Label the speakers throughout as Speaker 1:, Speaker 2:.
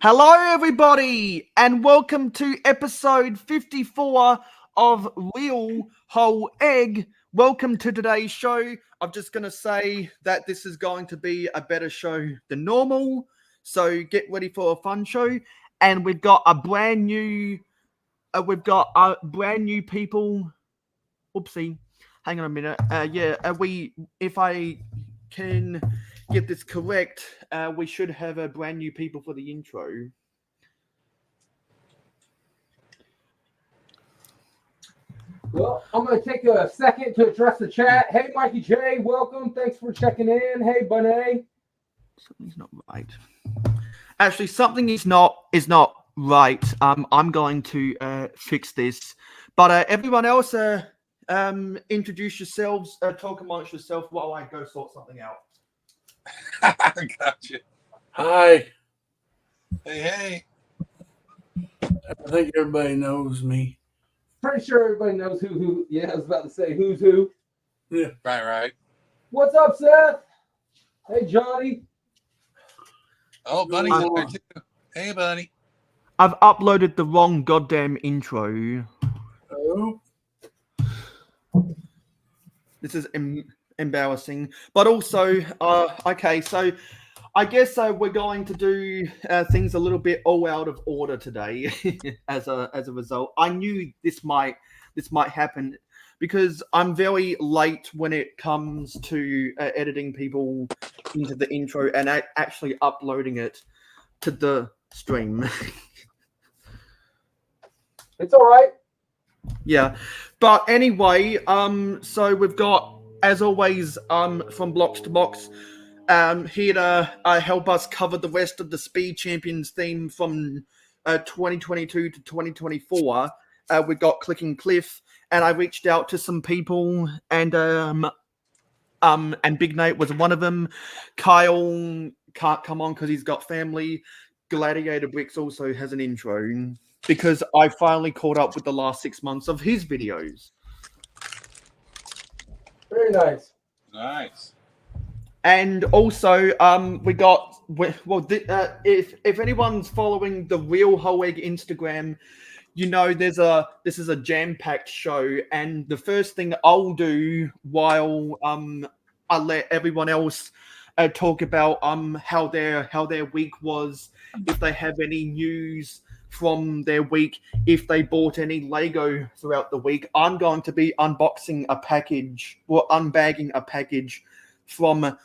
Speaker 1: Hello, everybody, and welcome to episode 54 of Real Whole Egg. Welcome to today's show. I'm just going to say that this is going to be a better show than normal, so get ready for a fun show. And we've got a brand new, people. Oopsie, hang on a minute. If I can get this correct, we should have a brand new people for the intro.
Speaker 2: Well, I'm going to take a second to address the chat. Hey, Mikey J, welcome. Thanks for checking in. Hey, Bunny.
Speaker 1: Something's not right. Actually, something is not right. I'm going to fix this. But everyone else, introduce yourselves. Talk amongst yourself while I go sort something out.
Speaker 3: Gotcha.
Speaker 4: Hi.
Speaker 3: Hey.
Speaker 4: I think everybody knows me.
Speaker 2: Pretty sure everybody knows who. Yeah, I was about to say who's who.
Speaker 4: Yeah.
Speaker 3: Right.
Speaker 2: What's up, Seth? Hey, Johnny.
Speaker 3: Oh, Bunny's in there too. Hey, Bunny.
Speaker 1: I've uploaded the wrong goddamn intro.
Speaker 4: Oh.
Speaker 1: This is embarrassing. But also, okay, so I guess we're going to do things a little bit all out of order today as a result. I knew this might happen because I'm very late when it comes to editing people into the intro and actually uploading it to the stream.
Speaker 2: It's all right.
Speaker 1: Yeah, but anyway, so we've got, as always, from Blocks to Box, here to help us cover the rest of the Speed Champions theme from 2022 to 2024. We've got Clicking Cliff, and I reached out to some people, and Big Nate was one of them. Kyle can't come on because he's got family. Gladiator Bricks also has an intro, because I finally caught up with the last 6 months of his videos.
Speaker 2: Very nice.
Speaker 3: Nice.
Speaker 1: And also, if anyone's following the Real Whole Egg Instagram, you know this is a jam-packed show, and the first thing I'll do while I let everyone else talk about how their week was, if they have any news from their week, if they bought any Lego throughout the week. I'm going to be unbagging a package from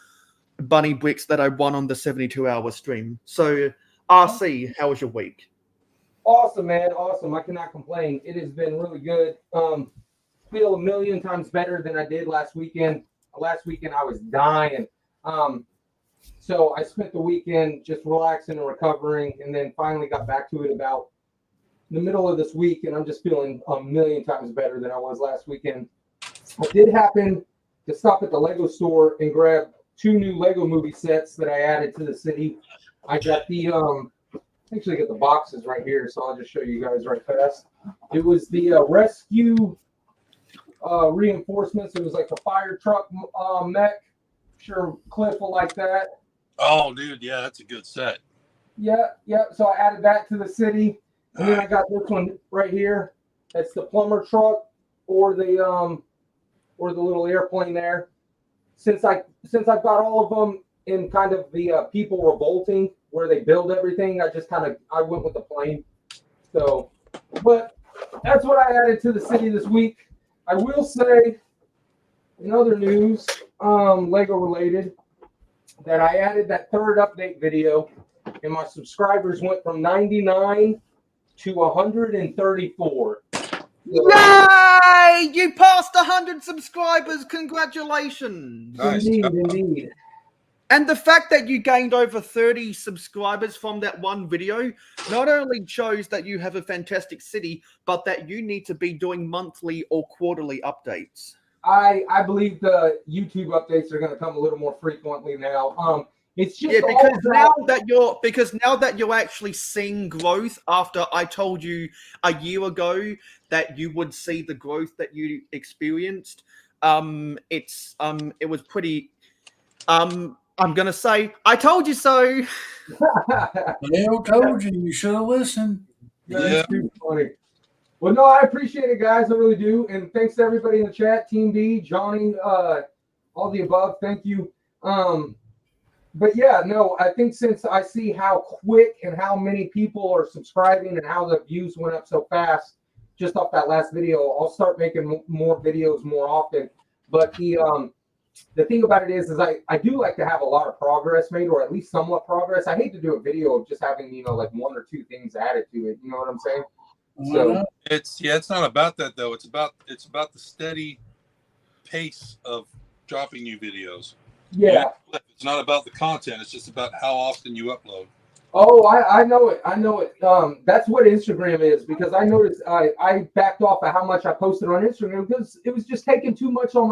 Speaker 1: Bunny Bricks that I won on the 72-hour stream. So, RC, how was your week?
Speaker 2: Awesome, man. Awesome. I cannot complain. It has been really good. Feel a million times better than I did last weekend. Last weekend, I was dying. So I spent the weekend just relaxing and recovering, and then finally got back to it about the middle of this week, and I'm just feeling a million times better than I was last weekend. I did happen to stop at the Lego store and grab 2 new Lego movie sets that I added to the city. I got the actually got the boxes right here, so I'll just show you guys right fast. It was the rescue reinforcements. It was like the fire truck mech. Sure, Cliff will like that.
Speaker 3: Oh, dude, yeah, that's a good set.
Speaker 2: Yeah. So I added that to the city, and then I got this one right here. It's the plumber truck, or the little airplane there. Since I've got all of them in kind of the people revolting where they build everything, I went with the plane. So, but that's what I added to the city this week. I will say, in other news, Lego related, that I added that 3rd update video, and my subscribers went from 99 to 134.
Speaker 1: Yay! You passed 100 subscribers. Congratulations.
Speaker 3: Nice.
Speaker 2: Indeed.
Speaker 1: And the fact that you gained over 30 subscribers from that one video not only shows that you have a fantastic city, but that you need to be doing monthly or quarterly updates.
Speaker 2: I believe the YouTube updates are going to come a little more frequently now. It's just
Speaker 1: because now that you're actually seeing growth after I told you a year ago that you would see the growth that you experienced. It was pretty. I'm gonna say, I told you so.
Speaker 4: Mayo told you. You should have listened.
Speaker 2: That's too funny. Well, no, I appreciate it, guys. I really do. And thanks to everybody in the chat, Team B, Johnny, all the above. Thank you. But yeah, no, I think since I see how quick and how many people are subscribing and how the views went up so fast just off that last video, I'll start making more videos more often. But the thing about it is I do like to have a lot of progress made, or at least somewhat progress. I hate to do a video of just having, like 1 or 2 things added to it. You know what I'm saying? So
Speaker 3: it's not about that though. It's about the steady pace of dropping new videos.
Speaker 2: Yeah.
Speaker 3: It's not about the content. It's just about how often you upload.
Speaker 2: Oh, I know it. I know it. That's what Instagram is, because I noticed I backed off of how much I posted on Instagram because it was just taking too much out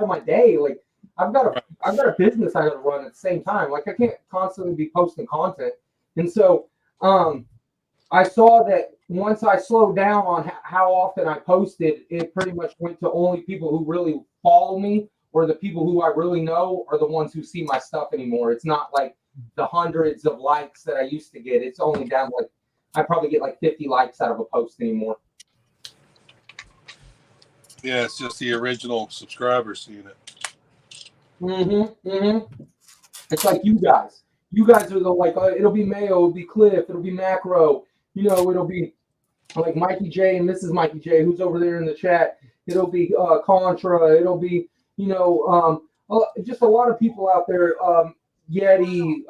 Speaker 2: of my day. Like I've got a business I got to run at the same time. Like I can't constantly be posting content. And so I saw that once I slowed down on how often I posted, it pretty much went to only people who really follow me, or the people who I really know are the ones who see my stuff anymore. It's not like the hundreds of likes that I used to get. It's only down like I probably get like 50 likes out of a post anymore.
Speaker 3: Yeah, it's just the original subscribers seeing
Speaker 2: it. It's like you guys. You guys are the like it'll be Mayo, it'll be Cliff, it'll be Macro. It'll be like Mikey J and Mrs. Mikey J, who's over there in the chat. It'll be Contra. It'll be just a lot of people out there. Yeti,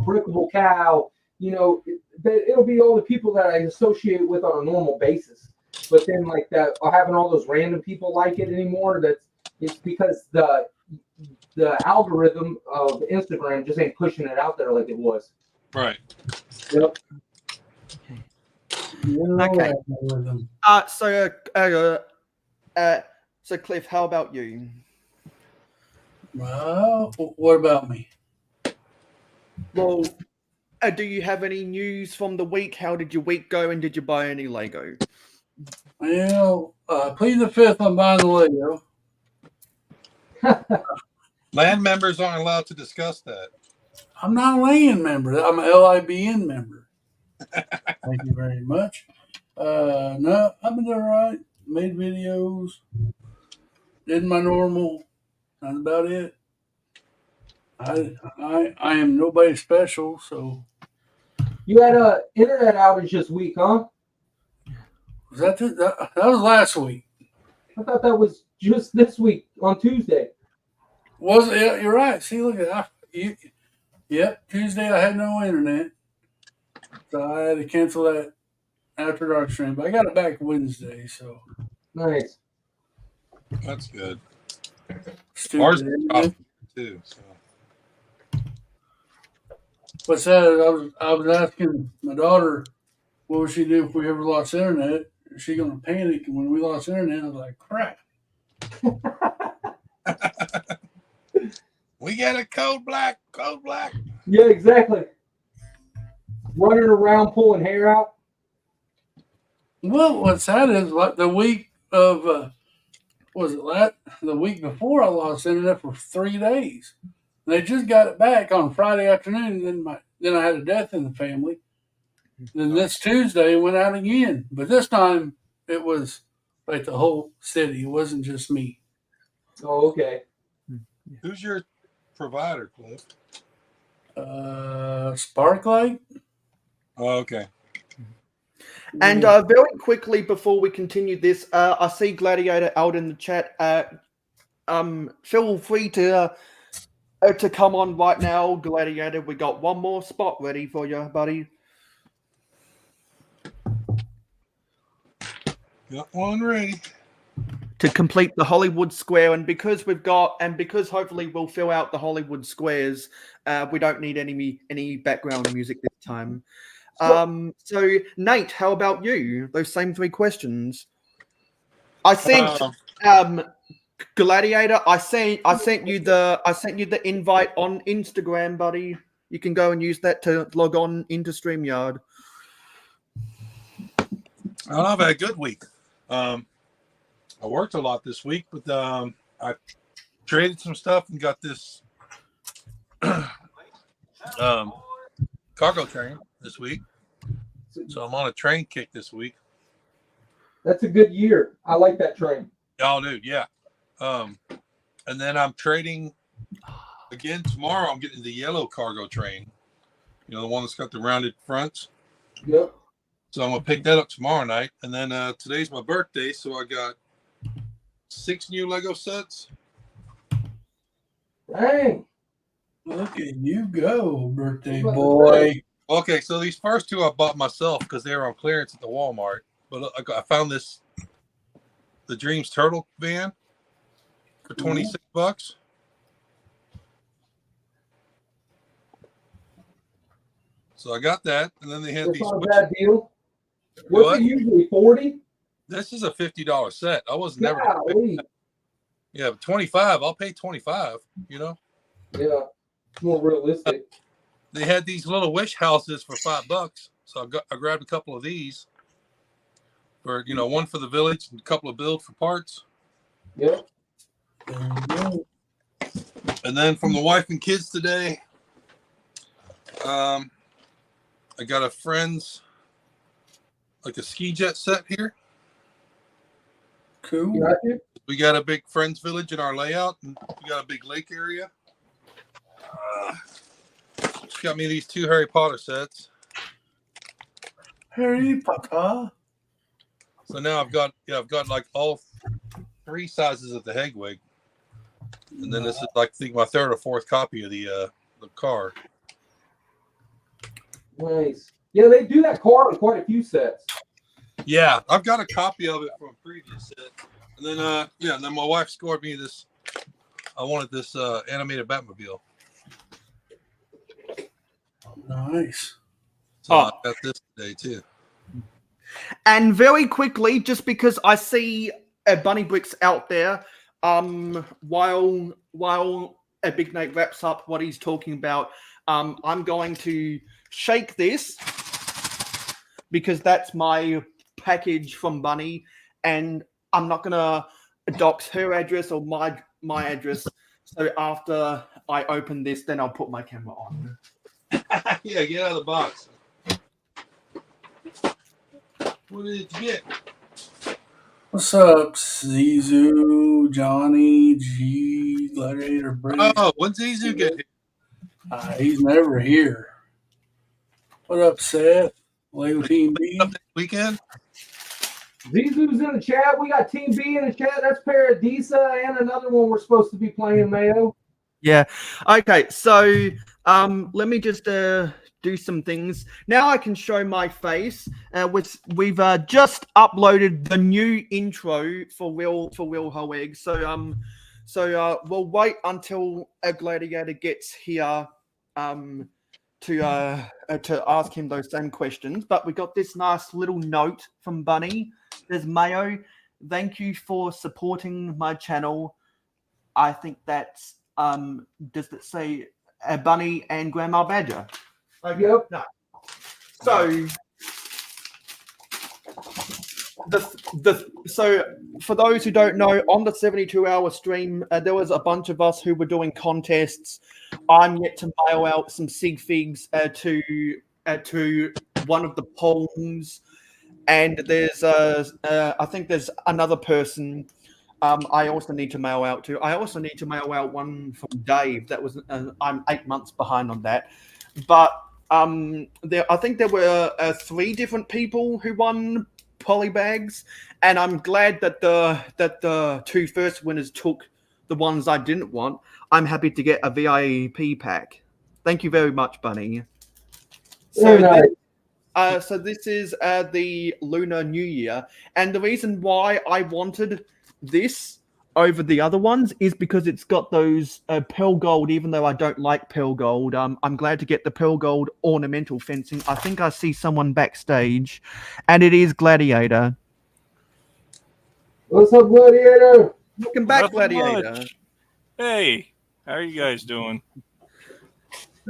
Speaker 2: Brickable Cow, it'll be all the people that I associate with on a normal basis. But then like that, having all those random people like it anymore, it's because the algorithm of Instagram just ain't pushing it out there like it was.
Speaker 3: Right.
Speaker 2: Yep.
Speaker 1: Okay. So Cliff, how about you?
Speaker 4: Well, what about me?
Speaker 1: Well, do you have any news from the week? How did your week go, and did you buy any Lego?
Speaker 4: Well, plead the fifth on buying the Lego.
Speaker 3: Land members aren't allowed to discuss that.
Speaker 4: I'm not a LAN member. I'm an LIBN member. Thank you very much. No, I've been doing all right. Made videos. Did my normal. That's about it. I am nobody special, so.
Speaker 2: You had a internet outage this week, huh?
Speaker 4: Was that was last week?
Speaker 2: I thought that was just this week on Tuesday.
Speaker 4: Was it? Yeah, you're right. See, look at that. Yep, Tuesday I had no internet, so I had to cancel that after dark stream. But I got it back Wednesday, so.
Speaker 2: Nice.
Speaker 3: That's good.
Speaker 4: Stupid,
Speaker 3: Ours is too. So.
Speaker 4: What's that? I was asking my daughter, what would she do if we ever lost internet? Is she going to panic? And when we lost internet, I was like, crap.
Speaker 3: We get a code black.
Speaker 2: Yeah, exactly. Running around pulling hair out.
Speaker 4: Well, what's sad is like the week of, the week before I lost internet for 3 days. They just got it back on Friday afternoon, and then I had a death in the family. Then this Tuesday it went out again, but this time it was like the whole city. It wasn't just me.
Speaker 2: Oh, okay.
Speaker 3: Who's your provider, Cliff?
Speaker 4: Sparklight.
Speaker 3: Oh, okay.
Speaker 1: And very quickly before we continue this, I see Gladiator out in the chat. Feel free to come on right now, Gladiator. We got one more spot ready for you, buddy.
Speaker 3: Got one ready.
Speaker 1: To complete the Hollywood Square, and because hopefully we'll fill out the Hollywood Squares, we don't need any background music this time. So Nate, how about you? Those same 3 questions. I think Gladiator, I sent you the invite on Instagram, buddy. You can go and use that to log on into StreamYard.
Speaker 3: I've had a good week. I worked a lot this week, but I traded some stuff and got this cargo train this week. So I'm on a train kick this week.
Speaker 2: That's a good year. I like that train.
Speaker 3: Oh, dude, yeah. And then I'm trading again tomorrow. I'm getting the yellow cargo train. You know, the one that's got the rounded fronts.
Speaker 2: Yep.
Speaker 3: So I'm gonna pick that up tomorrow night. And then today's my birthday, so I got 6 new Lego sets.
Speaker 2: Dang.
Speaker 4: Look at you go, birthday boy.
Speaker 3: Okay, so these first 2 I bought myself because they were on clearance at the Walmart. But I found the Dreams Turtle van for $26. So I got that, and then they had
Speaker 2: That's
Speaker 3: these.
Speaker 2: not a bad deal. What's it usually, 40?
Speaker 3: This is a $50 set. I was never. Yeah, but 25. I'll pay 25. You know.
Speaker 2: Yeah, more realistic.
Speaker 3: They had these little wish houses for $5, so I grabbed a couple of these. For one for the village and a couple of build for parts.
Speaker 2: Yep.
Speaker 3: And then from the wife and kids today, I got a friend's like a ski jet set here.
Speaker 4: Cool.
Speaker 3: We got a big friends village in our layout, and we got a big lake area. She got me these 2 Harry Potter sets.
Speaker 4: Harry Potter.
Speaker 3: So now I've got like all 3 sizes of the Hegwig, and then this is like I think my 3rd or 4th copy of the car.
Speaker 2: Nice. Yeah, they do that car on quite a few sets.
Speaker 3: Yeah, I've got a copy of it from a previous set, and then and then my wife scored me this. I wanted this animated Batmobile.
Speaker 4: Nice.
Speaker 3: So I got this today too.
Speaker 1: And very quickly, just because I see Bunny Bricks out there, while a Big Nate wraps up what he's talking about, I'm going to shake this because that's my package from Bunny, and I'm not gonna dox her address or my address. So after I open this, then I'll put my camera on.
Speaker 3: Yeah, get out of the box. What did it get?
Speaker 4: What's up, Zizu, Johnny, G, Gladiator, Brady?
Speaker 3: Oh, when's Zizu get here?
Speaker 4: He's never here. What up, Seth? Lego Team B.
Speaker 3: Weekend?
Speaker 2: Zizu's in the chat. We got Team B in the chat. That's Paradisa and another one we're supposed to be playing, Mayo.
Speaker 1: Yeah. Okay. So let me just do some things. Now I can show my face. We've just uploaded the new intro for Will Hoeg. So we'll wait until a gladiator gets here to ask him those same questions. But we got this nice little note from Bunny. There's Mayo. Thank you for supporting my channel. I think that's does it say Bunny and Grandma Badger?
Speaker 2: Yep.
Speaker 1: No. So so for those who don't know, on the 72-hour stream, there was a bunch of us who were doing contests. I'm yet to mail out some sig figs to one of the polls, and there's I think there's another person I also need to mail out to. I also need to mail out one from Dave. That was I'm 8 months behind on that, but I think there were 3 different people who won polybags, and I'm glad that the 2 first winners took the ones I didn't want. I'm happy to get a VIP pack. Thank you very much, Bunny. So, so this is the Lunar New Year, and the reason why I wanted this over the other ones is because it's got those pearl gold, even though I don't like pearl gold. I'm glad to get the pearl gold ornamental fencing. I think I see someone backstage, and it is Gladiator.
Speaker 2: What's up, Gladiator?
Speaker 1: Welcome back,
Speaker 5: Nothing
Speaker 1: Gladiator.
Speaker 5: much. Hey, how are you guys doing?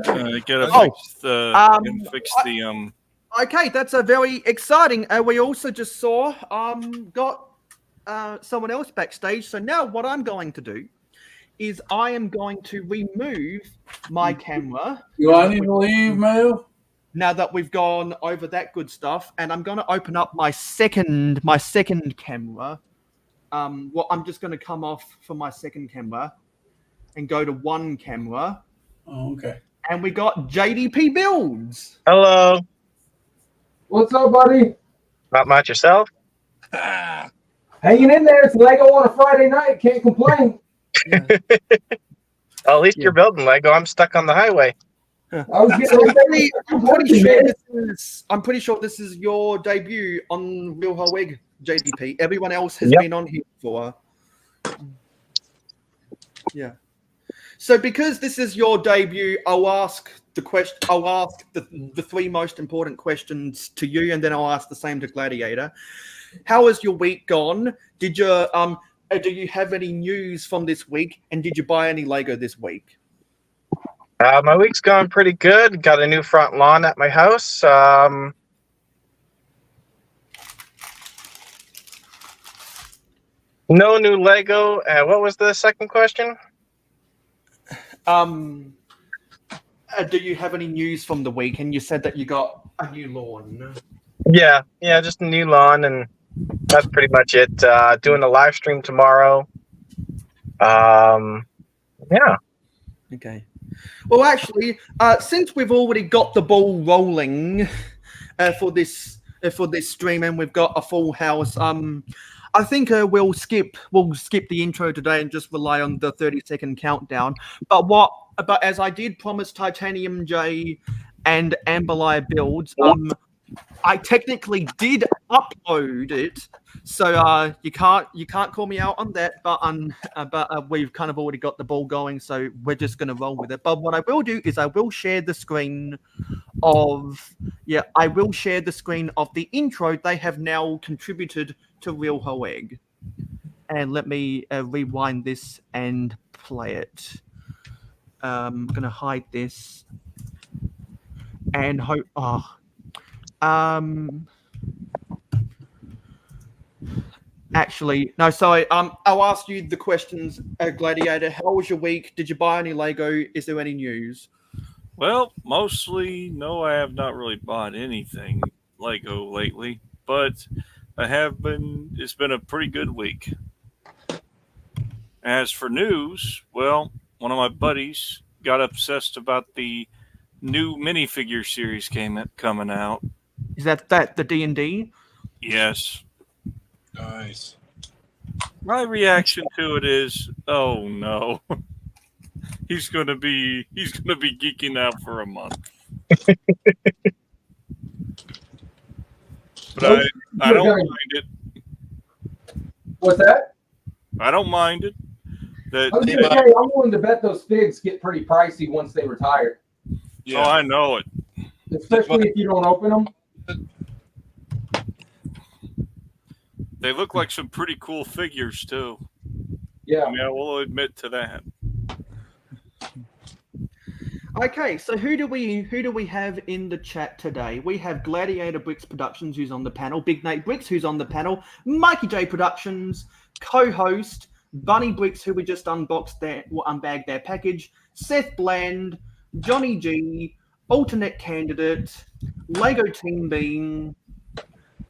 Speaker 5: Gotta fix the
Speaker 1: Okay, that's a very exciting. We also just saw got someone else backstage. So now what I'm going to do is I am going to remove my camera.
Speaker 4: Do I need to leave, Mayo?
Speaker 1: Now that we've gone over that good stuff, and I'm going to open up my second camera. Well, I'm just going to come off from my second camera and go to one camera.
Speaker 4: Oh, okay.
Speaker 1: And we got JDP Builds.
Speaker 6: Hello.
Speaker 2: What's up, buddy?
Speaker 6: Not much yourself?
Speaker 2: Hanging in there. It's Lego on a Friday night. Can't complain.
Speaker 1: Yeah.
Speaker 6: Well, at least you're building Lego. I'm stuck on the highway.
Speaker 2: I was getting
Speaker 1: I'm pretty sure this is your debut on Real Hoeg, JDP. Everyone else has
Speaker 6: Yep.
Speaker 1: been on here before. Yeah. So because this is your debut, I'll ask the three most important questions to you, and then I'll ask the same to Gladiator. How has your week gone? Did you do you have any news from this week? And did you buy any Lego this week?
Speaker 6: My week's gone pretty good. Got a new front lawn at my house. No new Lego. What was the second question?
Speaker 1: Do you have any news from the week? And you said that you got a new lawn.
Speaker 6: Yeah, just a new lawn, and that's pretty much it. Doing a live stream tomorrow. Yeah.
Speaker 1: Okay. Well, actually, since we've already got the ball rolling for this stream, and we've got a full house, I think we'll skip the intro today and just rely on the 30-second countdown. But as I did promise Titanium J and Amberlire Builds, I technically did upload it, so you can't call me out on that. But we've kind of already got the ball going, so we're just going to roll with it. But what I will do is I will share the screen of the intro they have now contributed to Real Hoeg. And let me rewind this and play it. I'm going to hide this and hope. Actually, no, sorry. I'll ask you the questions, Gladiator. How was your week? Did you buy any Lego? Is there any news?
Speaker 5: Well, mostly, no, I have not really bought anything Lego lately, but it's been a pretty good week. As for news, well, one of my buddies got obsessed about the new minifigure series coming out.
Speaker 1: Is that the D&D?
Speaker 5: Yes.
Speaker 3: Nice.
Speaker 5: My reaction to it is, oh no. He's gonna be geeking out for a month. But I don't mind it.
Speaker 2: What's that?
Speaker 5: I don't mind it.
Speaker 2: I was gonna say, I'm willing to bet those figs get pretty pricey once they retire.
Speaker 5: Yeah. Oh, I know it.
Speaker 2: Especially if you don't open them.
Speaker 5: They look like some pretty cool figures too.
Speaker 2: Yeah.
Speaker 5: I mean, I will admit to that.
Speaker 1: Okay, so who do we have in the chat today? We have Gladiator Bricks Productions, who's on the panel, Big Nate Bricks, who's on the panel, Mikey J Productions, co-host, Bunny Bricks, who we just unbagged their package, Seth Bland, Johnny G, alternate candidate, Lego Team Bean,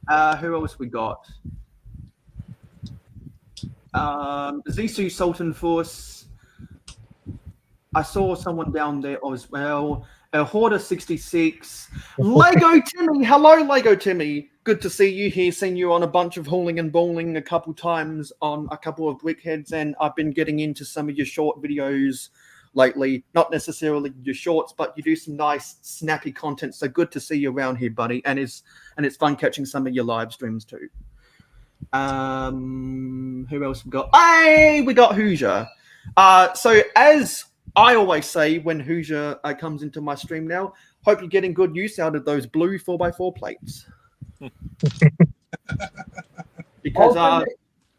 Speaker 1: who else we got? Zissou Sultan Force. I saw someone down there as well. Hoarder 66. Lego Timmy. Hello, Lego Timmy. Good to see you here. Seen you on a bunch of hauling and bowling a couple times on a couple of Brickheads, and I've been getting into some of your short videos lately. Not necessarily your shorts, but you do some nice snappy content. So good to see you around here, buddy. And it's fun catching some of your live streams too. Who else we got? Hey, we got Hoosier. So as I always say when Hoosier comes into my stream now, hope you're getting good use out of those blue 4x4 plates. Because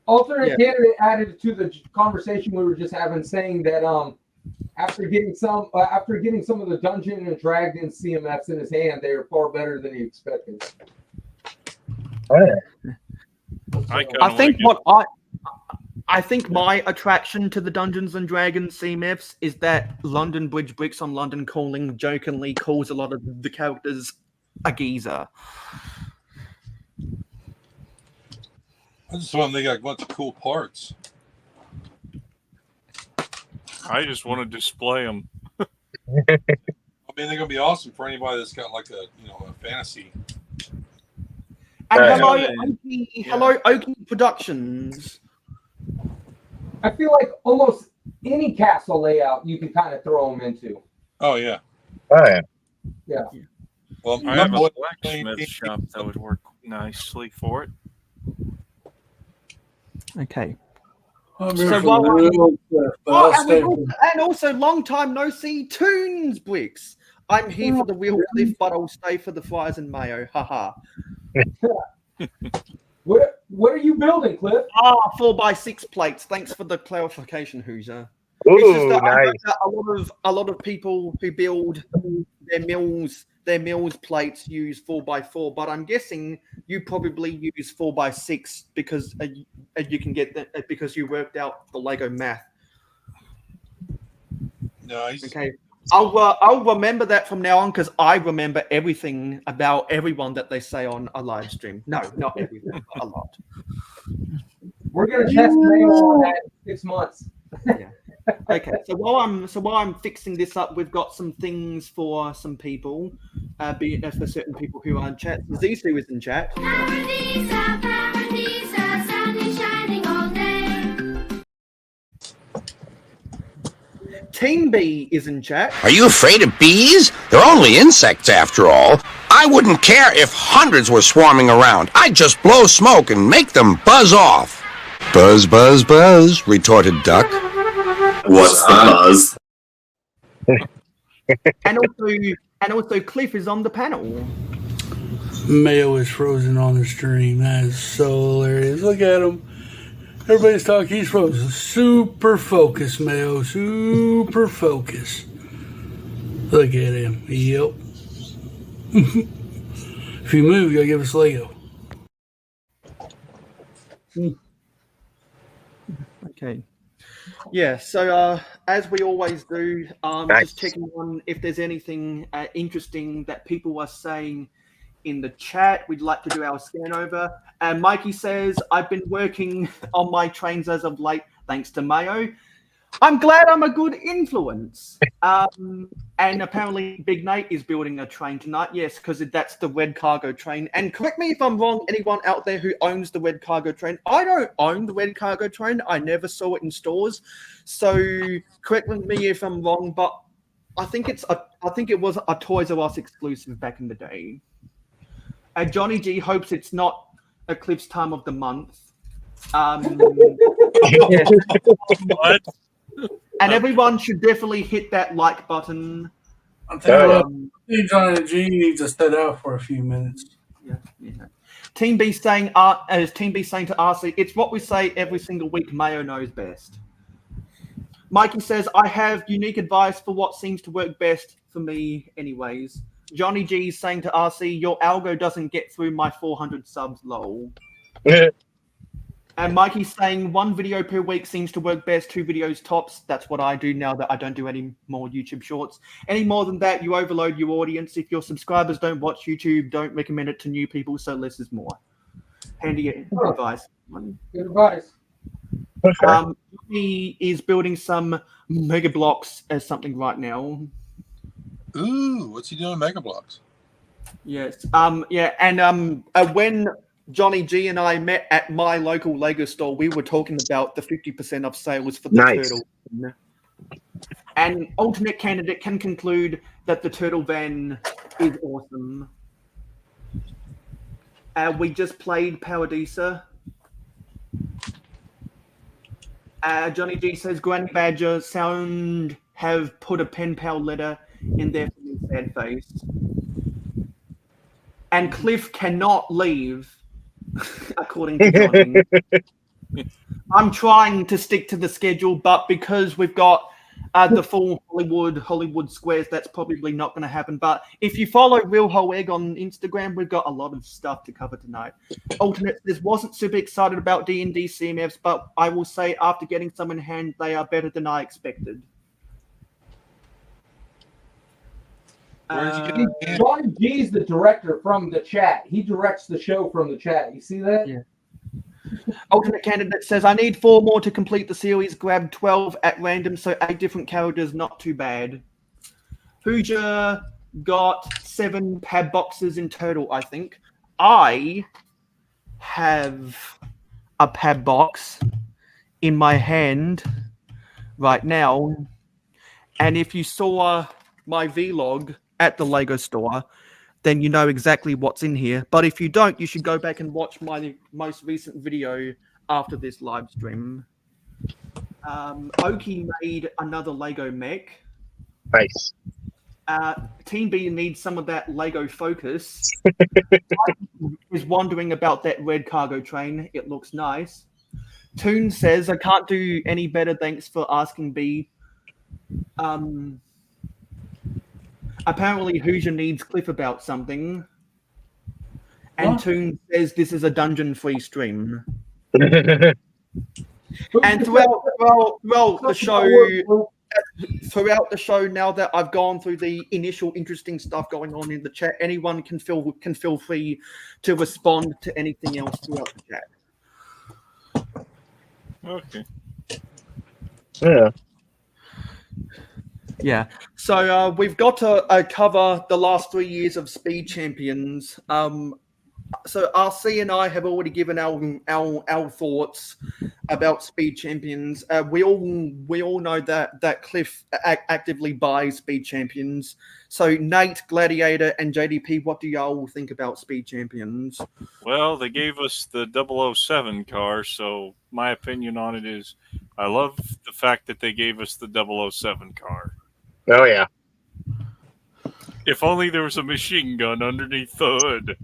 Speaker 2: alternate candidate added to the conversation we were just having, saying that after getting some of the Dungeon and Dragon CMFs in his hand, they are far better than he expected.
Speaker 6: Oh, yeah.
Speaker 1: I think what I think my attraction to the Dungeons and Dragons CMFs is that London Bridge Bricks on London Calling jokingly calls a lot of the characters a geezer.
Speaker 3: I just want them to got a bunch of cool parts.
Speaker 5: I just want to display them.
Speaker 3: I mean, they're gonna be awesome for anybody that's got like a a fantasy.
Speaker 1: And
Speaker 6: Right.
Speaker 1: hello, Oaky Productions.
Speaker 2: I feel like almost any castle layout you can kind of throw them into.
Speaker 3: Oh yeah.
Speaker 6: Oh yeah.
Speaker 2: Yeah.
Speaker 3: Well,
Speaker 5: I have a blacksmith shop that would work nicely for it.
Speaker 1: Okay.
Speaker 4: I'm
Speaker 1: So
Speaker 4: here for
Speaker 1: while
Speaker 4: the
Speaker 1: I'm-
Speaker 4: real stuff, but I'll stay for
Speaker 1: And also, long time no see, Toons Bricks. I'm here for the real Cliff, but I'll stay for the fries and mayo. Haha.
Speaker 2: What are you building, Cliff?
Speaker 1: 4x6 plates. Thanks for the clarification, Hoosier. It's just
Speaker 6: Ooh,
Speaker 1: that I know
Speaker 6: nice.
Speaker 1: that a lot of people who build their mills plates use 4x4, but I'm guessing you probably use 4x6 because you can get that because you worked out the Lego math.
Speaker 3: Nice.
Speaker 1: Okay, I'll remember that from now on because I remember everything about everyone that they say on a live stream. No, not everything, but a lot.
Speaker 2: We're gonna test Mayo on that in 6 months.
Speaker 1: Okay, so while I'm fixing this up, we've got some things for some people, for certain people who are in chat. Zizu is in chat.
Speaker 7: Paradise, sun is shining all day.
Speaker 1: Team B is in chat.
Speaker 8: Are you afraid of bees? They're only insects after all. I wouldn't care if hundreds were swarming around. I'd just blow smoke and make them buzz off. Buzz, buzz, buzz, retorted Duck.
Speaker 9: What's the buzz?
Speaker 1: And also Cliff is on the panel.
Speaker 4: Mayo is frozen on the stream. That is so hilarious. Look at him. Everybody's talking. He's frozen. Super focused, Mayo. Super focused. Look at him. Yep. If you move, you gotta give us Lego.
Speaker 1: Okay. Yeah, so as we always do,
Speaker 6: Nice.
Speaker 1: just checking on if there's anything interesting that people are saying in the chat. We'd like to do our scan over. And Mikey says, I've been working on my trains as of late, thanks to Mayo. I'm glad I'm a good influence. And apparently Big Nate is building a train tonight. Yes, because that's the red cargo train. And correct me if I'm wrong, anyone out there who owns the red cargo train. I don't own the red cargo train. I never saw it in stores. So correct me if I'm wrong, but I think it was a Toys R Us exclusive back in the day. Johnny G hopes it's not Eclipse time of the month.
Speaker 5: What?
Speaker 1: And everyone should definitely hit that like button.
Speaker 4: I'll tell you what, I think Johnny G needs to sit out for a few minutes.
Speaker 1: Yeah. Team B saying to RC, it's what we say every single week. Mayo knows best. Mikey says, I have unique advice for what seems to work best for me anyways. Johnny G is saying to RC, your algo doesn't get through my 400 subs, lol. And Mikey's saying 1 video per week seems to work best, 2 videos tops. That's what I do now that I don't do any more YouTube shorts. Any more than that, you overload your audience. If your subscribers don't watch YouTube, don't recommend it to new people, so less is more. Handy advice.
Speaker 2: Good advice.
Speaker 1: He is building some Mega Blocks as something right now.
Speaker 3: Ooh, what's he doing? Mega Blocks.
Speaker 1: Yes. And when Johnny G and I met at my local Lego store, we were talking about the 50% off sales for the
Speaker 6: Nice.
Speaker 1: turtle. And alternate candidate can conclude that the turtle van is awesome. We just played Paradisa. Johnny G says Granny Badger sound have put a pen pal letter in there for me, sad face. And Cliff cannot leave, according to Johnny. I'm trying to stick to the schedule, but because we've got the full Hollywood squares, that's probably not going to happen. But if you follow Real Whole Egg on Instagram, we've got a lot of stuff to cover tonight. Alternate says, wasn't super excited about D&D CMFs, but I will say after getting some in hand, they are better than I expected.
Speaker 3: Where did you get it?
Speaker 2: John G's the director from the chat. He directs the show from the chat. You see that?
Speaker 1: Yeah. Alternate candidate says, I need 4 more to complete the series. Grab 12 at random, so 8 different characters, not too bad. Hooja got 7 pad boxes in total, I think. I have a pad box in my hand right now. And if you saw my vlog at the Lego store, then you know exactly what's in here. But if you don't, you should go back and watch my most recent video after this live stream. Oki made another Lego mech.
Speaker 6: Nice.
Speaker 1: Team B needs some of that Lego focus. Is wondering about that red cargo train. It looks nice. Toon says, I can't do any better, thanks for asking, B. Apparently, Hoosier needs Cliff about something. And Toon says this is a dungeon-free stream. And throughout the show, now that I've gone through the initial interesting stuff going on in the chat, anyone can feel free to respond to anything else throughout the chat.
Speaker 5: Okay.
Speaker 6: Yeah.
Speaker 1: Yeah, so we've got to cover the last 3 years of Speed Champions. So RC and I have already given our thoughts about Speed Champions. We all know that Cliff actively buys Speed Champions. So Nate, Gladiator, and JDP, what do y'all think about Speed Champions?
Speaker 5: Well, they gave us the 007 car, so my opinion on it is I love the fact that they gave us the 007 car.
Speaker 6: Oh, yeah.
Speaker 5: If only there was a machine gun underneath the hood.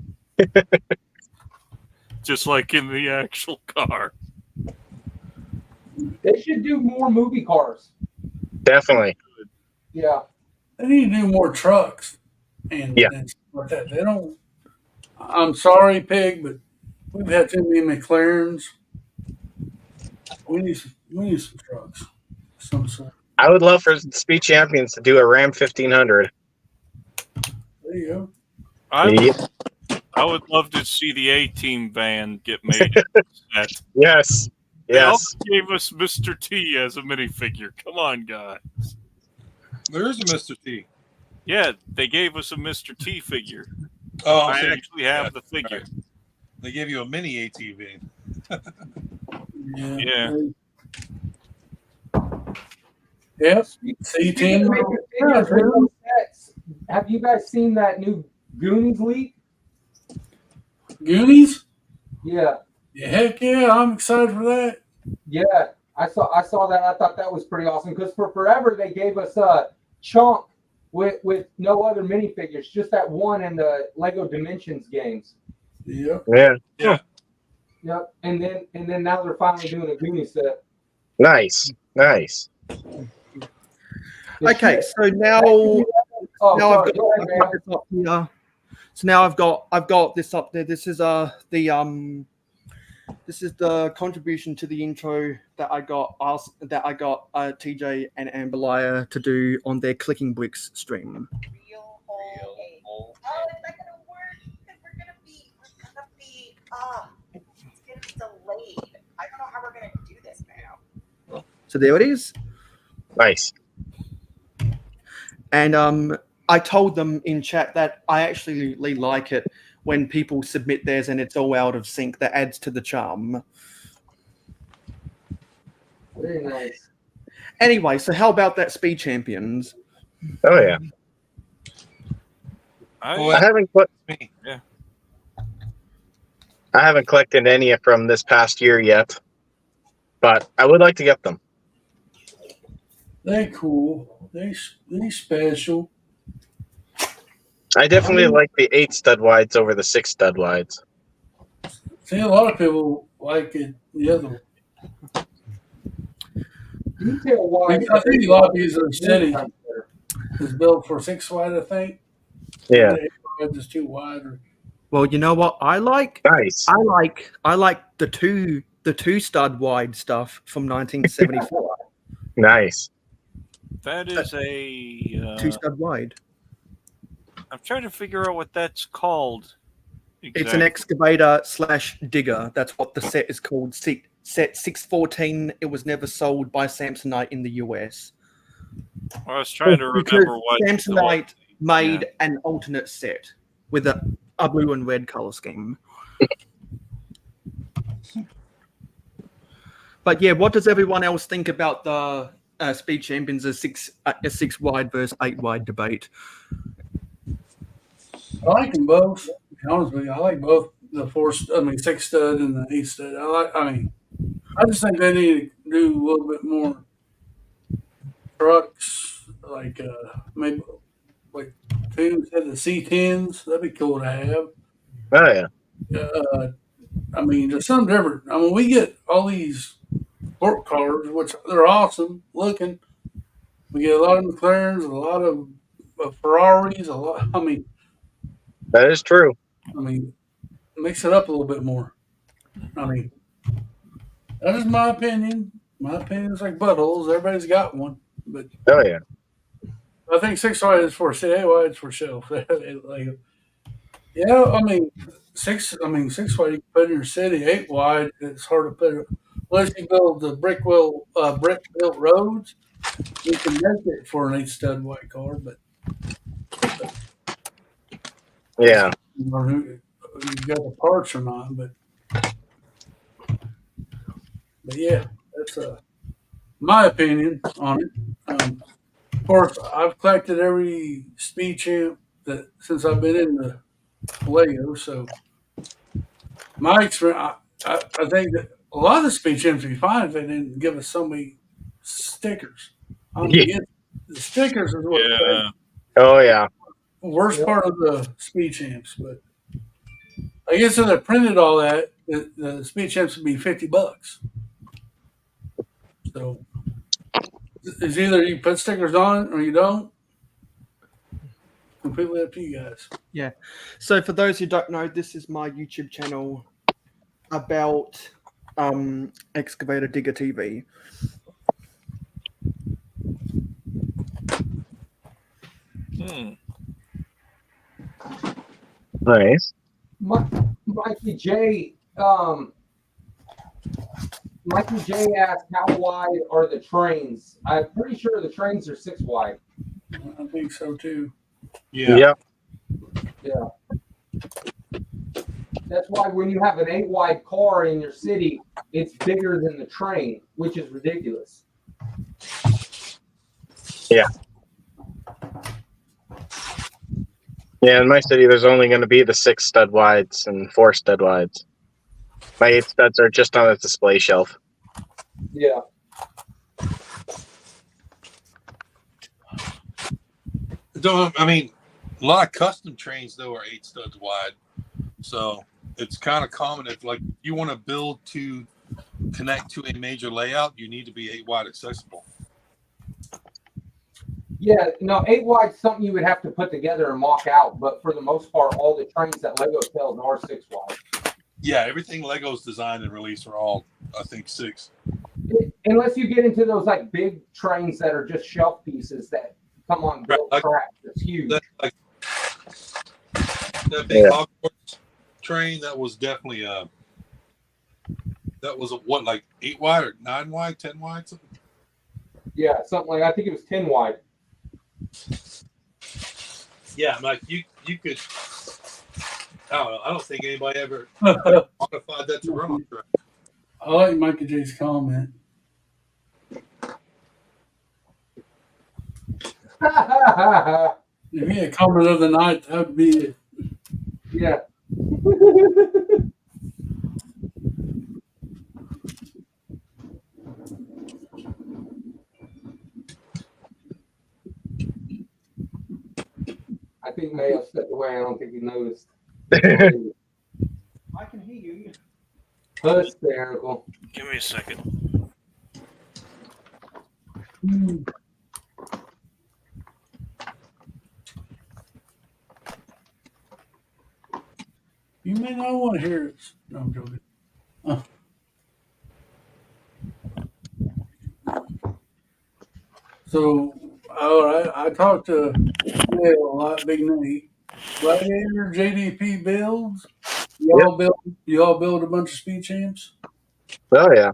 Speaker 5: Just like in the actual car.
Speaker 2: They should do more movie cars.
Speaker 6: Definitely.
Speaker 2: Yeah.
Speaker 4: They need to do more trucks and stuff like that. They don't. I'm sorry, Pig, but we've had too many McLarens. We need some trucks. Some sort.
Speaker 6: I would love for Speed Champions to do a Ram 1500.
Speaker 4: There you go.
Speaker 5: I would love to see the A-Team van get made.
Speaker 6: Yes.
Speaker 5: They also gave us Mr. T as a minifigure. Come on, guys.
Speaker 3: There is a Mr. T.
Speaker 5: Yeah, they gave us a Mr. T figure.
Speaker 3: Oh,
Speaker 5: I actually have the figure.
Speaker 3: Right. They gave you a mini ATV.
Speaker 5: Yeah.
Speaker 4: Yep. C-Team.
Speaker 2: Have you guys seen that new Goonies leak?
Speaker 4: Goonies?
Speaker 2: Yeah.
Speaker 4: Heck yeah, I'm excited for that.
Speaker 2: Yeah, I saw that. I thought that was pretty awesome because for forever they gave us a chunk with no other minifigures, just that one in the Lego Dimensions games.
Speaker 4: Yep.
Speaker 6: Yeah.
Speaker 2: Yep. And then now they're finally doing a Goonies set.
Speaker 6: Nice.
Speaker 1: Okay, so now I've got this up here. So now I've got this up there. This is the contribution to the intro that I got TJ and Amberliah to do on their Clicking Bricks stream.
Speaker 10: Real whole egg. Oh, it's not gonna work because we're gonna be it's gonna be delayed. I don't know how we're gonna do this now.
Speaker 1: So there it is.
Speaker 6: Nice.
Speaker 1: And I told them in chat that I actually like it when people submit theirs and it's all out of sync. That adds to the charm.
Speaker 2: Very nice.
Speaker 1: Anyway, so how about that Speed Champions?
Speaker 6: Oh yeah.
Speaker 5: I
Speaker 6: haven't I haven't collected any from this past year yet, but I would like to get them.
Speaker 4: They cool. They special.
Speaker 6: I definitely like the 8 stud wides over the 6 stud wides.
Speaker 4: See, a lot of people like it the other way.
Speaker 2: Detail wise,
Speaker 4: I think a lot of these are city is built for 6 wide, I think.
Speaker 6: Yeah.
Speaker 4: 8 wide is too wide.
Speaker 1: Well, you know what I like?
Speaker 6: Nice.
Speaker 1: I like the two stud wide stuff from 1974.
Speaker 6: Nice.
Speaker 5: That is a.
Speaker 1: Two stud wide.
Speaker 5: I'm trying to figure out what that's called.
Speaker 1: It's an excavator / digger. That's what the set is called. Set 614. It was never sold by Samsonite in the US.
Speaker 5: I was trying to remember what
Speaker 1: Samsonite made an alternate set with a blue and red color scheme. But yeah, what does everyone else think about the Speed Champions a 6 wide versus 8 wide debate?
Speaker 4: I like them both. To be honest with you, I like both the 6 stud and the 8 stud. I just think they need to do a little bit more trucks, like maybe like the C10s. That'd be cool to have.
Speaker 6: Oh yeah.
Speaker 4: Just something different. We get all these sport cars, which they're awesome looking. We get a lot of McLarens, a lot of Ferraris, a lot.
Speaker 6: That is true.
Speaker 4: Mix it up a little bit more. That is my opinion. My opinion is like buttholes. Everybody's got one, but
Speaker 6: oh yeah.
Speaker 4: I think 6 wide is for city, 8 wide is for shelf. 6 wide you can put in your city. 8 wide it's hard to put. Unless you build the brick built roads, you can make it for an 8 stud wide car. But
Speaker 6: yeah,
Speaker 4: you got the parts or not. But yeah, that's my opinion on it. Of course, I've collected every Speed Champ since I've been in the Lego. So my experience, I think that a lot of the Speed Champs would be fine if they didn't give us so many stickers. The stickers is what
Speaker 6: oh yeah.
Speaker 4: worst part of the Speed Champs. But I guess if they printed all that, the Speed Champs would be $50. So it's either you put stickers on it or you don't. Completely up to you guys.
Speaker 1: Yeah. So for those who don't know, this is my YouTube channel about Excavator Digger TV.
Speaker 6: Nice.
Speaker 2: Mikey J. Mikey J asked, "How wide are the trains?" I'm pretty sure the trains are 6 wide.
Speaker 4: I think so too.
Speaker 6: Yeah.
Speaker 2: Yeah. That's why when you have an 8 wide car in your city, it's bigger than the train, which is ridiculous.
Speaker 6: Yeah. Yeah, in my city, there's only going to be the 6 stud wides and 4 stud wides. My 8 studs are just on a display shelf.
Speaker 2: Yeah.
Speaker 3: A lot of custom trains though are 8 studs wide, so it's kind of common if you want to build to connect to a major layout, you need to be 8 wide accessible.
Speaker 2: Yeah, no, 8 wide is something you would have to put together and mock out, but for the most part, all the trains that Lego sells are 6 wide.
Speaker 3: Yeah, everything Lego's designed and released are all, I think, 6.
Speaker 2: Unless you get into those big trains that are just shelf pieces that come on built tracks. It's huge.
Speaker 3: That big Hogwarts train, that was definitely that was 8 wide or 9 wide, 10 wide, something?
Speaker 2: Yeah, something like I think it was 10 wide.
Speaker 3: Yeah, you could. I don't know. I don't think anybody ever modified that to run on track.
Speaker 4: I like Mikey J's comment. If he had comment of the night, that would be it.
Speaker 2: Yeah. I think Mayo stepped away. I don't think he noticed.
Speaker 1: I can hear you.
Speaker 2: Hysterical.
Speaker 5: Give me a second.
Speaker 4: You may not want to hear it. No, I'm joking. So, all right, I talked to Neil a lot, Big Nate. Gladiator, JDP builds. Y'all build a bunch of speed champs.
Speaker 6: Oh yeah.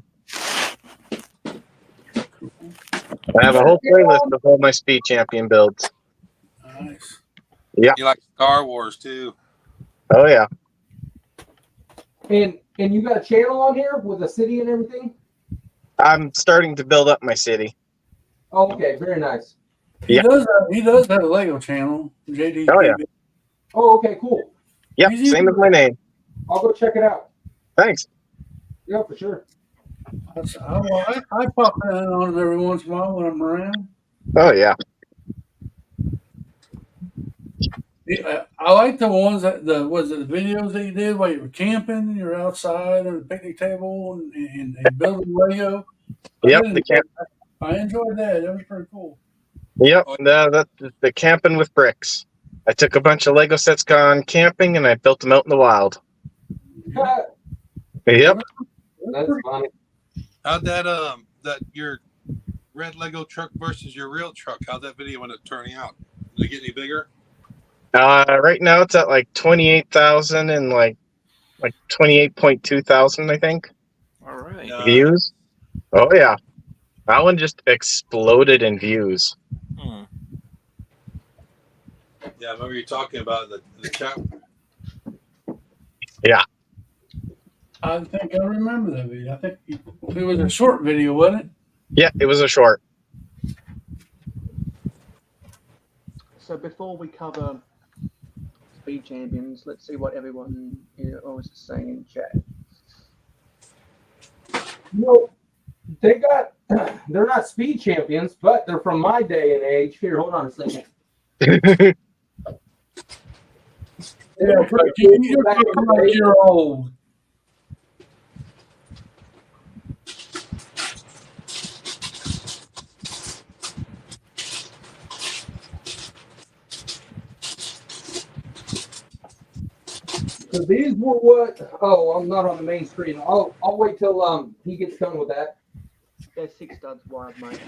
Speaker 6: I have a whole playlist of all my speed champion builds.
Speaker 4: Nice.
Speaker 6: Yeah.
Speaker 3: You like Star Wars too?
Speaker 6: Oh yeah.
Speaker 2: And you got a channel on here with a city and everything?
Speaker 6: I'm starting to build up my city.
Speaker 2: Oh, okay, very nice.
Speaker 4: He does have a Lego channel, JDP.
Speaker 6: Oh yeah.
Speaker 2: Oh, okay, cool.
Speaker 6: Yep, same as my name.
Speaker 2: I'll go check it out.
Speaker 6: Thanks.
Speaker 2: Yeah, for sure.
Speaker 4: I pop in on him every once in a while when I'm around.
Speaker 6: Oh yeah.
Speaker 4: I like the ones the videos that you did while you were camping, you're outside on a picnic table and building Lego.
Speaker 6: Yep,
Speaker 4: I enjoyed that. That was pretty cool.
Speaker 6: Yep, that's the camping with bricks. I took a bunch of Lego sets gone camping and I built them out in the wild. Yep.
Speaker 2: That's funny.
Speaker 3: How'd that your red Lego truck versus your real truck? How'd that video end up turning out? Did it get any bigger?
Speaker 6: Right now it's at like 28,000 and like 28.2 thousand, I think.
Speaker 5: All right.
Speaker 6: Views. Oh yeah, that one just exploded in views.
Speaker 3: Yeah, I remember you talking about the chat.
Speaker 6: Yeah.
Speaker 4: I think I remember that video. I think it was a short video, wasn't it?
Speaker 6: Yeah, it was a short.
Speaker 1: So before we cover speed champions, let's see what everyone is saying in chat.
Speaker 2: They're not speed champions, but they're from my day and age. Here, hold on a second.
Speaker 4: You're old.
Speaker 2: So these were what? Oh, I'm not on the main screen. I'll wait till he gets done with that.
Speaker 1: They're 6 studs wide, mate.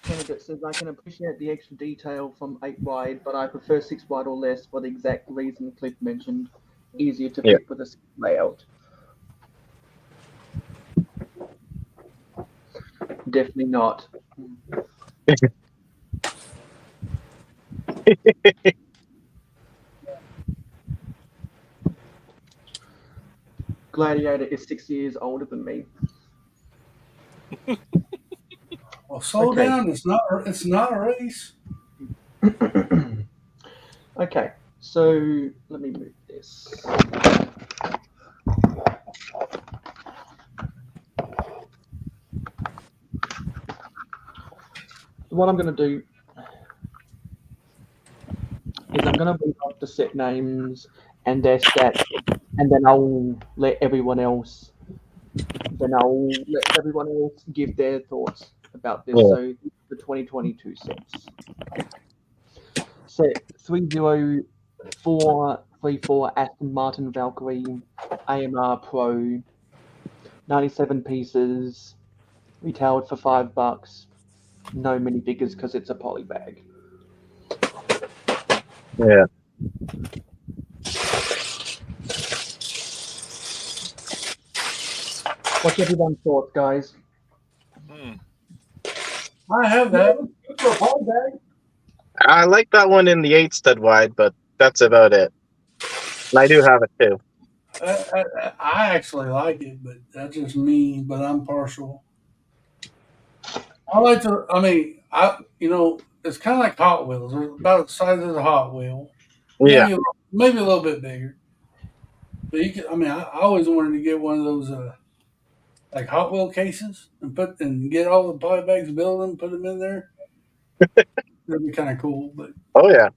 Speaker 1: Candidate says, I can appreciate the extra detail from 8 wide, but I prefer 6 wide or less for the exact reason Cliff mentioned. Easier to fit with a layout. Definitely not. Gladiator is 6 years older than me.
Speaker 4: Well, slow down. It's not a race.
Speaker 1: Okay, so let me move this. What I'm going to do is I'm going to bring up the set names and their stats, and then I'll let everyone else give their thoughts about this. So the 2022 sets. Set 30434 Aston Martin Valkyrie AMR Pro, 97 pieces, retailed for $5. No minifigures because it's a poly bag.
Speaker 6: Yeah.
Speaker 1: What's everyone's thoughts, guys?
Speaker 4: I have that.
Speaker 6: I like that one in the 8 stud wide, but that's about it. And I do have it too.
Speaker 4: I actually like it, but that's just me. But I'm partial. I like to. I mean, it's kind of like Hot Wheels. They're about the size of a Hot Wheel.
Speaker 6: Yeah.
Speaker 4: Maybe a little bit bigger. But you can. I mean, I always wanted to get one of those like Hot Wheel cases and get all the poly bags, build them, put them in there. That'd be kind of cool. But
Speaker 6: oh yeah.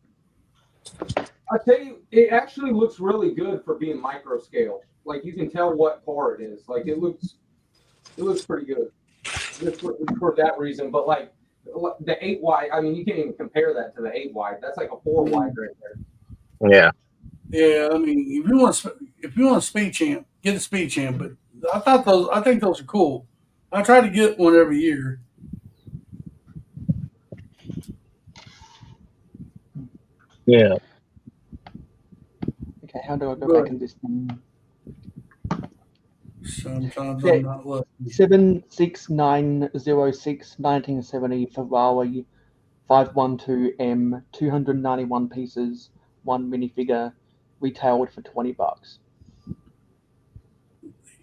Speaker 2: I tell you, it actually looks really good for being micro scale. Like you can tell what car it is. Like it looks pretty good. Just for that reason. But like the 8 wide, I mean, you can't even compare that to the 8 wide. That's like a 4 wide right there.
Speaker 6: Yeah.
Speaker 4: Yeah, I mean, if you want a speed champ, get a speed champ. But I think those are cool. I try to get one every year.
Speaker 6: Yeah.
Speaker 1: Okay, how do I go
Speaker 4: Right.
Speaker 1: back in this thing?
Speaker 4: Sometimes
Speaker 1: Yeah.
Speaker 4: I'm not lucky.
Speaker 1: 76906 1970 Ferrari 512M 291 pieces, 1 minifigure, retailed for $20.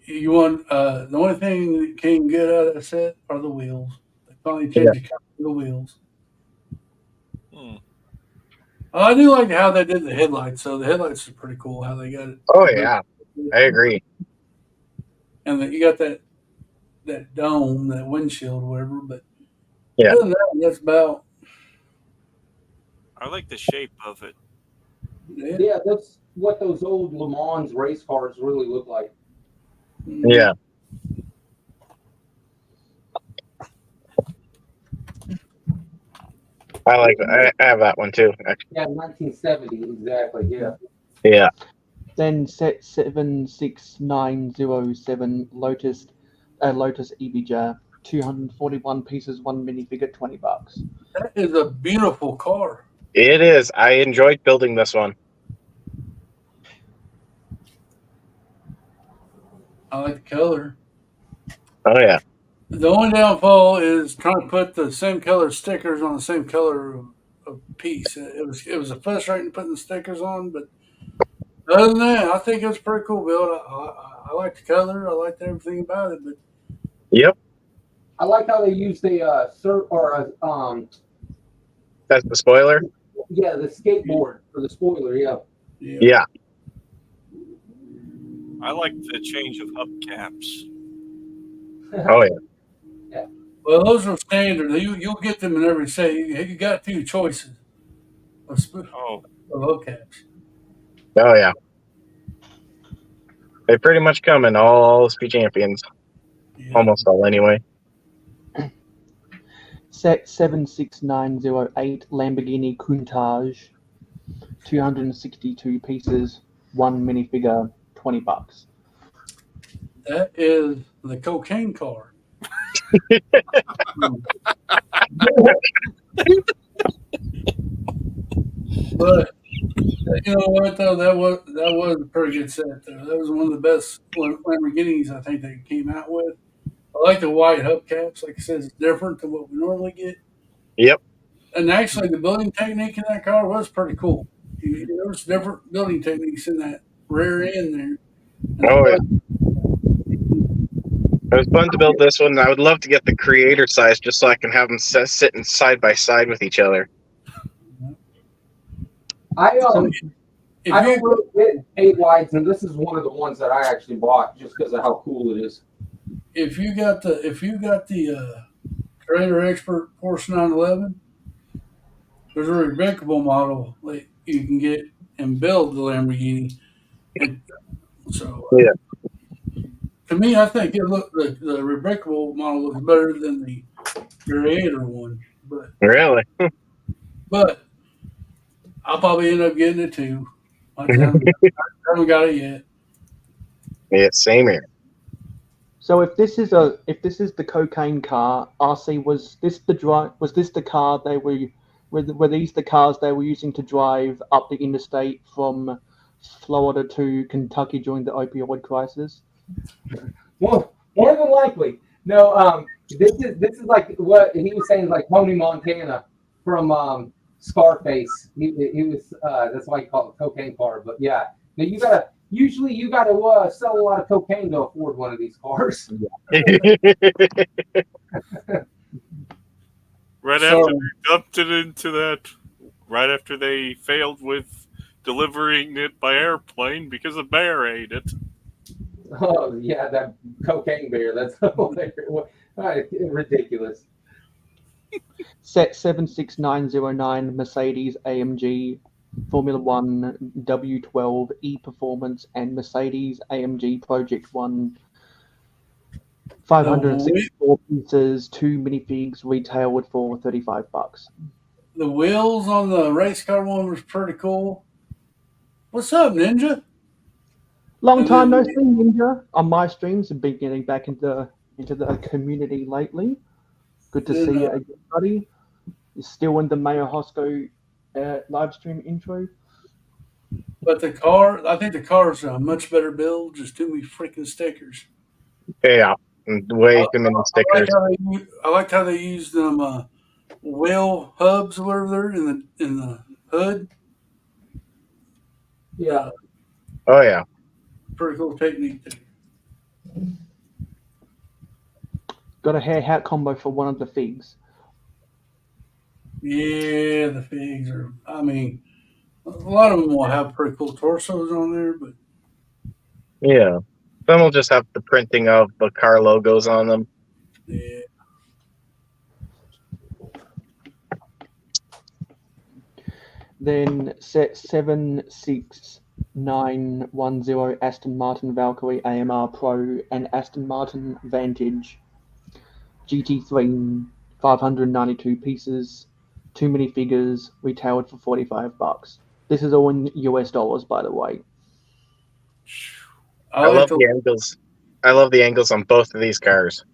Speaker 4: You want the only thing that can get out of that set are the wheels. They finally changed the color of the wheels. I do like how they did the headlights. So the headlights are pretty cool. How they got it.
Speaker 6: Oh yeah, I agree.
Speaker 4: And you got that dome, that windshield, whatever. But
Speaker 6: Yeah.
Speaker 4: other than that, that's about.
Speaker 5: I like the shape of it.
Speaker 2: Yeah, that's what those old Le Mans race cars really look like.
Speaker 6: Yeah. I like that. I have that one too. Actually.
Speaker 2: Yeah, 1970 exactly. Yeah.
Speaker 6: Yeah.
Speaker 1: Then set 76907 Lotus Ibiza 241 pieces, 1 minifigure, $20.
Speaker 4: That is a beautiful car.
Speaker 6: It is. I enjoyed building this one.
Speaker 4: I like the color.
Speaker 6: Oh yeah.
Speaker 4: The only downfall is trying to put the same color stickers on the same color of piece. It was a frustrating putting the stickers on, but other than that, I think it was pretty cool build. I like the color. I liked everything about it. But
Speaker 6: Yep.
Speaker 2: I like how they used the
Speaker 6: That's the spoiler.
Speaker 2: yeah, the skateboard for the spoiler. Yeah.
Speaker 6: Yeah.
Speaker 5: I like the change of hubcaps.
Speaker 6: Oh yeah.
Speaker 4: well, those are standard. You'll get them in every set. You got 2 choices of hubcaps.
Speaker 6: Oh yeah. They pretty much come in all Speed Champions.
Speaker 4: Yeah.
Speaker 6: Almost all anyway.
Speaker 1: Set 76908 Lamborghini Countach 262 pieces, 1 minifigure, $20.
Speaker 4: That is the cocaine car. But you know what though, that was a pretty good set though. That was one of the best Lamborghinis I think they came out with. I like the white hubcaps. Like I said, it's different than what we normally get.
Speaker 6: Yep.
Speaker 4: And actually, the building technique in that car was pretty cool. There was different building techniques in that rear end there.
Speaker 6: Oh yeah. It was fun to build this one. I would love to get the creator size just so I can have them sitting side by side with each other.
Speaker 2: I don't
Speaker 4: If
Speaker 2: really get 8 wides, and this is one of the ones that I actually bought just because of how cool it is.
Speaker 4: if you got the Creator Expert Porsche 911, there's a rebrickable model that you can get and build the Lamborghini. So
Speaker 6: Yeah.
Speaker 4: to me, I think the rebrickable model looks better than the Creator one.
Speaker 6: Really?
Speaker 4: But I'll probably end up getting it too. I haven't got it yet.
Speaker 6: Yeah, same here.
Speaker 1: So if this is the cocaine car, RC, was this the car they were these the cars they were using to drive up the interstate from Florida to Kentucky during the opioid crisis?
Speaker 2: Well, more than likely. No, this is like what he was saying, like Tony Montana from Scarface. He was that's why he called it cocaine car. But yeah, now you gotta sell a lot of cocaine to afford one of these cars.
Speaker 5: Right after they dumped it into that, right after they failed with delivering it by airplane because a bear ate it.
Speaker 2: Oh yeah, that cocaine bear. That's ridiculous.
Speaker 1: Set 76909 Mercedes AMG Formula One, W12, E Performance, and Mercedes AMG Project One. 564 pieces, 2 minifigs retailed for $35.
Speaker 4: The wheels on the race car one was pretty cool. What's up, Ninja?
Speaker 1: Long
Speaker 4: And
Speaker 1: time
Speaker 4: then
Speaker 1: no see, Ninja. On my streams, have been getting back into the community lately. Good to see you again, buddy. You're still in the Mayo Hosko live stream intro.
Speaker 4: But the car, I think the car's a much better build. Just too many freaking stickers.
Speaker 6: Yeah, way too many stickers.
Speaker 4: I like how they used them wheel hubs, whatever they're in the hood.
Speaker 2: Yeah.
Speaker 6: Oh yeah.
Speaker 4: Pretty cool technique.
Speaker 1: Got a hair hat combo for one of the figs.
Speaker 4: Yeah, the figs are. I mean, a lot of them will have pretty cool torsos on there, but
Speaker 6: Yeah. Some will just have the printing of the car logos on them.
Speaker 4: yeah.
Speaker 1: Then set 76910 Aston Martin Valkyrie AMR Pro and Aston Martin Vantage GT3, 592 pieces, 2 minifigures, retailed for $45. This is all in US dollars, by the way.
Speaker 6: I love the angles. I love the angles on both of these cars.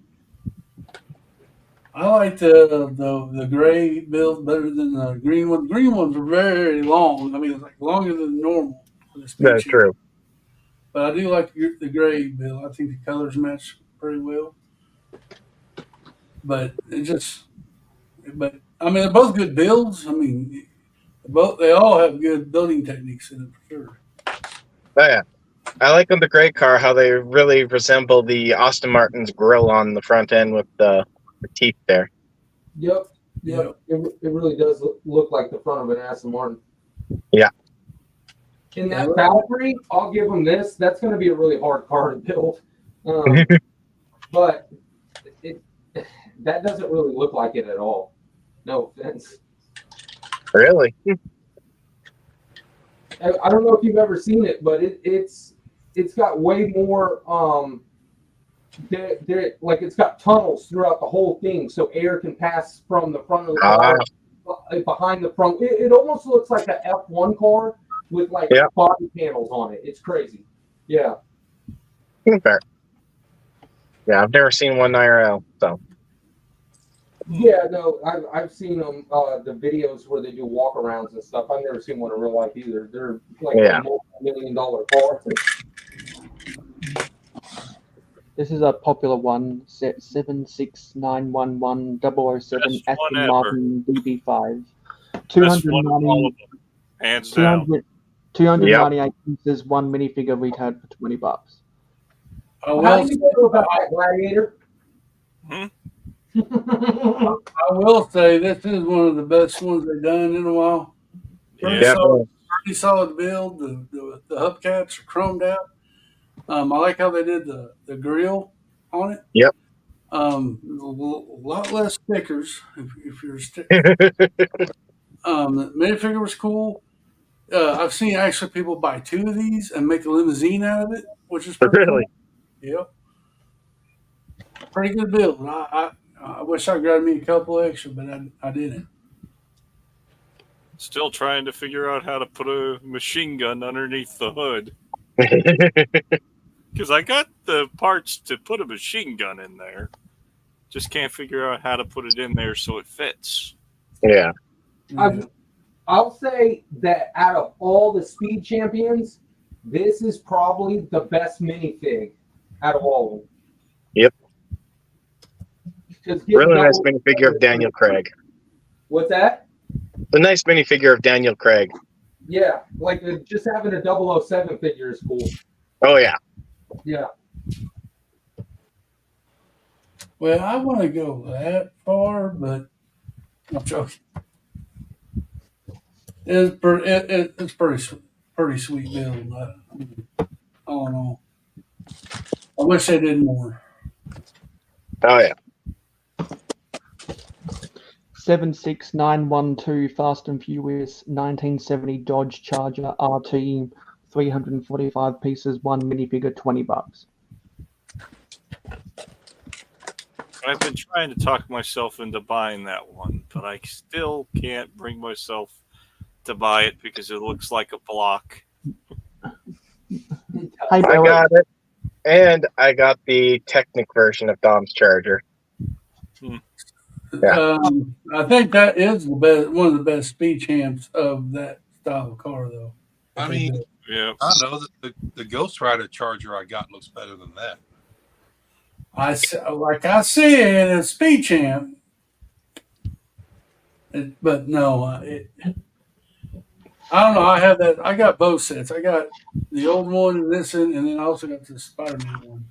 Speaker 4: I like the gray build better than the green one. The green ones are very long. I mean, it's like longer than normal.
Speaker 6: That's true.
Speaker 4: But I do like the gray build. I think the colors match pretty well. But I mean, they're both good builds. I mean, they all have good building techniques in it for sure.
Speaker 6: Oh yeah. I like on the gray car how they really resemble the Aston Martin's grille on the front end with the teeth there.
Speaker 2: Yep. It really does look like the front of an Aston Martin.
Speaker 6: Yeah.
Speaker 2: In that Valkyrie, I'll give them this. That's going to be a really hard car to build. But that doesn't really look like it at all. No offense.
Speaker 6: Really?
Speaker 2: I don't know if you've ever seen it, but it's got way more like it's got tunnels throughout the whole thing, so air can pass from the front of the car behind the front. It almost looks like an F1 car with like body panels on it. It's crazy. Yeah.
Speaker 6: Fair. Yeah, I've never seen one IRL, so.
Speaker 2: Yeah, no, I've seen them the videos where they do walkarounds and stuff. I've never seen one in real life either. They're like a multi-million-dollar car.
Speaker 1: This is a popular one, set 76911 007 Aston Martin DB5. 298 pieces, 1 minifigure retailed for $20.
Speaker 2: How do you feel about that, Gladiator?
Speaker 4: I will say this is one of the best ones they've done in a while. Pretty solid build. The hubcaps are chromed out. I like how they did the grill on it.
Speaker 6: Yep.
Speaker 4: A lot less stickers if you're sticker. The minifigure was cool. I've seen actually people buy 2 of these and make a limousine out of it, which is pretty cool. Yep. Pretty good build. I wish I grabbed me a couple extra, but I didn't.
Speaker 5: Still trying to figure out how to put a machine gun underneath the hood. Because I got the parts to put a machine gun in there. Just can't figure out how to put it in there so it fits.
Speaker 6: Yeah.
Speaker 2: I'll say that out of all the Speed Champions, this is probably the best minifig out of all of them.
Speaker 6: Yep. Really nice minifigure of Daniel Craig.
Speaker 2: What's that?
Speaker 6: The nice minifigure of Daniel Craig.
Speaker 2: Yeah, like just having a 007 figure is cool.
Speaker 6: Oh yeah.
Speaker 2: Yeah.
Speaker 4: Well, I want to go that far, but I'm joking. It's pretty sweet build. All in all, I wish they did more.
Speaker 6: Oh yeah.
Speaker 1: 76912 Fast and Furious 1970 Dodge Charger RT, 345 pieces, 1 minifigure, $20.
Speaker 5: I've been trying to talk myself into buying that one, but I still can't bring myself to buy it because it looks like a block.
Speaker 6: I got it, and I got the Technic version of Dom's Charger. Yeah.
Speaker 4: I think that is the best, one of the best speed champs of that style of car, though.
Speaker 3: I mean,
Speaker 5: Yeah.
Speaker 3: I know that the Ghost Rider Charger I got looks better than that.
Speaker 4: I see it in a speed champ, but no, I don't know. I have that. I got both sets. I got the old one, this one, and then I also got the Spider-Man one.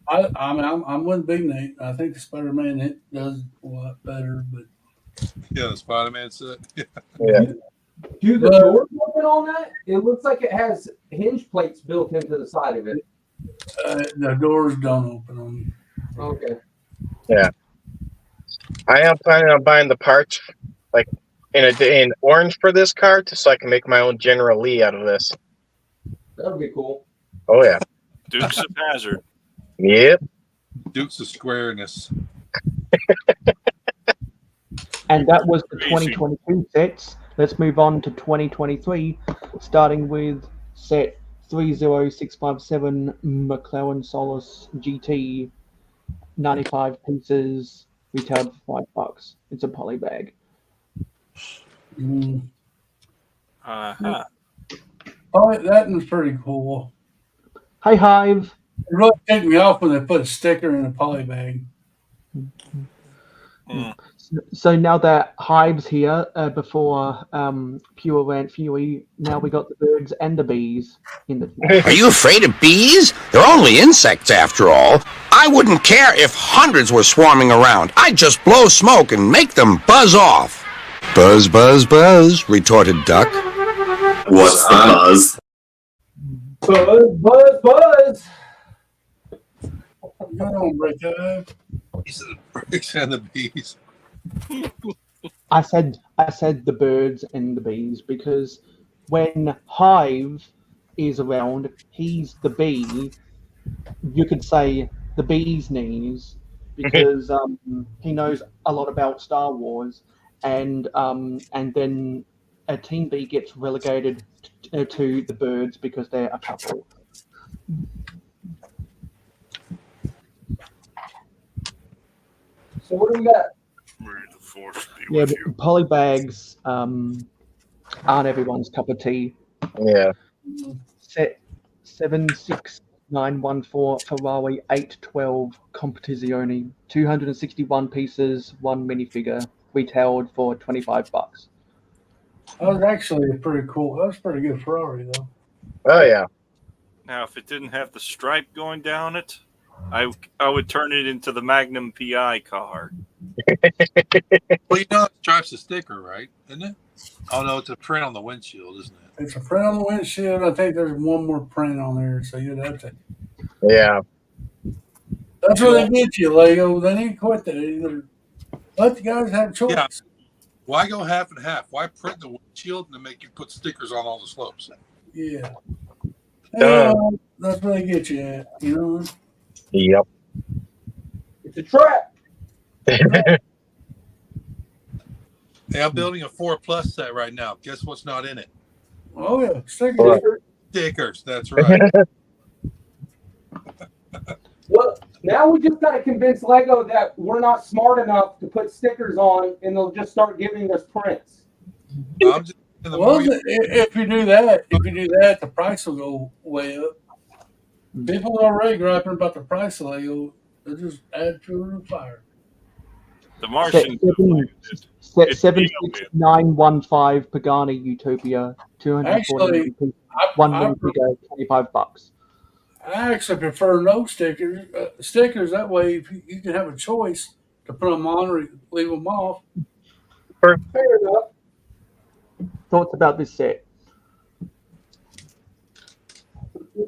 Speaker 4: I mean, I'm with Big Nate. I think the Spider-Man it does a lot better, but
Speaker 3: Yeah, the Spider-Man set.
Speaker 6: Yeah.
Speaker 2: Do the doors open on that? It looks like it has hinge plates built into the side of it.
Speaker 4: the doors don't open on me.
Speaker 2: Okay.
Speaker 6: Yeah. I am planning on buying the parts like in orange for this car, so I can make my own General Lee out of this.
Speaker 2: That would be cool.
Speaker 6: Oh yeah.
Speaker 5: Dukes of Hazzard.
Speaker 6: Yep.
Speaker 3: Dukes of Squareness.
Speaker 1: And that was the
Speaker 5: Crazy.
Speaker 1: 2022 sets. Let's move on to 2023, starting with set 30657 McLaren Solus GT, 95 pieces, retailed for $5. It's a poly bag.
Speaker 5: Uh-huh.
Speaker 4: Oh, that was pretty cool.
Speaker 1: Hey Hive.
Speaker 4: It really ticked me off when they put a sticker in a poly bag.
Speaker 1: So now that Hive's here, before Pure Rant Fury, now we got the birds and the bees in the.
Speaker 8: Are you afraid of bees? They're only insects after all. I wouldn't care if hundreds were swarming around. I'd just blow smoke and make them buzz off. Buzz, buzz, buzz, retorted Duck.
Speaker 9: What's buzz?
Speaker 2: Buzz, buzz, buzz.
Speaker 4: Come on, break that.
Speaker 3: These are the bricks and the bees.
Speaker 1: I said the birds and the bees because when Hive is around, he's the bee. You could say the bee's knees because he knows a lot about Star Wars, and then a Team B gets relegated to the birds because they're a couple.
Speaker 2: So what do we got?
Speaker 5: May the force be
Speaker 1: Yeah,
Speaker 5: with
Speaker 1: but
Speaker 5: you.
Speaker 1: polybags aren't everyone's cup of tea.
Speaker 6: Yeah.
Speaker 1: Set 76914 Ferrari 812 Competizione, 261 pieces, 1 minifigure, retailed for $25.
Speaker 4: That was actually a pretty cool. That was a pretty good Ferrari, though.
Speaker 6: Oh yeah.
Speaker 5: Now, if it didn't have the stripe going down it, I would turn it into the Magnum PI car.
Speaker 3: Well, you know, it stripes a sticker, right? Isn't it? Oh no, it's a print on the windshield, isn't it?
Speaker 4: It's a print on the windshield. I think there's one more print on there, so you'd have to.
Speaker 6: Yeah.
Speaker 4: That's where they get you, Lego. They need to quit that. Either let the guys have a choice.
Speaker 3: Yeah. Why go half and half? Why print the windshield and then make you put stickers on all the slopes?
Speaker 4: Yeah. Yeah, that's where they get you at, you know?
Speaker 6: Yep.
Speaker 2: It's a trap.
Speaker 3: Hey, I'm building a 4+ set right now. Guess what's not in it?
Speaker 4: Oh, yeah. Stickers.
Speaker 3: Stickers. That's right.
Speaker 2: Well, now we just got to convince Lego that we're not smart enough to put stickers on, and they'll just start giving us prints.
Speaker 3: I'm just the
Speaker 4: Well,
Speaker 3: more you-
Speaker 4: if you do that, the price will go way up. People are already griping about the price of Lego. They'll just add fuel to the fire.
Speaker 5: The Martian.
Speaker 1: Set 76915 Pagani Utopia, 240
Speaker 4: Actually,
Speaker 1: pieces, 1 minifigure, $25.
Speaker 4: I actually prefer no stickers. Stickers, that way you can have a choice to put them on or leave them off.
Speaker 2: Fair enough.
Speaker 1: Thoughts about this set?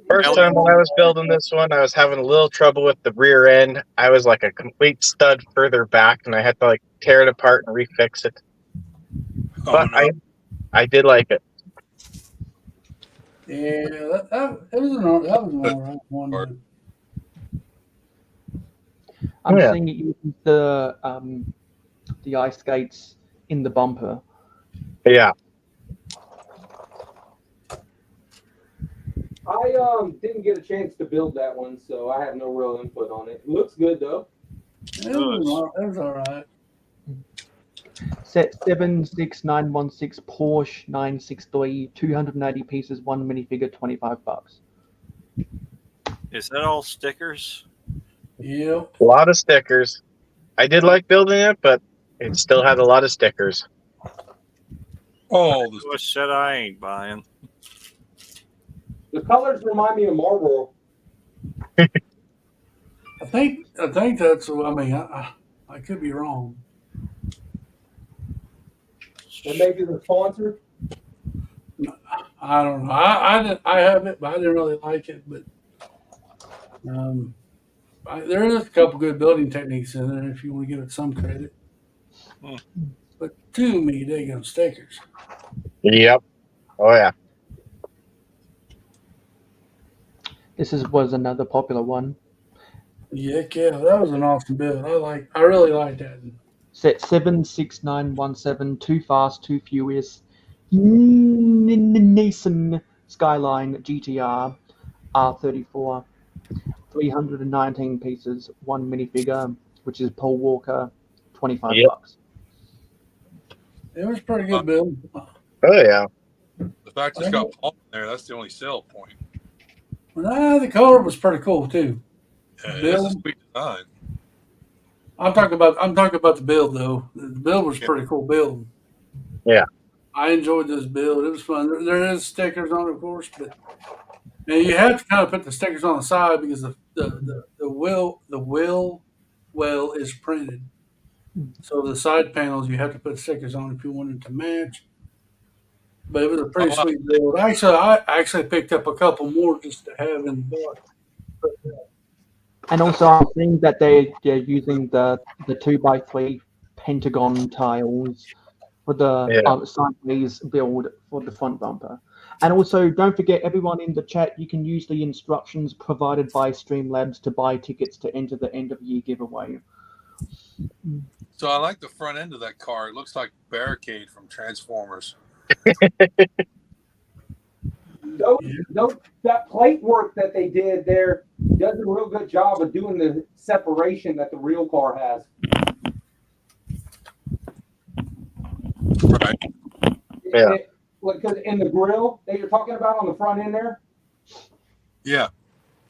Speaker 6: First time when I was building this one, I was having a little trouble with the rear end. I was like a complete stud further back, and I had to like tear it apart and refix it.
Speaker 3: Oh,
Speaker 6: But
Speaker 3: no.
Speaker 6: I did like it.
Speaker 4: Yeah, that was an all right one.
Speaker 1: I'm
Speaker 6: Yeah.
Speaker 1: seeing it using the ice skates in the bumper.
Speaker 6: Yeah.
Speaker 2: I didn't get a chance to build that one, so I have no real input on it. It looks good though.
Speaker 4: It was all right.
Speaker 1: Set 76916 Porsche 963, 280 pieces, one minifigure, $25.
Speaker 5: Is that all stickers?
Speaker 4: Yeah.
Speaker 6: A lot of stickers. I did like building it, but it still had a lot of stickers.
Speaker 3: Oh,
Speaker 5: What shit I ain't buying.
Speaker 2: The colors remind me of Marlboro.
Speaker 4: I think that's. I mean, I could be wrong.
Speaker 2: And maybe the sponsor.
Speaker 4: I don't know. I have it, but I didn't really like it. But there is a couple good building techniques in there if you want to give it some credit. But too many daggone stickers.
Speaker 6: Yep. Oh yeah.
Speaker 1: This was another popular one.
Speaker 4: Yeah, that was an awesome build. I really like that.
Speaker 1: Set 76917, Too Fast, Too Furious, Nissan Skyline GTR R34, 319 pieces, one minifigure, which is Paul Walker, $25.
Speaker 4: It was a pretty good build.
Speaker 6: Oh yeah.
Speaker 3: The fact it's got Paul in there, that's the only sell point.
Speaker 4: Well, the color was pretty cool too.
Speaker 3: Yeah, it's a sweet design.
Speaker 4: I'm talking about the build though. The build was pretty cool build.
Speaker 6: Yeah.
Speaker 4: I enjoyed this build. It was fun. There is stickers on it, of course, but and you have to kind of put the stickers on the side because the wheel well is printed. So the side panels you have to put stickers on if you wanted to match. But it was a pretty sweet build. Actually, I actually picked up a couple more just to have in the box.
Speaker 1: And also, I'm seeing that they're using the 2x3 pentagon tiles for the sideways build for the front bumper. And also, don't forget, everyone in the chat, you can use the instructions provided by Streamlabs to buy tickets to enter the end of year giveaway.
Speaker 3: So I like the front end of that car. It looks like Barricade from Transformers.
Speaker 2: That plate work that they did there does a real good job of doing the separation that the real car has.
Speaker 3: Right.
Speaker 6: Yeah.
Speaker 2: Because in the grill that you're talking about on the front end there.
Speaker 3: Yeah.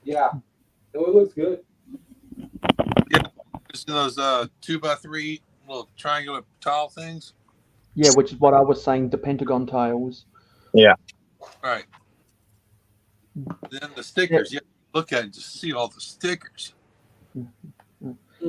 Speaker 2: Yeah. So it looks good.
Speaker 3: Yeah. Just those 2x3 little triangular tile things.
Speaker 1: Yeah, which is what I was saying, the pentagon tiles.
Speaker 6: Yeah.
Speaker 3: Right. Then the stickers. You have to look at it and just see all the stickers.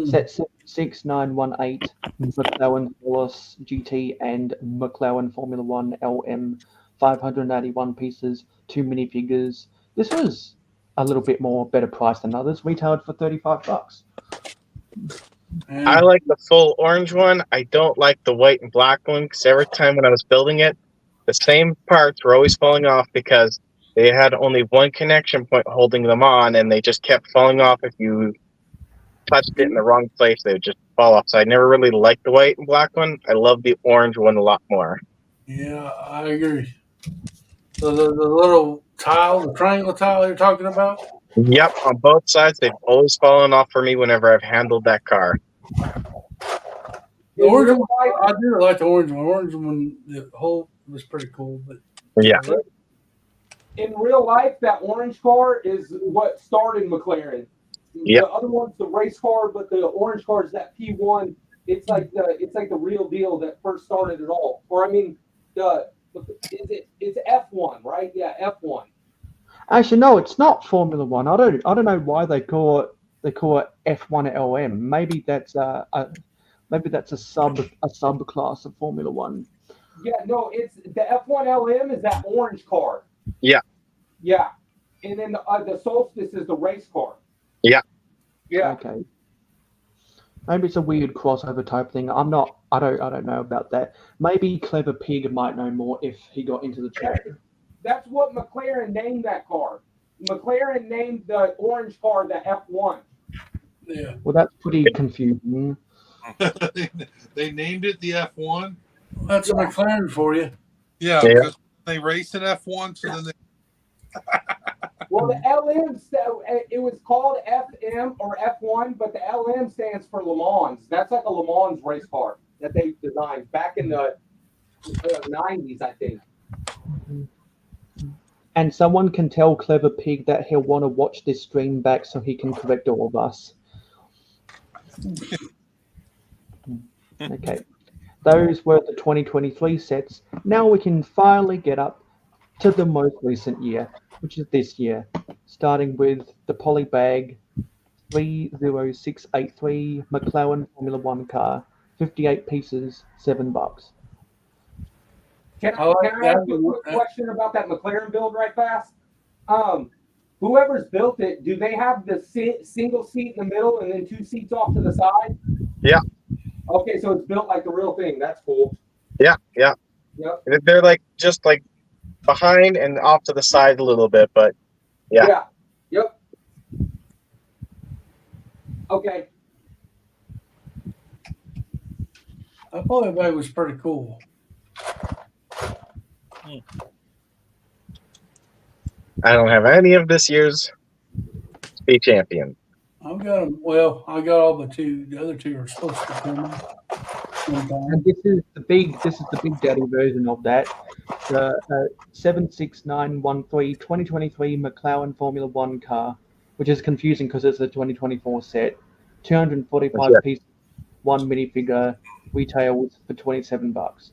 Speaker 1: Set 6918, McLaren Wallace GT and McLaren Formula One LM, 581 pieces, 2 minifigures. This was a little bit more better price than others, retailed for $35.
Speaker 6: I like the full orange one. I don't like the white and black one because every time when I was building it, the same parts were always falling off because they had only one connection point holding them on, and they just kept falling off. If you touched it in the wrong place, they would just fall off. So I never really liked the white and black one. I love the orange one a lot more.
Speaker 4: Yeah, I agree. So the little tile, the triangle tile you're talking about?
Speaker 6: Yep, on both sides, they've always fallen off for me whenever I've handled that car.
Speaker 4: The orange one, I do like the orange one. Orange one, the whole was pretty cool. But
Speaker 6: yeah.
Speaker 2: In real life, that orange car is what started McLaren.
Speaker 6: Yep.
Speaker 2: The other one's the race car, but the orange car is that P1. It's like the real deal that first started it all. Or I mean, it's F1, right? Yeah, F1.
Speaker 1: Actually, no, it's not Formula One. I don't know why they call it F1 LM. Maybe that's a subclass of Formula One.
Speaker 2: Yeah, no, it's the F1 LM is that orange car.
Speaker 6: Yeah.
Speaker 2: Yeah. and then the Solstice is the race car.
Speaker 6: Yeah.
Speaker 2: Yeah.
Speaker 1: Okay. Maybe it's a weird crossover type thing. I don't know about that. Maybe Clever Pig might know more if he got into the chat.
Speaker 2: That's what McLaren named that car. McLaren named the orange car the F1.
Speaker 4: Yeah.
Speaker 1: Well, that's pretty confusing.
Speaker 3: They named it the F1.
Speaker 4: That's a McLaren for you.
Speaker 3: Yeah,
Speaker 6: Yeah.
Speaker 3: because they raced an F1, so then they.
Speaker 2: Well, the LM, it was called FM or F1, but the LM stands for Le Mans. That's like a Le Mans race car that they designed back in the 90s, I think.
Speaker 1: And someone can tell Clever Pig that he'll want to watch this stream back so he can correct all of us. Okay. Those were the 2023 sets. Now we can finally get up to the most recent year, which is this year, starting with the Polybag 30683 McLaren Formula One car, 58 pieces, $7.
Speaker 2: Can I ask you a quick question about that McLaren build right fast? Whoever's built it, do they have the single seat in the middle and then 2 seats off to the side?
Speaker 6: Yeah.
Speaker 2: Okay, so it's built like the real thing. That's cool.
Speaker 6: Yeah. Yep. They're like just like behind and off to the side a little bit, but yeah.
Speaker 2: Yep. Okay.
Speaker 4: I thought that was pretty cool.
Speaker 6: I don't have any of this year's Speed Champion.
Speaker 4: I've got them. Well, I got all but two. The other two are supposed to come.
Speaker 1: And this is the big daddy version of that. The 76913 2023 McLaren Formula One car, which is confusing because it's a 2024 set. 245 pieces, 1 minifigure, retails for $27.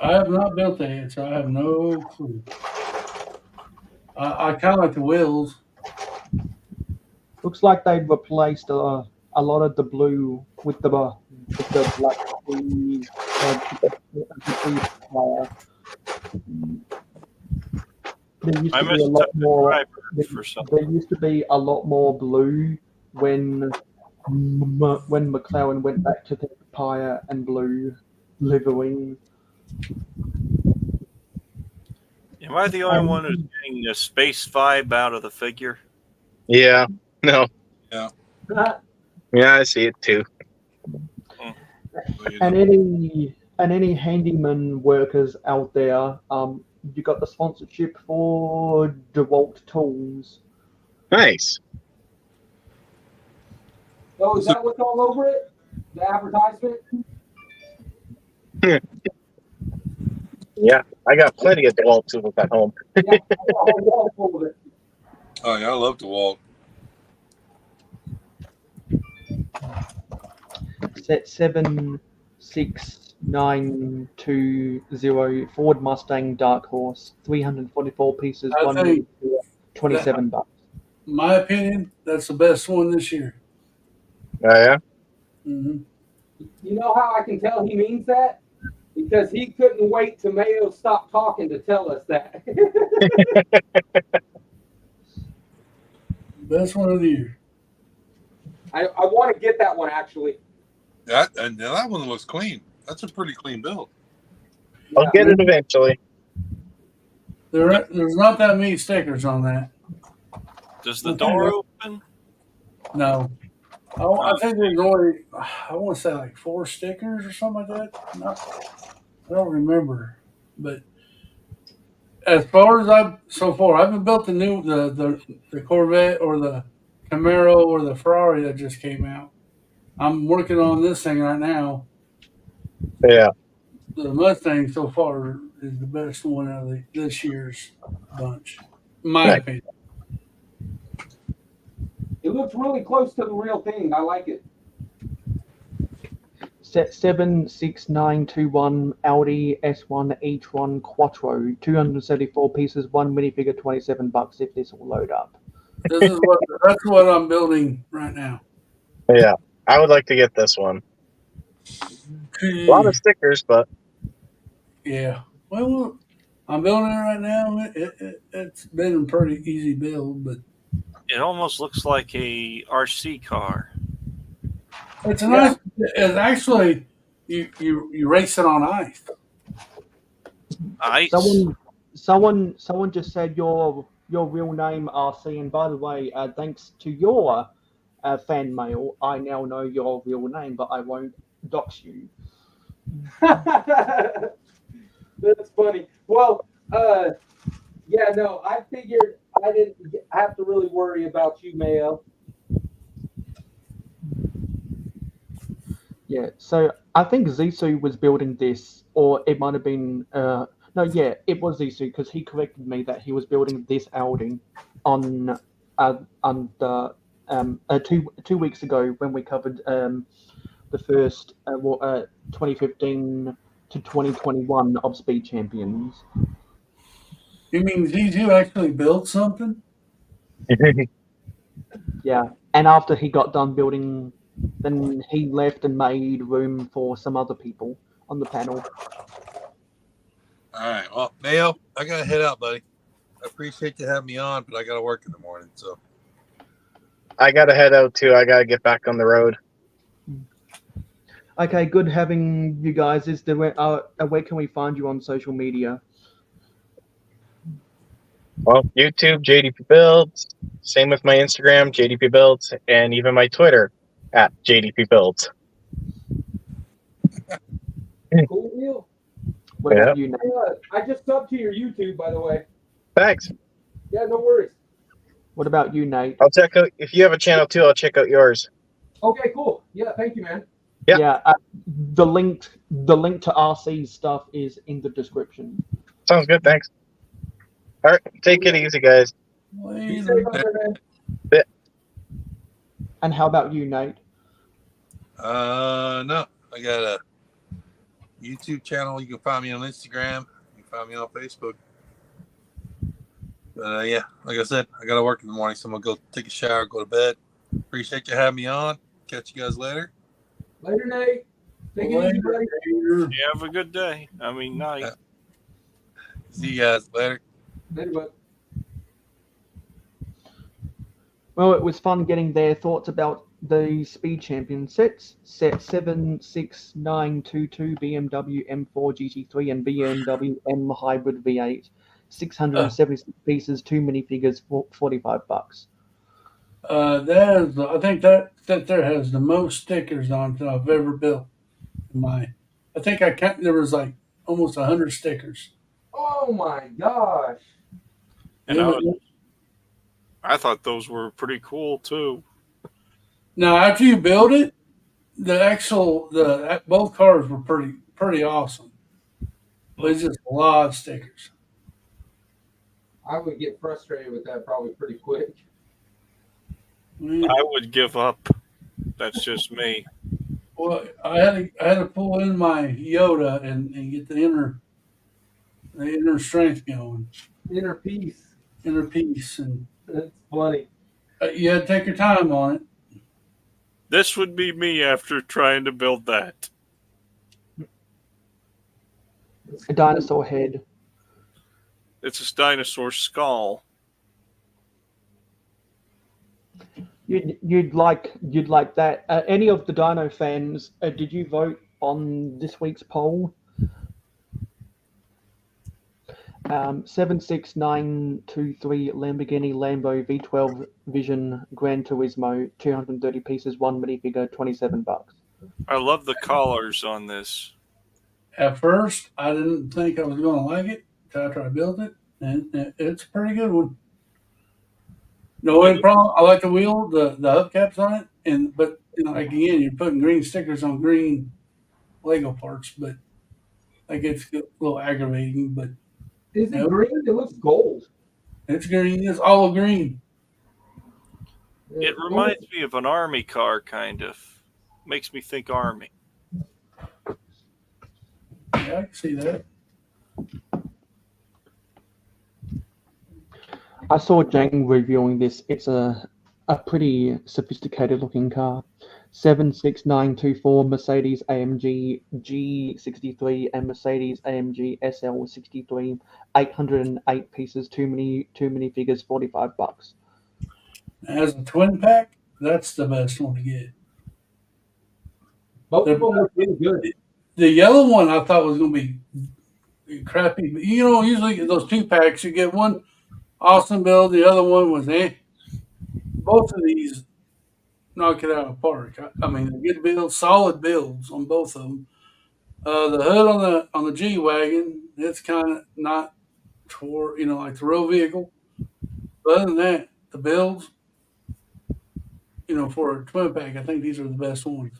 Speaker 4: I have not built that yet, so I have no clue. I kind of like the wheels.
Speaker 1: Looks like they've replaced a lot of the blue with the black. There used to be a lot more. There used to be a lot more blue when McLaren went back to the papaya and blue livery.
Speaker 5: Am I the only one who's getting a space vibe out of the figure?
Speaker 6: Yeah. No.
Speaker 3: Yeah.
Speaker 6: Yeah, I see it too.
Speaker 1: And any handyman workers out there, you got the sponsorship for DeWalt Tools.
Speaker 6: Nice.
Speaker 2: Oh, is that what's all over it? The advertisement?
Speaker 6: Yeah, I got plenty of DeWalt tools at home.
Speaker 2: Yeah, I got a whole wall full of it.
Speaker 3: Oh yeah, I love DeWalt.
Speaker 1: Set 76920 Ford Mustang Dark Horse, 344 pieces, $27.
Speaker 4: My opinion, that's the best one this year.
Speaker 6: Oh yeah.
Speaker 4: Mm-hmm.
Speaker 2: You know how I can tell he means that? Because he couldn't wait till Mayo stopped talking to tell us that.
Speaker 4: Best one of the year.
Speaker 2: I want to get that one actually.
Speaker 3: That one looks clean. That's a pretty clean build.
Speaker 6: I'll get it eventually.
Speaker 4: There's not that many stickers on that.
Speaker 5: Does the door open?
Speaker 4: No. I think there's only, I want to say like 4 stickers or something like that. I don't remember. But as far as I've been built the Corvette or the Camaro or the Ferrari that just came out. I'm working on this thing right now.
Speaker 6: Yeah.
Speaker 4: The Mustang so far is the best one out of this year's bunch, in my opinion.
Speaker 2: It looks really close to the real thing. I like it.
Speaker 1: Set 76921 Audi S1 H1 Quattro, 274 pieces, 1 minifigure, $27 if this will load up.
Speaker 4: That's what I'm building right now.
Speaker 6: Yeah, I would like to get this one. A lot of stickers, but
Speaker 4: yeah. Well, I'm building it right now. It's been a pretty easy build, but
Speaker 5: It almost looks like a RC car.
Speaker 4: it's a nice. It's actually you race it on ice.
Speaker 5: Ice.
Speaker 1: Someone just said your real name, RC. And by the way, thanks to your fan mail, I now know your real name, but I won't dox you.
Speaker 2: That's funny. Well, yeah, no, I figured I didn't have to really worry about you, Mayo.
Speaker 1: Yeah, so I think Zissou was building this, or it might have been no, yeah, it was Zissou because he corrected me that he was building this outing on the 2 weeks ago when we covered the first 2015 to 2021 of Speed Champions.
Speaker 4: You mean Zissou actually built something?
Speaker 1: Yeah, and after he got done building, then he left and made room for some other people on the panel.
Speaker 3: All right. Well, Mayo, I got to head out, buddy. I appreciate you having me on, but I got to work in the morning. So
Speaker 6: I gotta head out too. I gotta get back on the road.
Speaker 1: Okay, good having you guys. Is there where can we find you on social media?
Speaker 6: Well, YouTube, JDP Builds. Same with my Instagram, JDP Builds, and even my Twitter at JDP Builds.
Speaker 2: Cool deal.
Speaker 1: What about you, Nate?
Speaker 2: I just subbed to your YouTube, by the way.
Speaker 6: Thanks.
Speaker 2: Yeah, no worries.
Speaker 1: What about you, Nate?
Speaker 6: I'll check out if you have a channel too. I'll check out yours.
Speaker 2: Okay, cool. Yeah, thank you, man.
Speaker 6: Yeah.
Speaker 1: Yeah, the link to RC's stuff is in the description.
Speaker 6: Sounds good. Thanks. All right, take it easy, guys.
Speaker 2: Be safe out there, man.
Speaker 1: And how about you, Nate?
Speaker 3: no, I got a YouTube channel. You can find me on Instagram. You can find me on Facebook. But yeah, like I said, I got to work in the morning, so I'm gonna go take a shower, go to bed. Appreciate you having me on. Catch you guys later.
Speaker 2: Later, Nate. Take it easy, buddy.
Speaker 5: You have a good day. I mean, night.
Speaker 3: See you guys later.
Speaker 2: Later, bud.
Speaker 1: Well, it was fun getting their thoughts about the Speed Champion sets. Set 76922 BMW M4 GT3 and BMW M Hybrid V8. 676 pieces, 2 minifigures, $45.
Speaker 4: That is, I think that there has the most stickers on it that I've ever built. I think I counted, there was like almost 100 stickers.
Speaker 2: Oh my gosh.
Speaker 5: And I thought those were pretty cool too.
Speaker 4: Now, after you build it, both cars were pretty awesome. But it's just a lot of stickers.
Speaker 2: I would get frustrated with that probably pretty quick.
Speaker 5: I would give up. That's just me.
Speaker 4: Well, I had to pull in my Yoda and get the inner strength going.
Speaker 2: Inner peace.
Speaker 4: And
Speaker 2: That's funny.
Speaker 4: You had to take your time on it.
Speaker 5: This would be me after trying to build that.
Speaker 1: A dinosaur head.
Speaker 5: It's a dinosaur skull.
Speaker 1: You'd like that. Any of the Dino fans, did you vote on this week's poll? 76923 Lamborghini Lambo V12 Vision Gran Turismo, 230 pieces, 1 minifigure, $27.
Speaker 5: I love the collars on this.
Speaker 4: At first, I didn't think I was going to like it until after I built it, and it's a pretty good one. No only problem, I like the wheel, the hubcaps on it, but again, you're putting green stickers on green Lego parts, but that gets a little aggravating. But
Speaker 2: is it green? It looks gold.
Speaker 4: It's green. It's all green.
Speaker 5: It reminds me of an army car, kind of. Makes me think army.
Speaker 4: Yeah, I can see that.
Speaker 1: I saw Jang reviewing this. It's a pretty sophisticated looking car. 76924 Mercedes AMG G63 and Mercedes AMG SL63, 808 pieces, too many figures, $45.
Speaker 4: As a twin pack, that's the best one to get.
Speaker 2: Both of them look really good.
Speaker 4: The yellow one I thought was going to be crappy. But, usually those 2-packs, you get one awesome build, the other one was Both of these knock it out of the park. I mean, good builds, solid builds on both of them. The hood on the G wagon, it's kind of not for like the real vehicle. But other than that, the builds, for a twin pack, I think these are the best ones.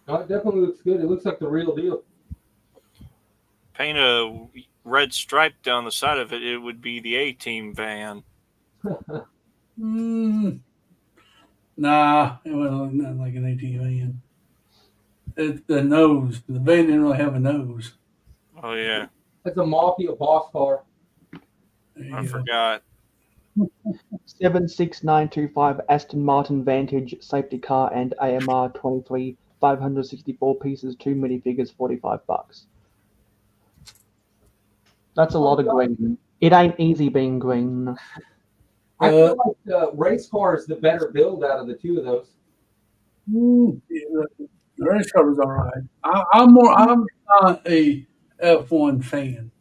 Speaker 2: No, it definitely looks good. It looks like the real deal.
Speaker 5: Paint a red stripe down the side of it, it would be the A-Team van.
Speaker 4: Nah, it wasn't look nothing like an ATV van. The nose, the van didn't really have a nose.
Speaker 5: Oh yeah,
Speaker 2: It's a Mafia boss car.
Speaker 5: I forgot.
Speaker 1: 76925 Aston Martin Vantage safety car and AMR 23, 564 pieces, too many figures, $45. That's a lot of green. It ain't easy being green.
Speaker 2: I feel like the race car is the better build out of the two of those.
Speaker 4: The race car was all right. I'm not a F1 fan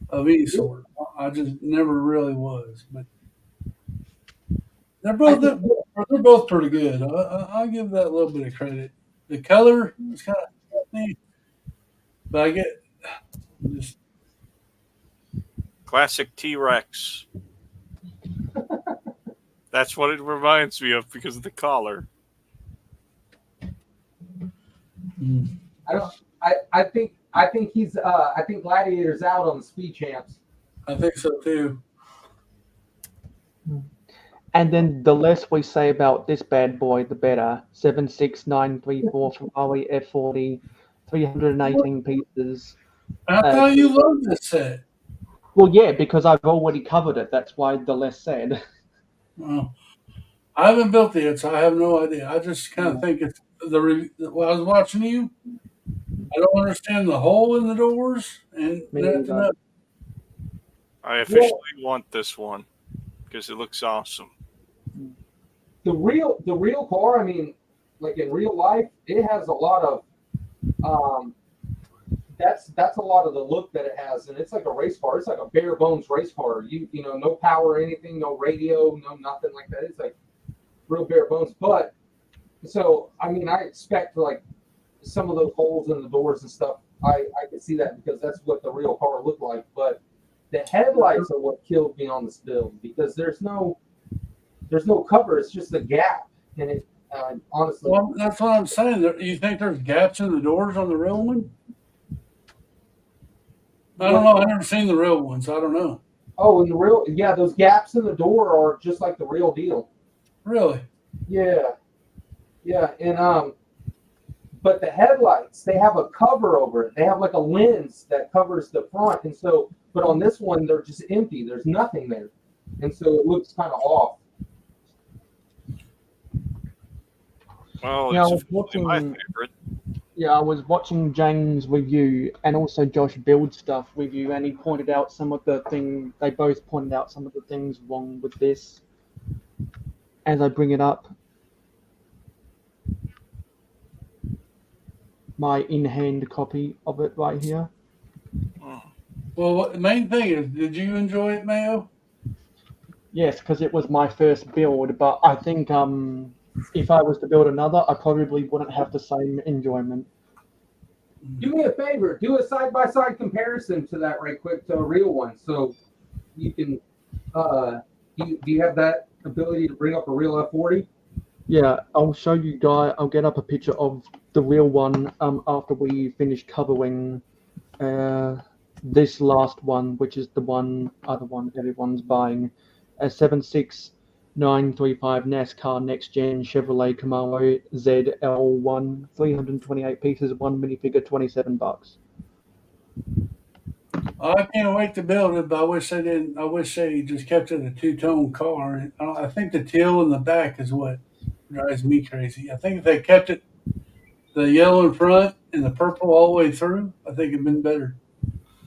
Speaker 4: of any sort. I just never really was. But they're both pretty good. I'll give that a little bit of credit. The color is kind of neat, but I get just
Speaker 5: Classic T-Rex. That's what it reminds me of because of the collar.
Speaker 2: I think he's I think Gladiator's out on the speed champs.
Speaker 4: I think so too.
Speaker 1: And then the less we say about this bad boy, the better. 76934 Ferrari F40, 318 pieces.
Speaker 4: I thought you loved this set.
Speaker 1: Well, yeah, because I've already covered it. That's why the less said.
Speaker 4: Well, I haven't built it yet, so I have no idea. I just kind of think it's while I was watching you, I don't understand the hole in the doors and nothing else.
Speaker 5: I officially want this one because it looks awesome.
Speaker 2: The real car, I mean, like in real life, it has a lot of that's a lot of the look that it has, and it's like a race car. It's like a bare bones race car. You know, no power or anything, no radio, no nothing like that. It's like real bare bones. But so I mean, I expect like some of those holes in the doors and stuff. I could see that because that's what the real car looked like. But the headlights are what killed me on this build because there's no cover. It's just a gap, and it honestly.
Speaker 4: Well, that's what I'm saying. You think there's gaps in the doors on the real one? I don't know. I've never seen the real one, so I don't know.
Speaker 2: Oh, and the real, yeah, those gaps in the door are just like the real deal.
Speaker 4: Really?
Speaker 2: Yeah, and but the headlights, they have a cover over it. They have like a lens that covers the front, and so, but on this one, they're just empty. There's nothing there, and so it looks kind of off.
Speaker 5: Well,
Speaker 1: Yeah,
Speaker 5: it's my favorite.
Speaker 1: Yeah, I was watching James' review and also Josh Build Stuff review, and he pointed out some of the things. They both pointed out some of the things wrong with this. As I bring it up, my in-hand copy of it right here.
Speaker 4: Well, the main thing is, did you enjoy it, Mayo?
Speaker 1: Yes, because it was my first build, but I think if I was to build another, I probably wouldn't have the same enjoyment.
Speaker 2: Do me a favor, do a side-by-side comparison to that right quick to a real one, so you can. Do you have that ability to bring up a real F40?
Speaker 1: Yeah, I'll show you guys. I'll get up a picture of the real one after we finish covering this last one, which is the other one everyone's buying. A 76935 NASCAR Next Gen Chevrolet Camaro ZL1, 328 pieces, one minifigure, $27.
Speaker 4: I can't wait to build it, but I wish they didn't. I wish they just kept it a two-tone car. I think the teal in the back is what drives me crazy. I think if they kept it the yellow in front and the purple all the way through, I think it'd been better.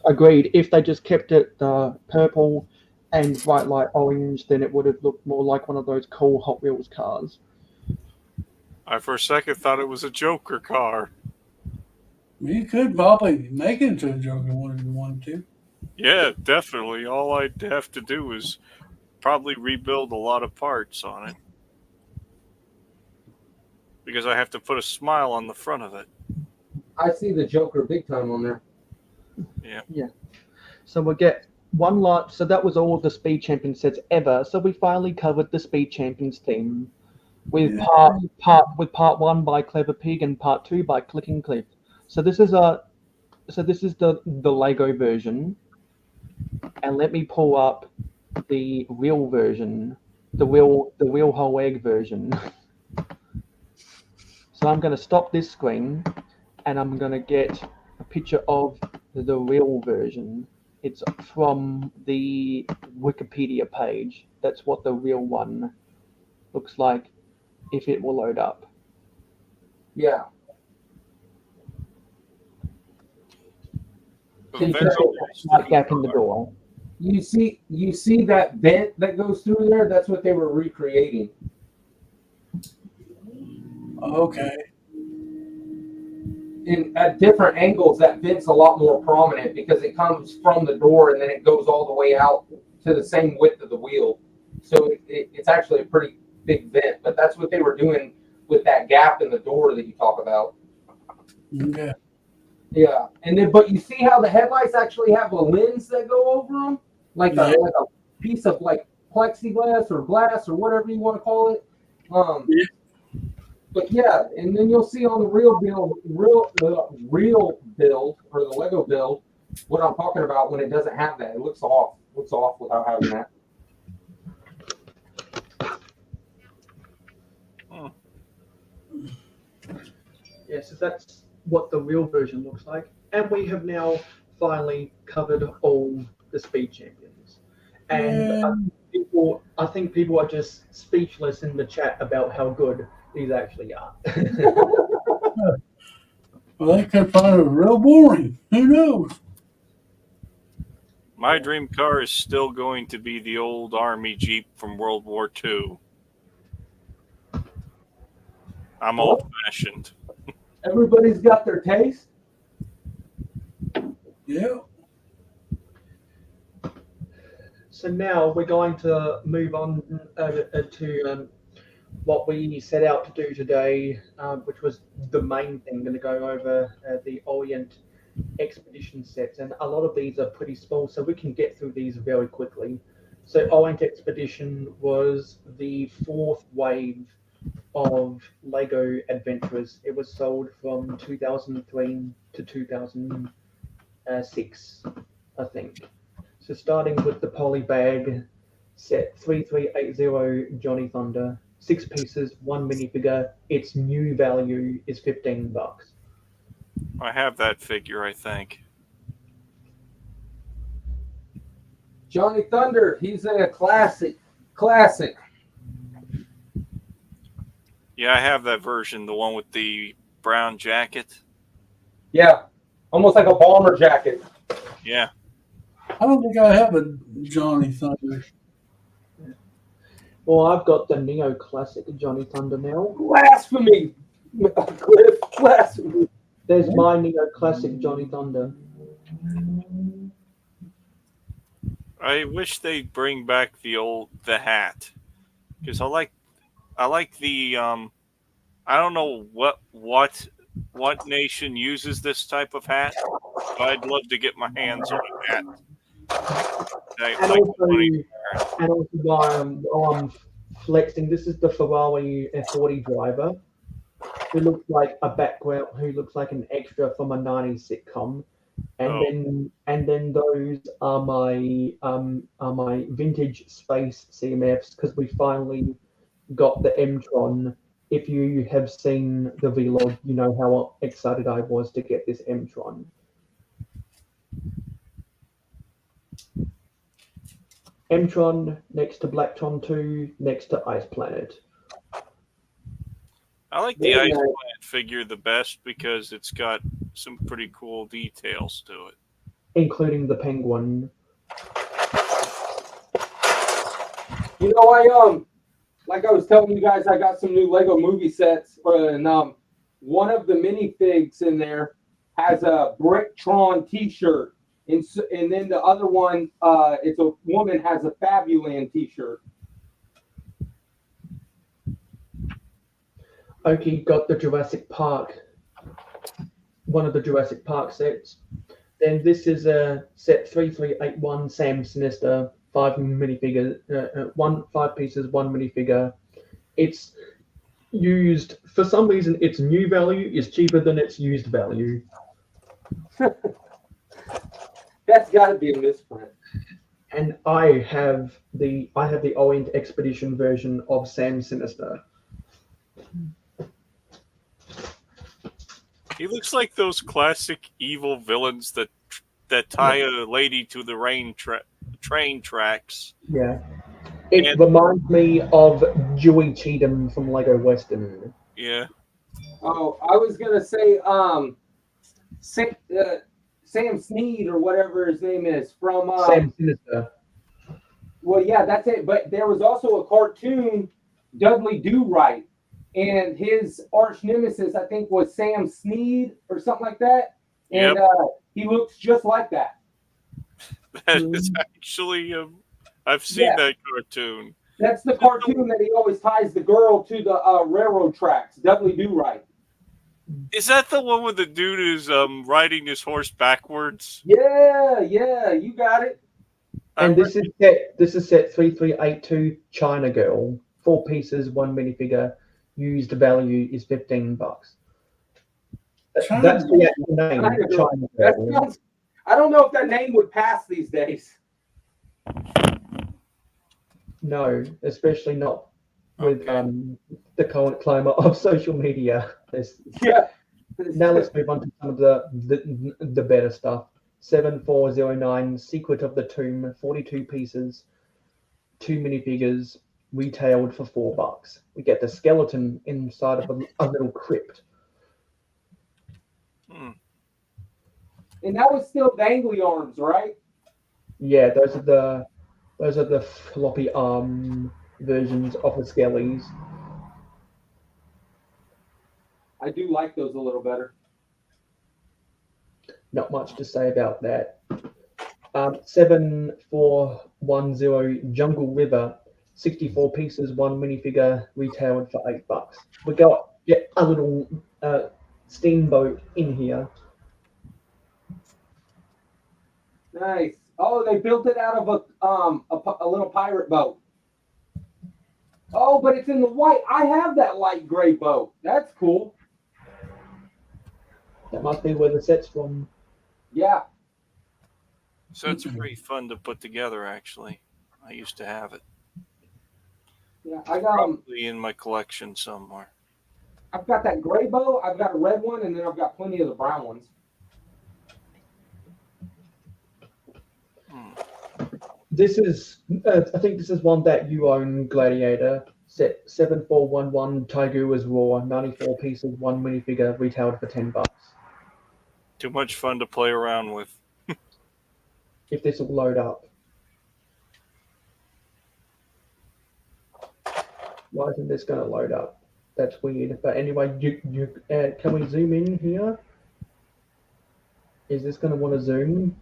Speaker 1: Agreed. If they just kept it purple and bright light orange, then it would have looked more like one of those cool Hot Wheels cars.
Speaker 5: I for a second thought it was a Joker car.
Speaker 4: You could probably make it into a Joker one if you wanted to.
Speaker 5: Yeah, definitely. All I'd have to do is probably rebuild a lot of parts on it. Because I have to put a smile on the front of it.
Speaker 2: I see the Joker big time on there.
Speaker 5: Yeah.
Speaker 1: So we'll get one lot. So that was all the Speed Champion sets ever. So we finally covered the Speed Champions theme with part 1 by Clever Pig and part 2 by Clicking Cliff. So this is the Lego version. And let me pull up the real version, the real whole egg version. So I'm going to stop this screen and I'm going to get a picture of the real version. It's from the Wikipedia page. That's what the real one looks like if it will load up.
Speaker 2: Yeah.
Speaker 1: That gap in the door.
Speaker 2: You see that vent that goes through there? That's what they were recreating.
Speaker 4: Okay.
Speaker 2: At different angles, that vent's a lot more prominent because it comes from the door and then it goes all the way out to the same width of the wheel. So it's actually a pretty big vent. But that's what they were doing with that gap in the door that you talk about.
Speaker 4: Okay.
Speaker 2: Yeah, and then but you see how the headlights actually have a lens that go over them, like a piece of like plexiglass or glass or whatever you want to call it. But yeah, and then you'll see on the real build or the Lego build what I'm talking about when it doesn't have that. It looks off. Without having that.
Speaker 1: Yeah, so that's what the real version looks like. And we have now finally covered all the Speed Champions. And I think people are just speechless in the chat about how good these actually are.
Speaker 4: Well, they could find it real boring. Who knows?
Speaker 5: My dream car is still going to be the old Army Jeep from World War II. I'm old-fashioned.
Speaker 2: Everybody's got their taste.
Speaker 4: Yeah.
Speaker 1: So now we're going to move on to what we set out to do today, which was the main thing. I'm going to go over the Orient expedition sets, and a lot of these are pretty small, so we can get through these very quickly. So Orient Expedition was the 4th wave of Lego Adventurers. It was sold from 2003 to 2006, I think. So starting with the Polybag set 3380 Johnny Thunder, 6 pieces, 1 minifigure. Its new value is $15.
Speaker 5: I have that figure, I think.
Speaker 2: Johnny Thunder, he's a classic.
Speaker 5: Yeah, I have that version, the one with the brown jacket.
Speaker 2: Yeah, almost like a bomber jacket.
Speaker 5: Yeah.
Speaker 4: I don't think I have a Johnny Thunder.
Speaker 1: Well, I've got the Neo Classic Johnny Thunder now.
Speaker 2: Blasphemy! Cliff, blasphemy.
Speaker 1: There's my Neo Classic Johnny Thunder.
Speaker 5: I wish they'd bring back the hat, because I like the I don't know what nation uses this type of hat, but I'd love to get my hands on a hat.
Speaker 1: And also while I'm flexing, this is the Ferrari F40 driver, who looks like a background, who looks like an extra from a 90s sitcom. And then those are my vintage space CMFs, because we finally got the M-Tron. If you have seen the vlog, you know how excited I was to get this M-Tron. M-Tron next to Blacktron 2, next to Ice Planet.
Speaker 5: I like the
Speaker 2: Very
Speaker 5: ice
Speaker 2: nice.
Speaker 5: plant figure the best because it's got some pretty cool details to it.
Speaker 1: including the penguin.
Speaker 2: You know, like I was telling you guys, I got some new Lego movie sets, and one of the minifigs in there has a Bricktron T-shirt, and then the other one, it's a woman has a Fabuland T-shirt.
Speaker 1: Oki got the Jurassic Park, one of the Jurassic Park sets. Then this is a set 3381 Sam Sinister 5 minifigure, 5 pieces, 1 minifigure. It's used for some reason. Its new value is cheaper than its used value.
Speaker 2: That's got to be a misprint.
Speaker 1: And I have the Orient Expedition version of Sam Sinister.
Speaker 5: He looks like those classic evil villains that tie a lady to the train tracks.
Speaker 1: Yeah. It reminds me of Dewey Cheatham from Lego Western.
Speaker 5: Yeah.
Speaker 2: Oh, I was gonna say, Sam Sneed or whatever his name is from
Speaker 1: Sam Sinister.
Speaker 2: Well, yeah, that's it. But there was also a cartoon, Dudley Do-Right, and his arch nemesis, I think, was Sam Sneed or something like that. And he looks just like that.
Speaker 5: That is actually, I've seen that cartoon.
Speaker 2: That's the cartoon that he always ties the girl to the railroad tracks, Dudley Do-Right.
Speaker 5: Is that the one where the dude is riding his horse backwards?
Speaker 2: Yeah, you got it.
Speaker 1: And this is set 3382 China Girl. 4 pieces, 1 minifigure. Used value is $15. That's the actual name, China Girl.
Speaker 2: I don't know if that name would pass these days.
Speaker 1: No, especially not with the current climate of social media.
Speaker 2: Yeah.
Speaker 1: Now let's move on to some of the better stuff. 7409 Secret of the Tomb, 42 pieces, 2 minifigures, retailed for $4. We get the skeleton inside of a little crypt.
Speaker 2: And that was still dangly arms, right?
Speaker 1: Yeah, those are the floppy arm versions of the skellies.
Speaker 2: I do like those a little better.
Speaker 1: Not much to say about that. 7410 Jungle River, 64 pieces, 1 minifigure, retailed for $8. We got a little steamboat in here.
Speaker 2: Nice. Oh, they built it out of a little pirate boat. Oh, but it's in the white. I have that light gray boat. That's cool.
Speaker 1: That must be where the set's from.
Speaker 2: Yeah.
Speaker 5: So it's pretty fun to put together, actually. I used to have it.
Speaker 2: Yeah, I got
Speaker 5: probably in my collection somewhere.
Speaker 2: I've got that gray boat. I've got a red one, and then I've got plenty of the brown ones.
Speaker 1: This is, I think this is one that you own, Gladiator. Set 7411 Tiger's Roar, 94 pieces, 1 minifigure, retailed for $10.
Speaker 5: Too much fun to play around with.
Speaker 1: If this will load up. Why isn't this going to load up? That's weird. But anyway, can we zoom in here? Is this going to want to zoom?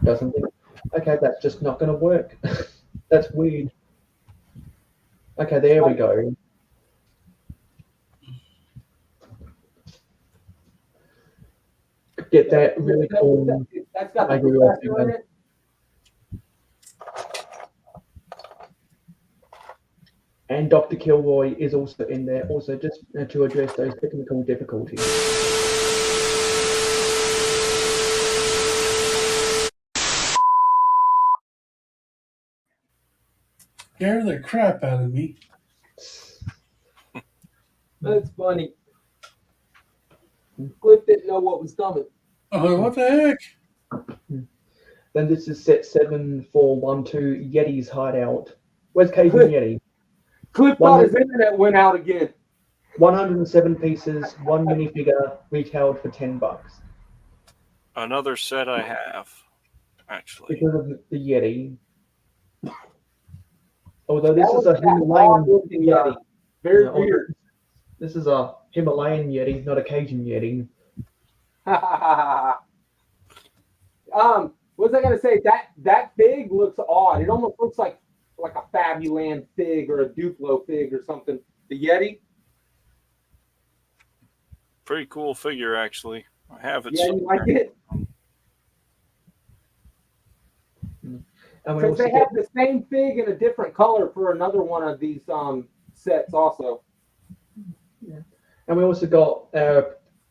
Speaker 1: Doesn't it? Okay, that's just not going to work. That's weird. Okay, there we go. Get that really cool.
Speaker 2: That's got the professor in it.
Speaker 1: And Dr. Kilroy is also in there, also just to address those technical difficulties.
Speaker 4: Scare the crap out of me.
Speaker 2: That's funny. Cliff didn't know what was coming.
Speaker 4: Oh, what the heck?
Speaker 1: Then this is set 7412 Yeti's Hideout. Where's Cajun Yeti?
Speaker 2: Cliff thought his internet went out again.
Speaker 1: 107 pieces, one minifigure, retailed for $10
Speaker 5: Another set I have, actually.
Speaker 1: because of the Yeti. Although this
Speaker 2: That
Speaker 1: is a
Speaker 2: was that
Speaker 1: Himalayan
Speaker 2: odd-looking Yeti. Very weird.
Speaker 1: This is a Himalayan Yeti, not a Cajun Yeti.
Speaker 2: What was I gonna say? That fig looks odd. It almost looks like a Fabuland fig or a Duplo fig or something. The Yeti.
Speaker 5: Pretty cool figure, actually. I have it.
Speaker 2: Yeah, you like it?
Speaker 1: And we
Speaker 2: Because
Speaker 1: also
Speaker 2: they have the same fig in a different color for another one of these sets also.
Speaker 1: And we also got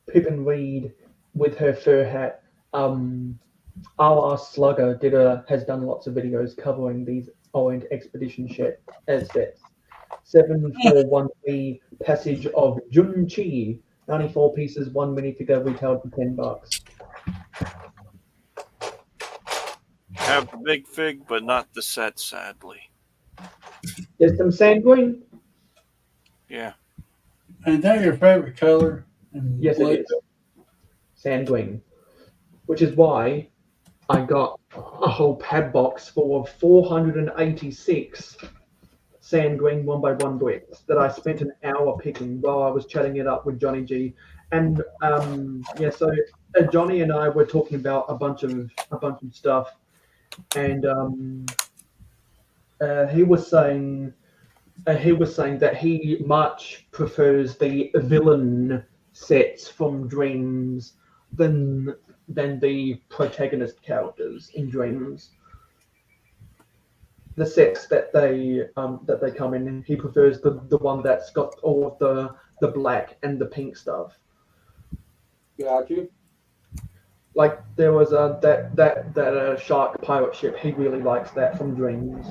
Speaker 1: Pippin Reed with her fur hat. R Slugger has done lots of videos covering these Orient Expedition sets. 7413 Passage of Junchi, 94 pieces, one minifigure, retailed for $10.
Speaker 5: Have the big fig, but not the set, sadly.
Speaker 1: There's some sand green.
Speaker 5: Yeah.
Speaker 4: Is that your favorite color?
Speaker 1: Yes, it is. Sand green. Which is why I got a whole pad box full of 486 sand green 1x1 bricks that I spent an hour picking while I was chatting it up with Johnny G. And so Johnny and I were talking about a bunch of stuff, and he was saying that he much prefers the villain sets from Dreams than the protagonist characters in Dreams. The sets that they come in, he prefers the one that's got all of the black and the pink stuff.
Speaker 2: Got you.
Speaker 1: Like there was that shark pirate ship. He really likes that from Dreams.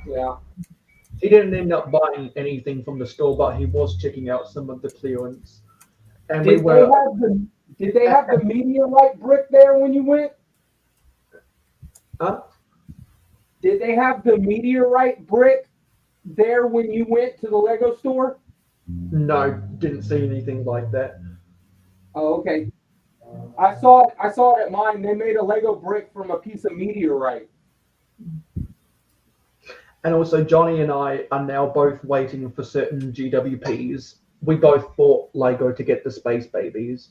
Speaker 2: Yeah.
Speaker 1: He didn't end up buying anything from the store, but he was checking out some of the clearance. And
Speaker 2: Did they have the meteorite brick there when you went?
Speaker 1: Huh?
Speaker 2: Did they have the meteorite brick there when you went to the Lego store?
Speaker 1: No, didn't see anything like that.
Speaker 2: Oh, okay. I saw it at mine. They made a Lego brick from a piece of meteorite.
Speaker 1: And also, Johnny and I are now both waiting for certain GWPs. We both bought Lego to get the Space Babies.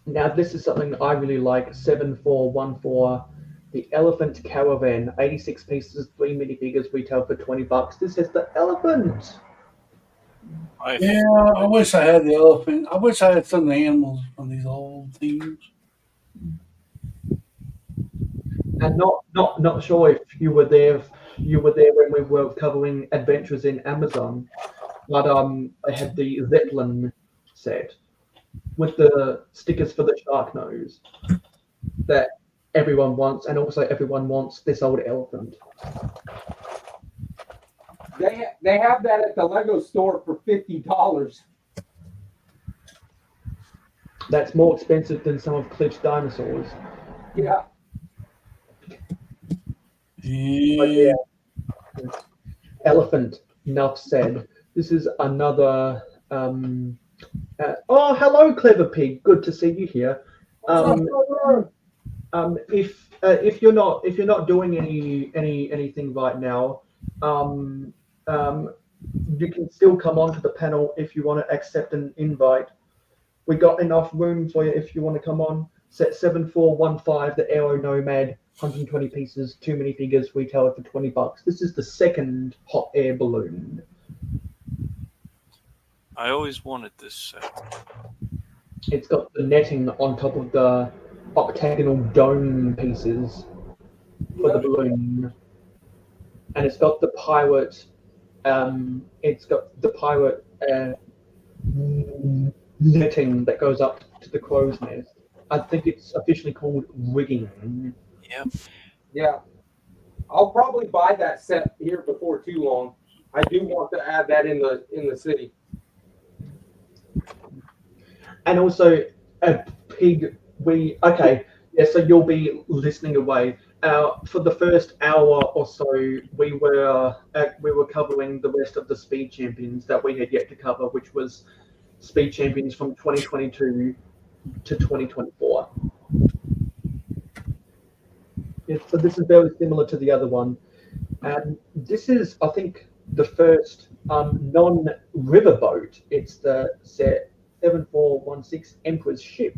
Speaker 1: Now, this is something I really like. 7414, the Elephant Caravan, 86 pieces, 3 minifigures, retail for $20. This is the elephant.
Speaker 4: Yeah, I wish I had the elephant. I wish I had some of the animals from these old themes.
Speaker 1: And not sure if you were there when we were covering Adventures in Amazon, but they had the Zeppelin set with the stickers for the shark nose that everyone wants, and also everyone wants this old elephant.
Speaker 2: They have that at the Lego store for $50.
Speaker 1: That's more expensive than some of Cliff's dinosaurs.
Speaker 2: Yeah.
Speaker 1: But yeah, elephant. Enough said. This is another. Oh, hello, Clever Pig. Good to see you here. If you're not doing anything right now, you can still come onto the panel if you want to accept an invite. We got enough room for you if you want to come on. Set 7415, the Aero Nomad, 120 pieces, 2 minifigures, retailed for $20. This is the second hot air balloon.
Speaker 5: I always wanted this set.
Speaker 1: It's got the netting on top of the octagonal dome pieces for the balloon, and it's got the pirate. Netting that goes up to the crow's nest. I think it's officially called rigging.
Speaker 5: Yep.
Speaker 2: Yeah. I'll probably buy that set here before too long. I do want to add that in the city.
Speaker 1: And also, a pig. So you'll be listening away. for the first hour or so, we were covering the rest of the Speed Champions that we had yet to cover, which was Speed Champions from 2022 to 2024. Yeah, so this is very similar to the other one, and this is, I think, the first non-river boat. It's the 7416 Emperor's Ship,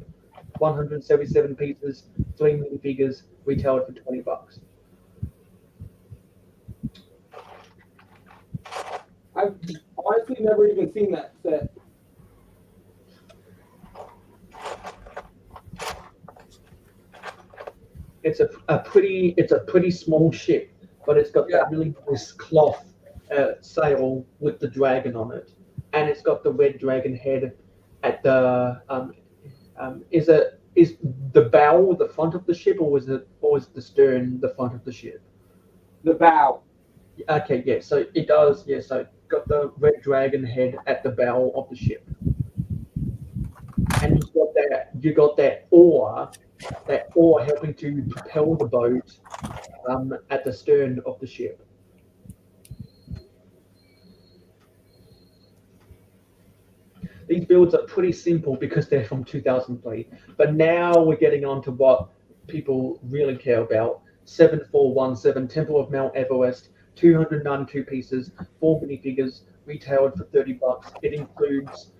Speaker 1: 177 pieces, 3 minifigures, retailed for $20.
Speaker 2: I've honestly never even seen that set.
Speaker 1: It's a pretty small ship, but it's got that really nice cloth sail with the dragon on it, and it's got the red dragon head at the is the bow the front of the ship, or is the stern the front of the ship?
Speaker 2: The bow.
Speaker 1: Okay, yeah. So it does. Yeah. So got the red dragon head at the bow of the ship, and you got that oar helping to propel the boat at the stern of the ship. These builds are pretty simple because they're from 2003, but now we're getting on to what people really care about. 7417 Temple of Mount Everest, 292 pieces, 4 minifigures, retailed for $30. It includes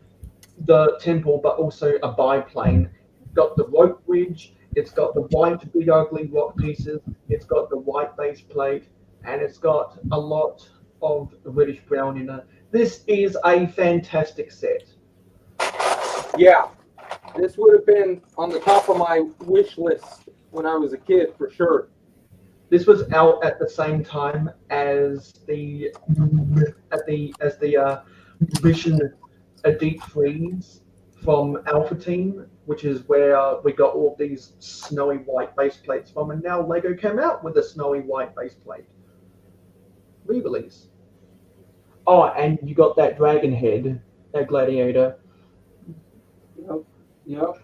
Speaker 1: the temple, but also a biplane. It's got the rope bridge, it's got the white big ugly rock pieces, it's got the white base plate, and it's got a lot of reddish brown in it. This is a fantastic set.
Speaker 2: Yeah, this would have been on the top of my wish list when I was a kid, for sure.
Speaker 1: This was out at the same time as the Mission Deep Freeze from Alpha Team, which is where we got all of these snowy white base plates from, and now LEGO came out with a snowy white base plate re-release. Oh, and you got that dragon head, that gladiator.
Speaker 2: Yep.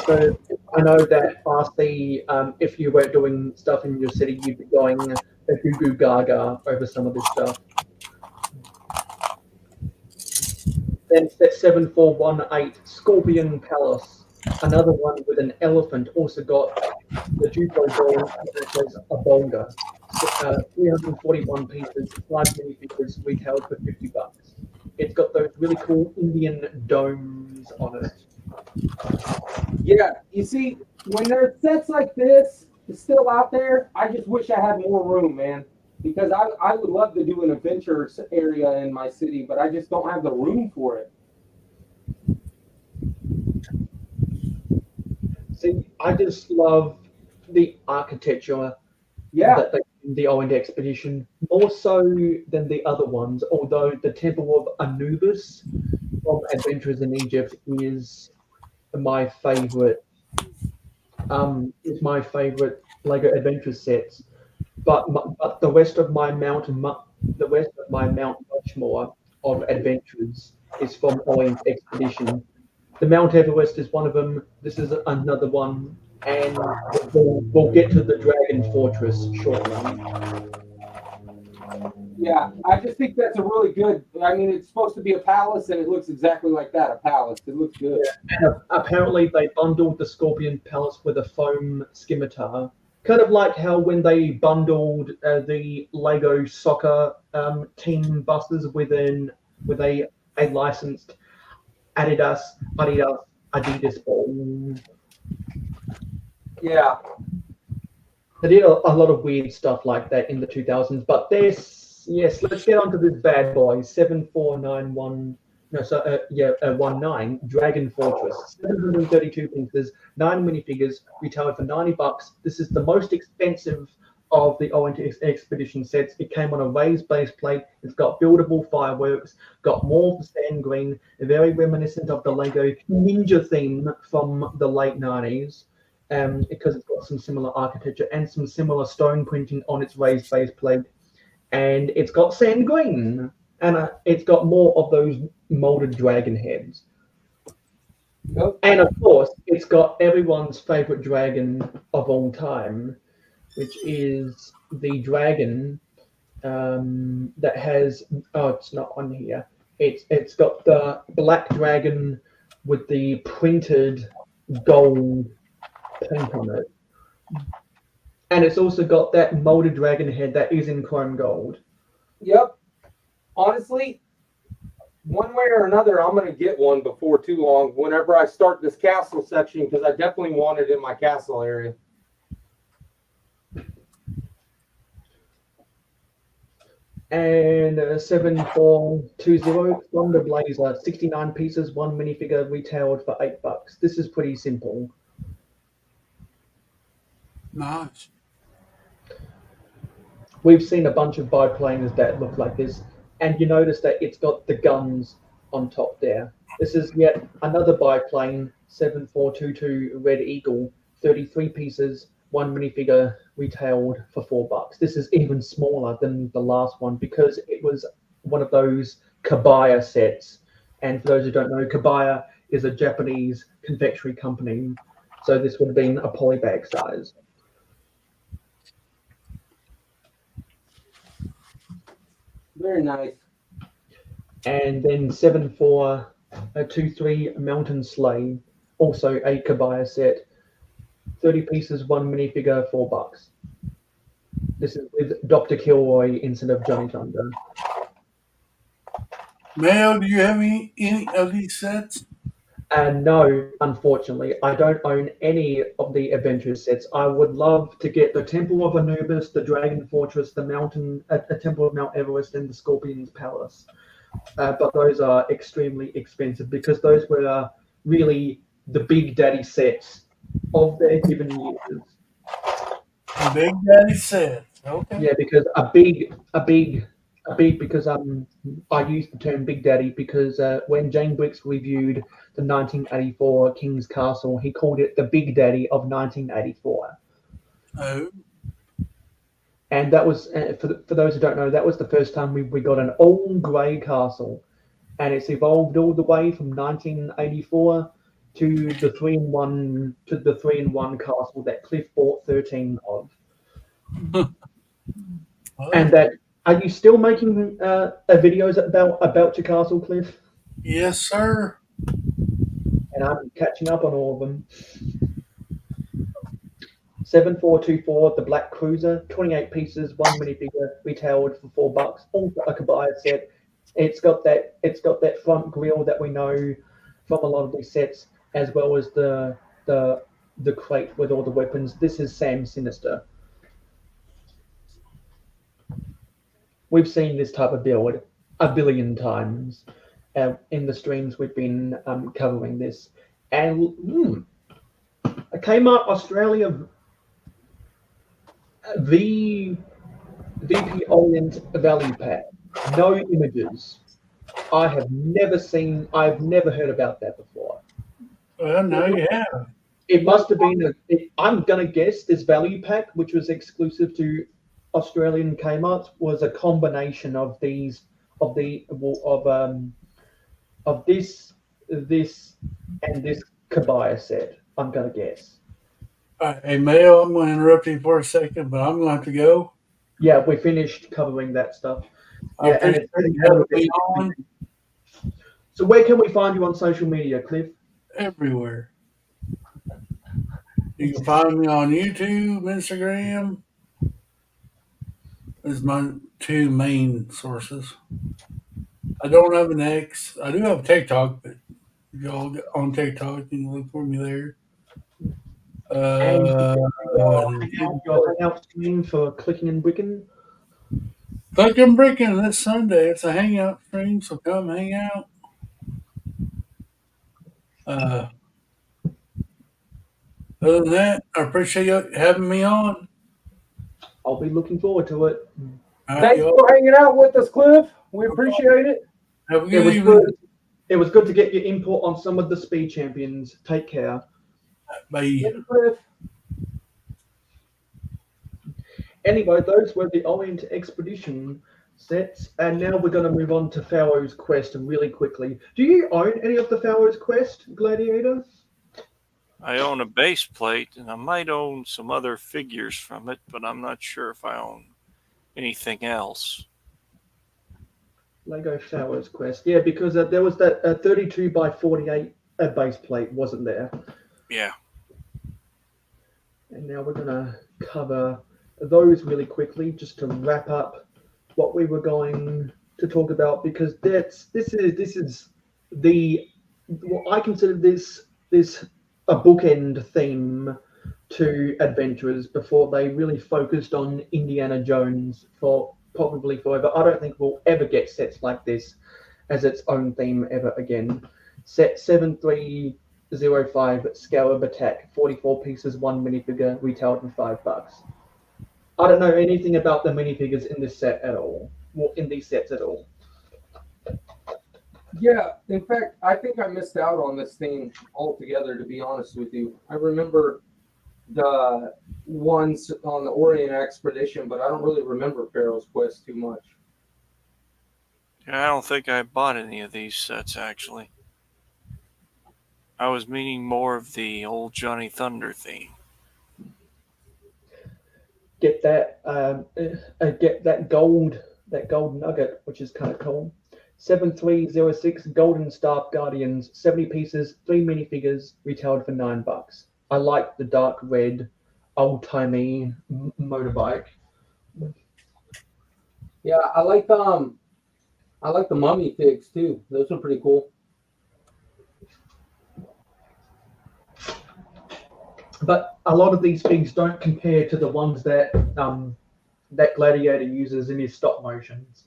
Speaker 1: So I know that RC, if you weren't doing stuff in your city, you'd be going a goo gaga over some of this stuff. Then set 7418 Scorpion Palace, another one with an elephant, also got the Jupo ball that says a bonga. 341 pieces, 5 minifigures, retailed for $50. It's got those really cool Indian domes on it.
Speaker 2: Yeah, you see, when there's sets like this still out there, I just wish I had more room, man. Because I would love to do an adventure area in my city, but I just don't have the room for it.
Speaker 1: See, I just love the architecture.
Speaker 2: Yeah.
Speaker 1: The Orient expedition, more so than the other ones, although the Temple of Anubis from Adventures in Egypt is my favorite. Is my favorite LEGO Adventure sets, but the rest of my Mount Rushmore of adventures is from Orient expedition. The Mount Everest is one of them. This is another one. And we'll get to the Dragon Fortress shortly.
Speaker 2: Yeah, I just think that's a really good. I mean, it's supposed to be a palace, and it looks exactly like that, a palace. It looks good.
Speaker 1: Yeah. And apparently, they bundled the Scorpion Palace with a foam scimitar, kind of like how when they bundled the LEGO soccer team buses with a licensed Adidas ball.
Speaker 2: Yeah.
Speaker 1: They did a lot of weird stuff like that in the 2000s, but let's get onto this bad boy, 7491, 19, Dragon Fortress, 732 pieces, 9 minifigures, retailed for $90. This is the most expensive of the Orient Expedition sets. It came on a raised base plate. It's got buildable fireworks, got more sand green, very reminiscent of the LEGO Ninja theme from the late 90s. Because it's got some similar architecture and some similar stone printing on its raised base plate, and it's got sand green. and it's got more of those molded dragon heads.
Speaker 2: Yep.
Speaker 1: And of course, it's got everyone's favorite dragon of all time, which is the dragon that has. Oh, it's not on here. It's got the black dragon with the printed gold paint on it, and it's also got that molded dragon head that is in chrome gold.
Speaker 2: Yep. Honestly, one way or another, I'm going to get one before too long whenever I start this castle section, because I definitely want it in my castle area.
Speaker 1: And 7420 Thunder Blazer, 69 pieces, 1 minifigure, retailed for $8. This is pretty simple.
Speaker 4: Nice.
Speaker 1: We've seen a bunch of biplanes that look like this, and you notice that it's got the guns on top there. This is yet another biplane, 7422 Red Eagle, 33 pieces, 1 minifigure, retailed for $4. This is even smaller than the last one because it was one of those Kabaya sets. And for those who don't know, Kabaya is a Japanese confectionery company, so this would have been a polybag size.
Speaker 2: Very nice.
Speaker 1: And then 7423 Mountain Sleigh, also a Kabaya set, 30 pieces, 1 minifigure, $4. This is with Dr. Kilroy instead of Johnny Thunder.
Speaker 4: Mayo, do you have any of these sets?
Speaker 1: And no, unfortunately, I don't own any of the Adventures sets. I would love to get the Temple of Anubis, the Dragon Fortress, the Temple of Mount Everest, and the Scorpion's Palace. But those are extremely expensive because those were really the Big Daddy sets of their given years.
Speaker 4: Big Daddy sets. Okay.
Speaker 1: Yeah, because a big because I use the term Big Daddy because when Jane Briggs reviewed the 1984 King's Castle, he called it the Big Daddy of 1984.
Speaker 4: Oh.
Speaker 1: And that was, for those who don't know, that was the first time we got an all grey castle, and it's evolved all the way from 1984 to the 3-in-1 castle that Cliff bought 13 of. And that, are you still making videos about your castle, Cliff?
Speaker 4: Yes, sir.
Speaker 1: And I'm catching up on all of them. 7424, the Black Cruiser, 28 pieces, 1 minifigure, retailed for $4. Also a Kabaya set. It's got that front grille that we know from a lot of these sets, as well as the crate with all the weapons. This is Sam Sinister. We've seen this type of build a billion times in the streams we've been covering this. And Kmart Australia VP Orient value pack. No images. I've never heard about that before.
Speaker 4: Well, no, you have.
Speaker 1: It must have been I'm gonna guess this value pack, which was exclusive to Australian Kmart's, was a combination of this and this Kabaya set. I'm gonna guess.
Speaker 4: All right, hey, Mayo, I'm going to interrupt you for a second, but I'm going to have to go.
Speaker 1: Yeah, we finished covering that stuff.
Speaker 4: I appreciate you having me on.
Speaker 1: So where can we find you on social media, Cliff?
Speaker 4: Everywhere. You can find me on YouTube, Instagram. Those are my two main sources. I don't have an X. I do have TikTok, but if y'all get on TikTok, you can look for me there.
Speaker 1: Your hangout stream for Clicking and Bricking.
Speaker 4: Click and Bricking this Sunday. It's a hangout stream, so come hang out. Other than that, I appreciate you having me on.
Speaker 1: I'll be looking forward to it.
Speaker 2: Thanks for hanging out with us, Cliff. We appreciate it.
Speaker 4: Have a good evening.
Speaker 1: It was good to get your input on some of the speed champions. Take care.
Speaker 4: Bye.
Speaker 1: Anyway, those were the Orient Expedition sets. And now we're going to move on to Pharaoh's Quest really quickly. Do you own any of the Pharaoh's Quest, Gladiator?
Speaker 5: I own a base plate, and I might own some other figures from it, but I'm not sure if I own anything else.
Speaker 1: Lego Pharaoh's Quest. Yeah, because there was that 32 by 48 base plate, wasn't there?
Speaker 5: Yeah.
Speaker 1: And now we're going to cover those really quickly just to wrap up what we were going to talk about, because this is the I consider this a bookend theme to Adventurers before they really focused on Indiana Jones for probably forever. I don't think we'll ever get sets like this as its own theme ever again. Set 7305 Scarab Attack, 44 pieces, 1 minifigure, retailed for $5. I don't know anything about the minifigures in this set at all. Well, in these sets at all.
Speaker 2: Yeah, in fact, I think I missed out on this thing altogether, to be honest with you. I remember the ones on the Orient expedition, but I don't really remember Pharaoh's Quest too much.
Speaker 5: Yeah, I don't think I bought any of these sets, actually. I was meaning more of the old Johnny Thunder theme.
Speaker 1: Get that gold nugget, which is kind of cool. 7306 Golden Staff Guardians, 70 pieces, 3 minifigures, retailed for $9. I like the dark red, old-timey motorbike.
Speaker 2: Yeah, I like the mummy figs too. Those are pretty cool.
Speaker 1: But a lot of these things don't compare to the ones that that Gladiator uses in his stop motions.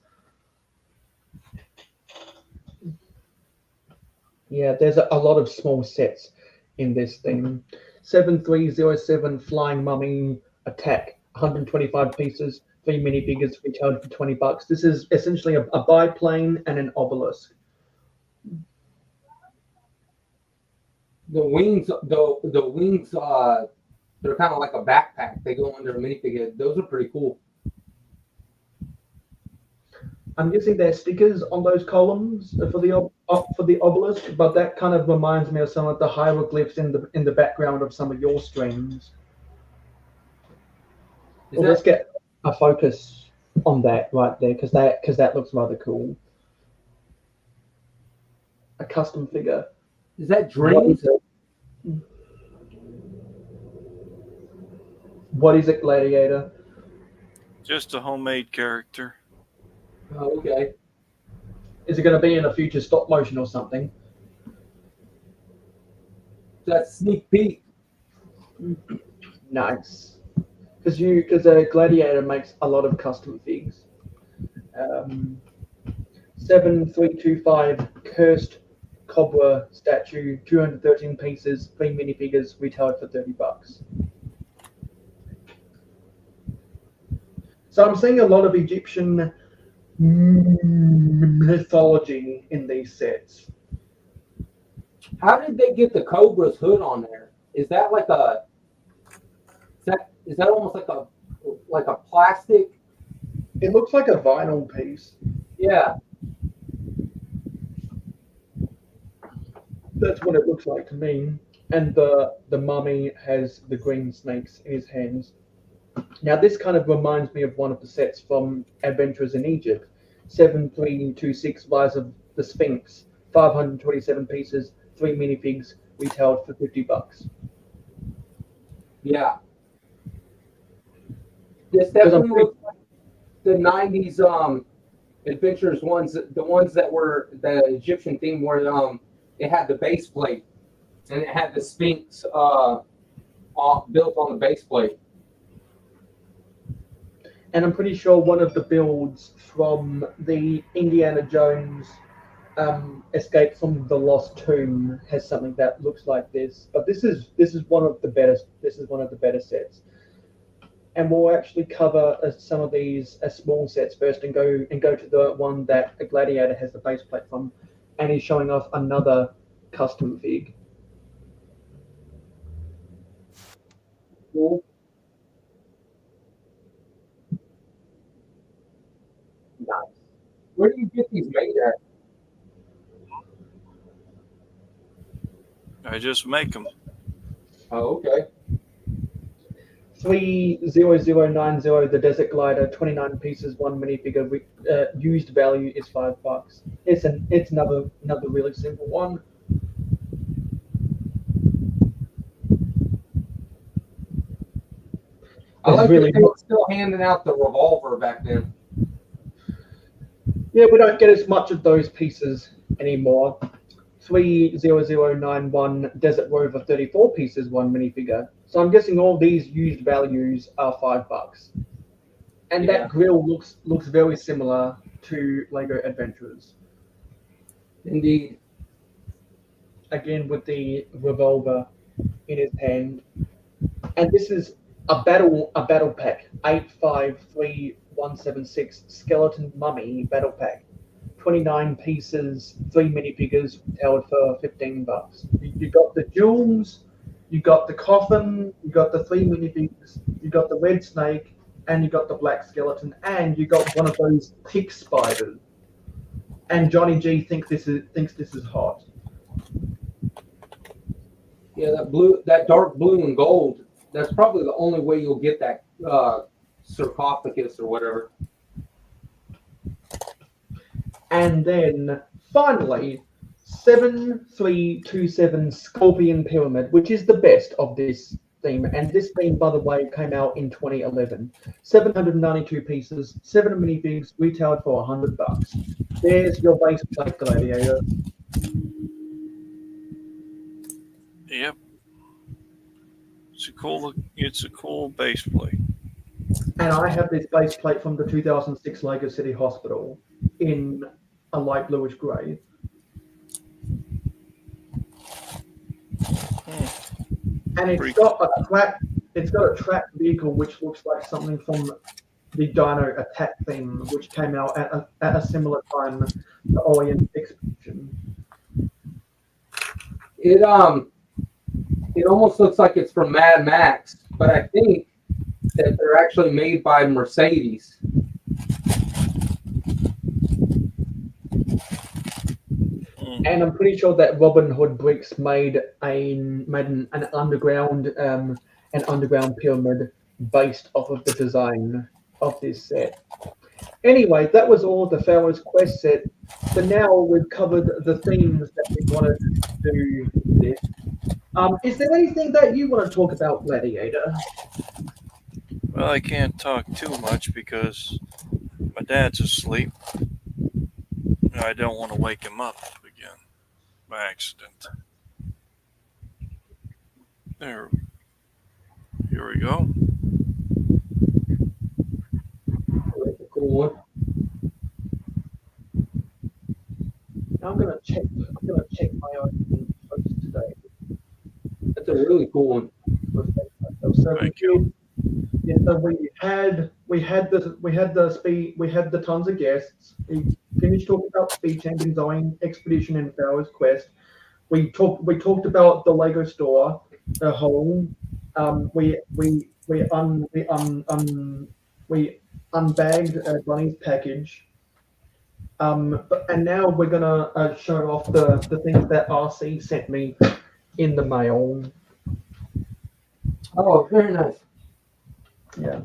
Speaker 1: Yeah, there's a lot of small sets in this thing. 7307 Flying Mummy Attack, 125 pieces, 3 minifigures retailed for $20. This is essentially a biplane and an obelisk.
Speaker 2: The wings, the wings, they're kind of like a backpack. They go under a minifigure. Those are pretty cool.
Speaker 1: I'm guessing there's stickers on those columns for the obelisk, but that kind of reminds me of some of the hieroglyphs in the background of some of your streams. Well, let's get a focus on that right there, because that looks rather cool. A custom figure.
Speaker 2: Is that Dreams?
Speaker 1: What is it, Gladiator?
Speaker 5: Just a homemade character.
Speaker 2: Oh, okay.
Speaker 1: Is it going to be in a future stop motion or something?
Speaker 2: That's sneak peek.
Speaker 1: Nice. Because Gladiator makes a lot of custom figs. 7325 Cursed Cobra statue, 213 pieces, 3 minifigures, retailed for $30. So I'm seeing a lot of Egyptian mythology in these sets.
Speaker 2: How did they get the Cobra's hood on there? Is that like a? Is that almost like a plastic?
Speaker 1: It looks like a vinyl piece.
Speaker 2: Yeah.
Speaker 1: That's what it looks like to me. And the mummy has the green snakes in his hands. Now this kind of reminds me of one of the sets from Adventures in Egypt. 7326 Rise of the Sphinx, 527 pieces, 3 minifigs, retailed for $50.
Speaker 2: Yeah. This definitely looks like the 90s Adventures ones, the ones that were the Egyptian theme where it had the base plate and it had the Sphinx built on the base plate.
Speaker 1: And I'm pretty sure one of the builds from the Indiana Jones Escape from the Lost Tomb has something that looks like this. But this is one of the better sets. And we'll actually cover some of these small sets first, and go to the one that a Gladiator has the base plate from, and he's showing off another custom fig. Cool. Nice.
Speaker 2: Where do you get these made at?
Speaker 5: I just make them.
Speaker 2: Oh, okay.
Speaker 1: 30090, the Desert Glider, 29 pieces, 1 minifigure. Used value is $5. It's another really simple one.
Speaker 2: I like
Speaker 1: really
Speaker 2: that they were still handing out the revolver back then.
Speaker 1: Yeah, we don't get as much of those pieces anymore. 30091 Desert Rover, 34 pieces, 1 minifigure. So I'm guessing all these used values are $5. And
Speaker 2: Yeah.
Speaker 1: that grill looks very similar to Lego Adventurers.
Speaker 2: Indeed.
Speaker 1: Again with the revolver in his hand. And this is a battle pack. 853176 Skeleton Mummy battle pack. 29 pieces, 3 minifigures, held for $15. You got the jewels, you got the coffin, you got the 3 minifigures, you got the red snake, and you got the black skeleton, and you got one of those tick spiders. And Johnny G thinks this is hot.
Speaker 2: Yeah, that dark blue and gold. That's probably the only way you'll get that sarcophagus or whatever.
Speaker 1: And then finally, 7327 Scorpion Pyramid, which is the best of this theme. And this theme, by the way, came out in 2011. 792 pieces, 7 minifigs, retailed for $100. There's your base plate, Gladiator.
Speaker 5: Yep. It's a cool base plate.
Speaker 1: And I have this base plate from the 2006 Lego City Hospital in a light bluish grey. And it's got a track vehicle which looks like something from the Dino Attack theme, which came out at a similar time, the Orient expedition.
Speaker 2: It almost looks like it's from Mad Max, but I think that they're actually made by Mercedes.
Speaker 1: And I'm pretty sure that Robin Hood Bricks made an underground pyramid based off of the design of this set. Anyway, that was all the Pharaohs quest set. For now, we've covered the themes that we wanted to do this. Is there anything that you want to talk about, Gladiator?
Speaker 5: Well, I can't talk too much because my dad's asleep. And I don't want to wake him up again by accident. Here we go.
Speaker 2: That's a cool one.
Speaker 1: I'm gonna check my own post today.
Speaker 2: That's a really cool one.
Speaker 1: So
Speaker 5: Thank you.
Speaker 1: Yeah, so we had the tons of guests. We finished talking about Speed Champions Owing Expedition and Pharaoh's Quest. We talked about the Lego store, the whole. We unbagged Bunny's package. And now we're gonna show off the things that RC sent me in the mail.
Speaker 2: Oh, very nice.
Speaker 1: Yeah.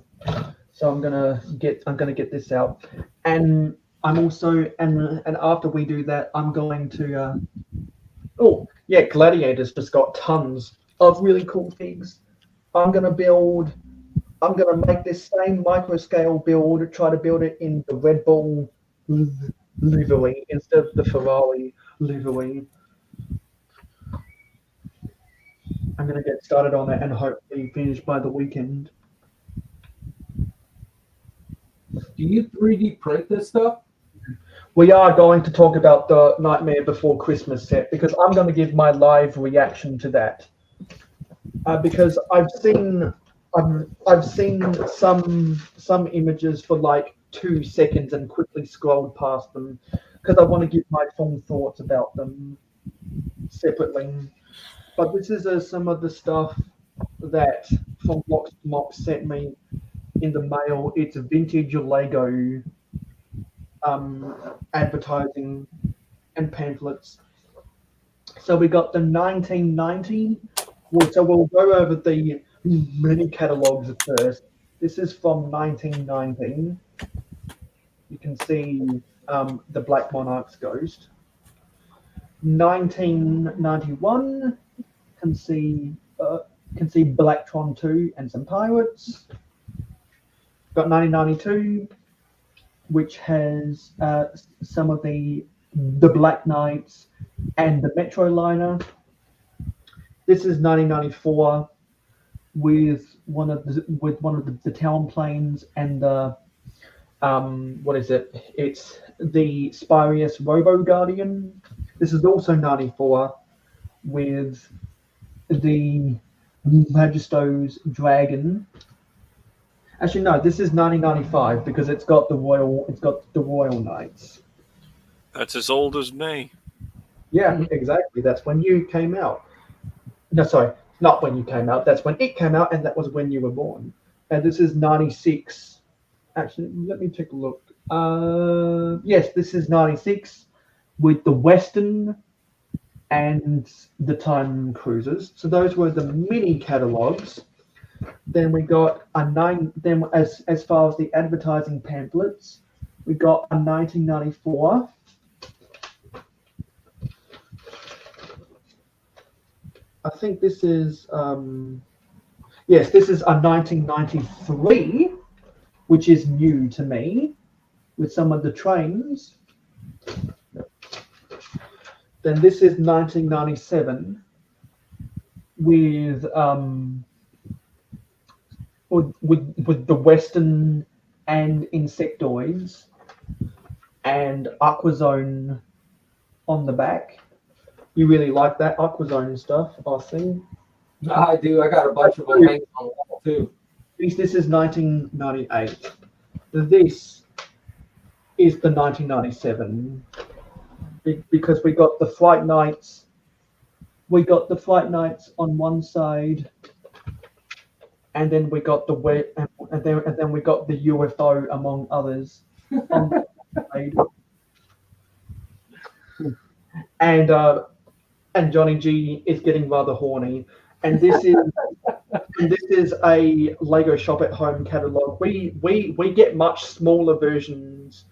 Speaker 1: So I'm gonna get this out, and I'm also and after we do that, I'm going to. Gladiators just got tons of really cool things. I'm gonna make this same micro scale build. Try to build it in the Red Bull livery instead of the Ferrari livery. I'm going to get started on it and hopefully finish by the weekend.
Speaker 2: Do you 3D print this stuff?
Speaker 1: We are going to talk about the Nightmare Before Christmas set because I'm going to give my live reaction to that. Because I've seen some images for like 2 seconds and quickly scrolled past them because I want to give my full thoughts about them separately. But this is some of the stuff that From Blocks to Mops sent me in the mail. It's vintage Lego advertising and pamphlets. So we got the 1990. So we'll go over the mini catalogs first. This is from 1919. You can see the Black Monarch's ghost. 1991 can see Blacktron 2 and some pirates. Got 1992, which has some of the Black Knights and the Metro Liner. This is 1994 with one of the town planes and the what is it? It's the Spirius Robo Guardian. This is also 94 with the Magisto's Dragon. Actually, no, this is 1995 because it's got the Royal Knights.
Speaker 5: That's as old as me.
Speaker 1: Yeah, exactly. That's when you came out. No, sorry, not when you came out. That's when it came out, and that was when you were born. And this is 96. Actually, let me take a look. Yes, this is 96 with the Western and the Time Cruisers. So those were the mini catalogs. Then we got Then as far as the advertising pamphlets, we got a 1994. I think this is yes, this is a 1993, which is new to me, with some of the trains. Then this is 1997 with the Western and Insectoids and Aquazone on the back. You really like that Aquazone stuff, I see.
Speaker 2: I do. I got a bunch of them hanging on the wall too.
Speaker 1: This is 1998. This is the 1997 because we got the Fright Nights. We got the Fright Nights on one side, and then we got and then we got the UFO among others on the side. And Johnny G is getting rather horny. And this is a Lego Shop at Home catalog. We get much smaller versions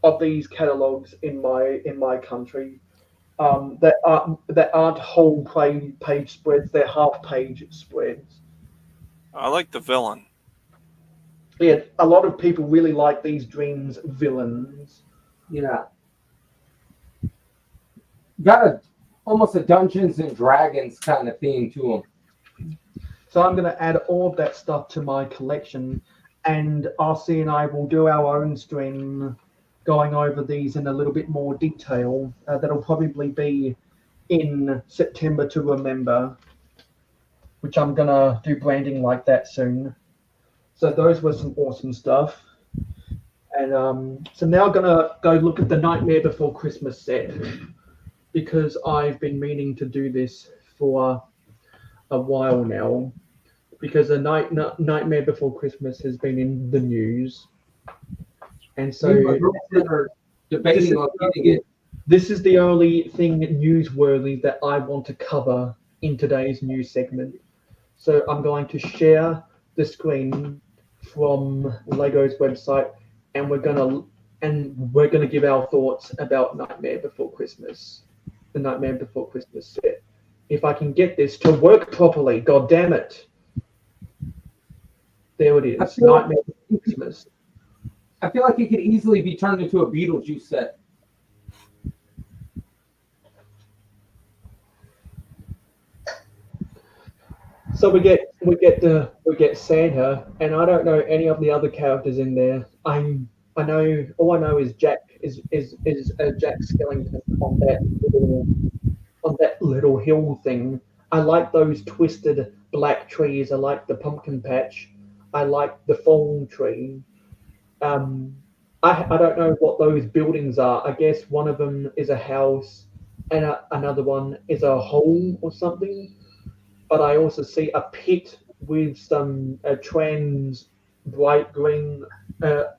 Speaker 1: of these catalogs in my country that aren't whole page spreads. They're half page spreads.
Speaker 5: I like the villain.
Speaker 1: Yeah, a lot of people really like these Dreams villains.
Speaker 2: Yeah. Got almost a Dungeons and Dragons kind of theme to them.
Speaker 1: So I'm going to add all of that stuff to my collection, and RC and I will do our own stream going over these in a little bit more detail. That'll probably be in September to remember, which I'm going to do branding like that soon. So those were some awesome stuff. And so now I'm going to go look at the Nightmare Before Christmas set, because I've been meaning to do this for a while now, because the Nightmare Before Christmas has been in the news. And so
Speaker 2: debating on getting it.
Speaker 1: This is the only thing newsworthy that I want to cover in today's news segment. So I'm going to share the screen from Lego's website, and we're gonna give our thoughts about Nightmare Before Christmas, the Nightmare Before Christmas set. If I can get this to work properly, god damn it! There it is, Nightmare Before Christmas.
Speaker 2: I feel like it could easily be turned into a Beetlejuice set.
Speaker 1: So we get Santa, and I don't know any of the other characters in there. I know all I know is Jack is Jack Skellington on that little hill thing. I like those twisted black trees. I like the pumpkin patch. I like the fallen tree. I don't know what those buildings are. I guess one of them is a house, and another one is a home or something. But I also see a pit with some trans bright green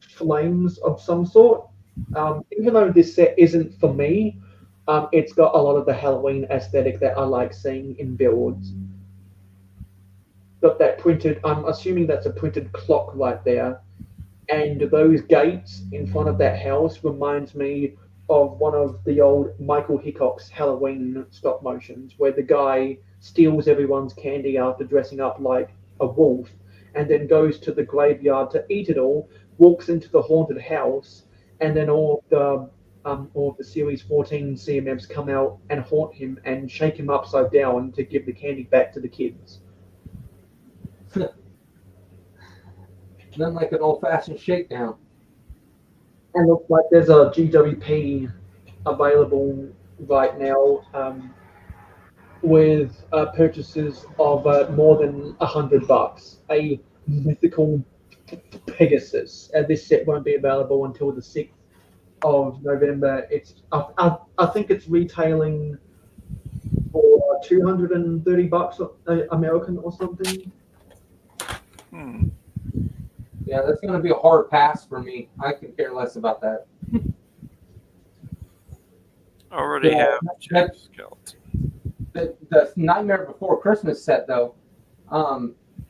Speaker 1: flames of some sort. Even though this set isn't for me, it's got a lot of the Halloween aesthetic that I like seeing in builds. Got that printed. I'm assuming that's a printed clock right there, and those gates in front of that house reminds me of one of the old Michael Hickok's Halloween stop motions, where the guy steals everyone's candy after dressing up like a wolf, and then goes to the graveyard to eat it all, walks into the haunted house, and then all of the Series 14 CMFs come out and haunt him and shake him upside down to give the candy back to the kids.
Speaker 2: Nothing like an old-fashioned shakedown.
Speaker 1: And looks like there's a GWP available right now with purchases of more than $100. A mythical Pegasus. This set won't be available until the 6th of November. I think it's retailing for $230 American or something.
Speaker 2: Yeah, that's going to be a hard pass for me. I could care less about that.
Speaker 5: Already have Jack Skeleton.
Speaker 2: The Nightmare Before Christmas set, though,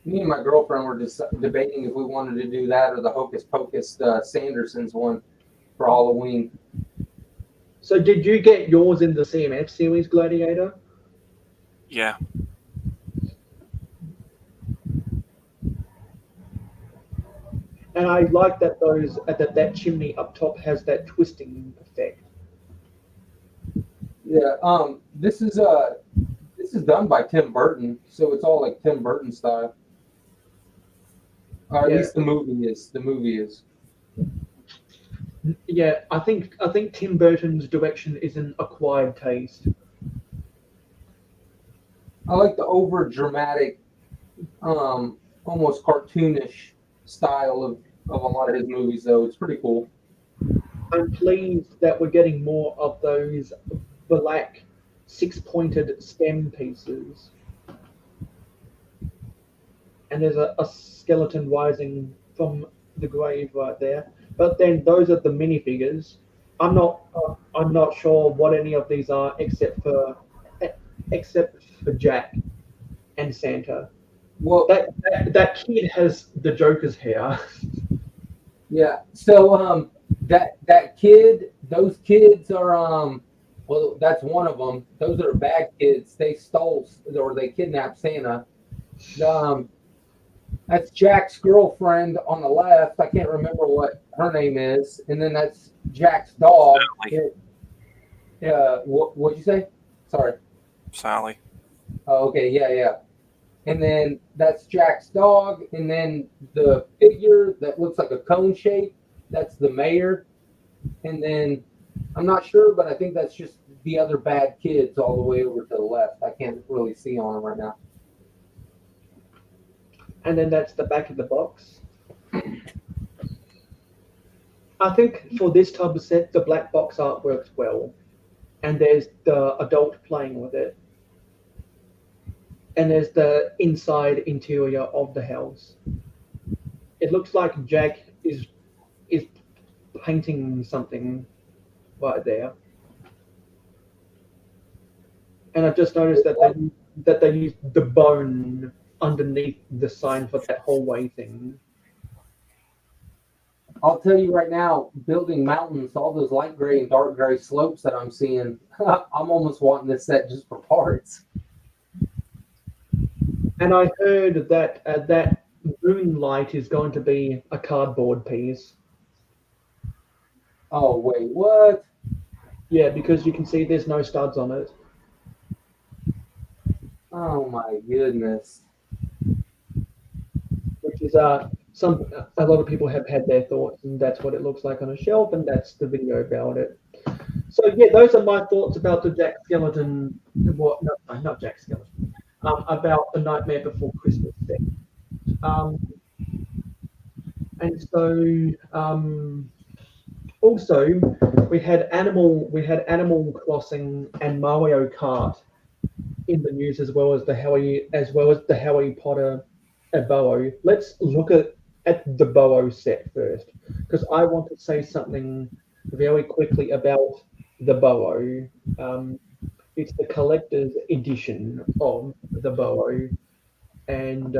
Speaker 2: me and my girlfriend were just debating if we wanted to do that or the Hocus Pocus Sanderson's one for Halloween.
Speaker 1: So did you get yours in the CMF series, Gladiator?
Speaker 5: Yeah.
Speaker 1: And I like that that chimney up top has that twisting effect.
Speaker 2: Yeah, this is done by Tim Burton, so it's all like Tim Burton style. Or at least the movie is. The movie is.
Speaker 1: Yeah, I think Tim Burton's direction is an acquired taste.
Speaker 2: I like the over dramatic, almost cartoonish style of a lot of his movies, though. It's pretty cool.
Speaker 1: I'm pleased that we're getting more of those black six-pointed stem pieces. And there's a skeleton rising from the grave right there. But then those are the minifigures. I'm not sure what any of these are except for Jack and Santa.
Speaker 2: Well,
Speaker 1: that kid has the Joker's hair.
Speaker 2: Yeah. So that kid, those kids are well, that's one of them. Those are bad kids. They stole or they kidnapped Santa. That's Jack's girlfriend on the left. I can't remember what her name is. And then that's Jack's dog. What'd you say? Sorry.
Speaker 5: Sally.
Speaker 2: Oh, okay. Yeah. And then that's Jack's dog. And then the figure that looks like a cone shape, that's the mayor. And then I'm not sure, but I think that's just the other bad kids all the way over to the left. I can't really see on them right now.
Speaker 1: And then that's the back of the box. I think for this type of set, the black box art works well. And there's the adult playing with it. And there's the inside interior of the house. It looks like Jack is painting something right there. And I've just noticed that they used the bone underneath the sign for that hallway thing.
Speaker 2: I'll tell you right now, building mountains, all those light gray and dark gray slopes that I'm seeing, I'm almost wanting this set just for parts.
Speaker 1: And I heard that that moonlight is going to be a cardboard piece.
Speaker 2: Oh, wait, what?
Speaker 1: Yeah, because you can see there's no studs on it.
Speaker 2: Oh my goodness.
Speaker 1: Which is a lot of people have had their thoughts, and that's what it looks like on a shelf, and that's the video about it. So yeah, those are my thoughts about the Jack Skeleton. Well, no, not Jack Skeleton. About the Nightmare Before Christmas set. And so also we had Animal Crossing and Mario Kart in the news, as well as the Harry Potter Boho. Let's look at the Boho set first, because I want to say something very quickly about the Burrow. It's the collector's edition of the Burrow, and